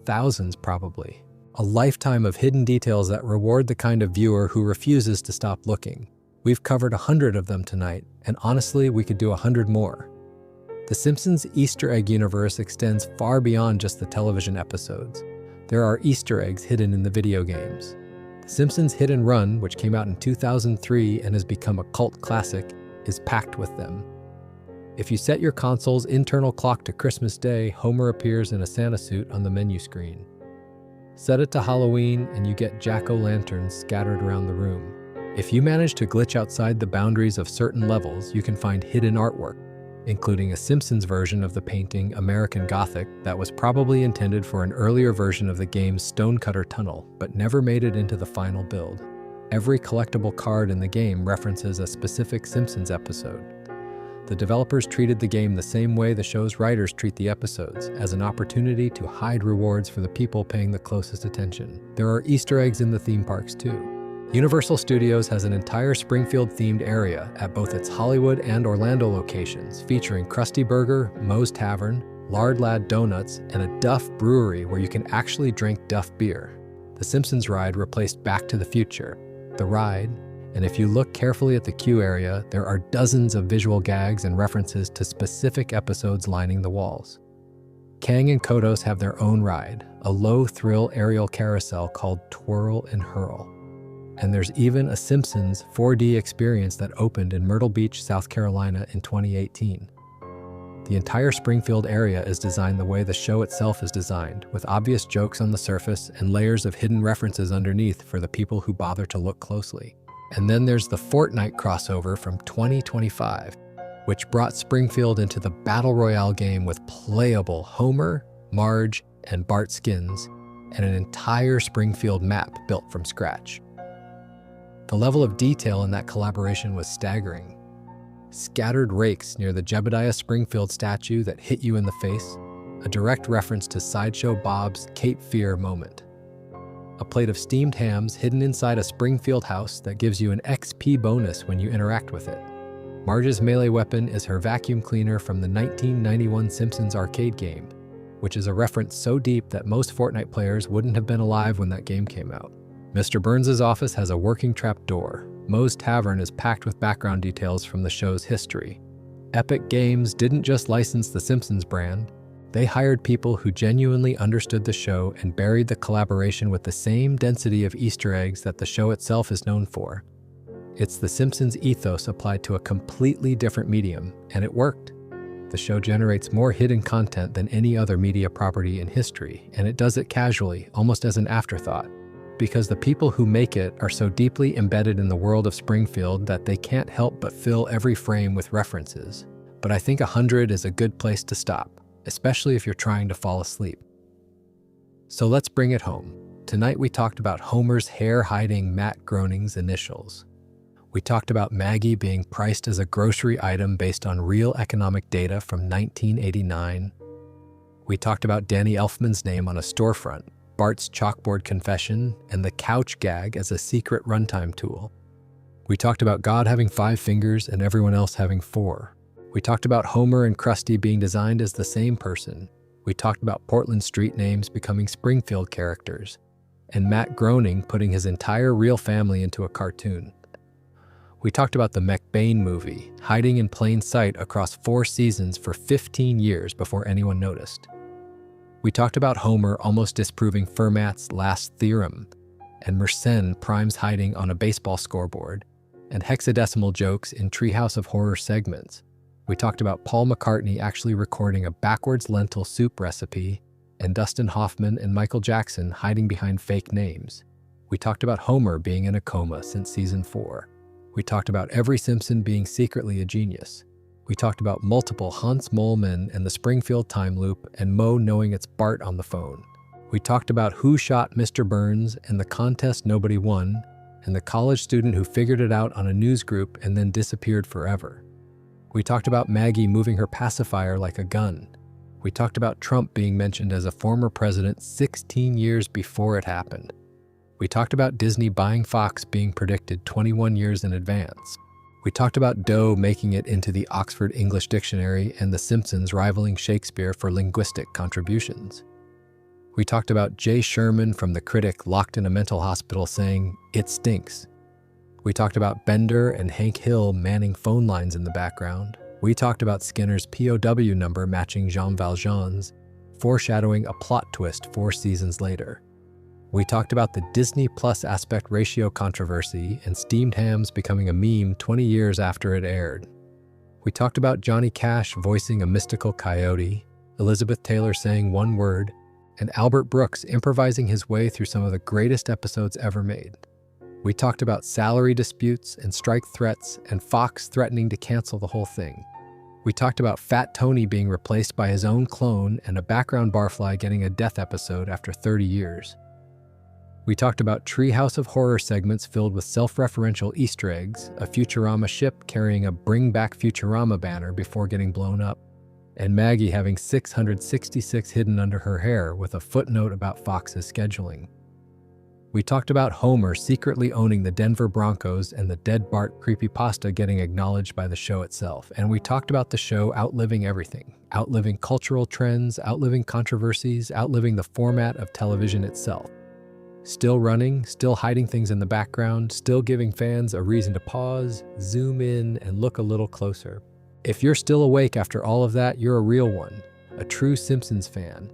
Thousands, probably. A lifetime of hidden details that reward the kind of viewer who refuses to stop looking. We've covered 100 of them tonight, and honestly, we could do 100 more. The Simpsons Easter egg universe extends far beyond just the television episodes. There are Easter eggs hidden in the video games. The Simpsons Hit and Run, which came out in 2003 and has become a cult classic, is packed with them. If you set your console's internal clock to Christmas Day, Homer appears in a Santa suit on the menu screen. Set it to Halloween and you get jack-o'-lanterns scattered around the room. If you manage to glitch outside the boundaries of certain levels, you can find hidden artwork, including a Simpsons version of the painting American Gothic that was probably intended for an earlier version of the game's Stonecutter Tunnel, but never made it into the final build. Every collectible card in the game references a specific Simpsons episode. The developers treated the game the same way the show's writers treat the episodes, as an opportunity to hide rewards for the people paying the closest attention. There are Easter eggs in the theme parks too. Universal Studios has an entire Springfield-themed area at both its Hollywood and Orlando locations, featuring Krusty Burger, Moe's Tavern, Lard Lad Donuts, and a Duff brewery where you can actually drink Duff beer. The Simpsons ride replaced Back to the Future. The ride, and if you look carefully at the queue area, there are dozens of visual gags and references to specific episodes lining the walls. Kang and Kodos have their own ride, a low-thrill aerial carousel called Twirl and Hurl. And there's even a Simpsons 4D experience that opened in Myrtle Beach, South Carolina in 2018. The entire Springfield area is designed the way the show itself is designed, with obvious jokes on the surface and layers of hidden references underneath for the people who bother to look closely. And then there's the Fortnite crossover from 2025, which brought Springfield into the Battle Royale game with playable Homer, Marge, and Bart skins, and an entire Springfield map built from scratch. The level of detail in that collaboration was staggering. Scattered rakes near the Jebediah Springfield statue that hit you in the face, a direct reference to Sideshow Bob's Cape Fear moment. A plate of steamed hams hidden inside a Springfield house that gives you an XP bonus when you interact with it. Marge's melee weapon is her vacuum cleaner from the 1991 Simpsons arcade game, which is a reference so deep that most Fortnite players wouldn't have been alive when that game came out. Mr. Burns' office has a working trap door. Moe's Tavern is packed with background details from the show's history. Epic Games didn't just license the Simpsons brand, they hired people who genuinely understood the show and buried the collaboration with the same density of Easter eggs that the show itself is known for. It's the Simpsons ethos applied to a completely different medium, and it worked. The show generates more hidden content than any other media property in history, and it does it casually, almost as an afterthought, because the people who make it are so deeply embedded in the world of Springfield that they can't help but fill every frame with references. But I think 100 is a good place to stop, especially if you're trying to fall asleep. So let's bring it home. Tonight we talked about Homer's hair-hiding Matt Groening's initials. We talked about Maggie being priced as a grocery item based on real economic data from 1989. We talked about Danny Elfman's name on a storefront, Bart's chalkboard confession, and the couch gag as a secret runtime tool. We talked about God having 5 fingers and everyone else having 4. We talked about Homer and Krusty being designed as the same person. We talked about Portland street names becoming Springfield characters, and Matt Groening putting his entire real family into a cartoon. We talked about the McBain movie, hiding in plain sight across 4 seasons for 15 years before anyone noticed. We talked about Homer almost disproving Fermat's last theorem, and Mersenne Prime's hiding on a baseball scoreboard, and hexadecimal jokes in Treehouse of Horror segments. We talked about Paul McCartney actually recording a backwards lentil soup recipe, and Dustin Hoffman and Michael Jackson hiding behind fake names. We talked about Homer being in a coma since season 4. We talked about every Simpson being secretly a genius. We talked about multiple Hans Moleman and the Springfield time loop, and Moe knowing it's Bart on the phone. We talked about who shot Mr. Burns and the contest nobody won, and the college student who figured it out on a news group and then disappeared forever. We talked about Maggie moving her pacifier like a gun. We talked about Trump being mentioned as a former president 16 years before it happened. We talked about Disney buying Fox being predicted 21 years in advance. We talked about Doe making it into the Oxford English Dictionary and The Simpsons rivaling Shakespeare for linguistic contributions. We talked about Jay Sherman from The Critic locked in a mental hospital saying, "It stinks." We talked about Bender and Hank Hill manning phone lines in the background. We talked about Skinner's POW number matching Jean Valjean's, foreshadowing a plot twist 4 seasons later. We talked about the Disney Plus aspect ratio controversy and steamed hams becoming a meme 20 years after it aired. We talked about Johnny Cash voicing a mystical coyote, Elizabeth Taylor saying one word, and Albert Brooks improvising his way through some of the greatest episodes ever made. We talked about salary disputes and strike threats and Fox threatening to cancel the whole thing. We talked about Fat Tony being replaced by his own clone and a background barfly getting a death episode after 30 years. We talked about Treehouse of Horror segments filled with self-referential Easter eggs, a Futurama ship carrying a Bring Back Futurama banner before getting blown up, and Maggie having 666 hidden under her hair with a footnote about Fox's scheduling. We talked about Homer secretly owning the Denver Broncos and the Dead Bart creepypasta getting acknowledged by the show itself. And we talked about the show outliving everything, outliving cultural trends, outliving controversies, outliving the format of television itself. Still running, still hiding things in the background, still giving fans a reason to pause, zoom in, and look a little closer. If you're still awake after all of that, you're a real one, a true Simpsons fan.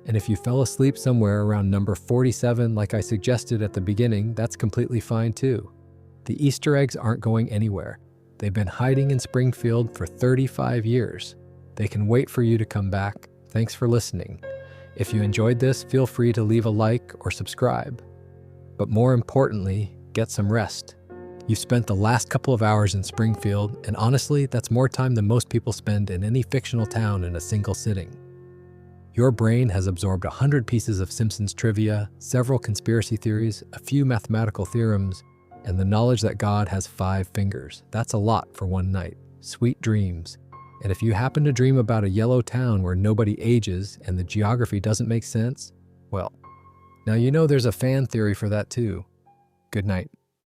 And if you fell asleep somewhere around number 47, like I suggested at the beginning, that's completely fine too. The Easter eggs aren't going anywhere. They've been hiding in Springfield for 35 years. They can wait for you to come back. Thanks for listening. If you enjoyed this, feel free to leave a like or subscribe. But more importantly, get some rest. You've spent the last couple of hours in Springfield, and honestly, that's more time than most people spend in any fictional town in a single sitting. Your brain has absorbed 100 pieces of Simpsons trivia, several conspiracy theories, a few mathematical theorems, and the knowledge that God has 5 fingers. That's a lot for one night. Sweet dreams. And if you happen to dream about a yellow town where nobody ages and the geography doesn't make sense, well, now you know there's a fan theory for that too. Good night.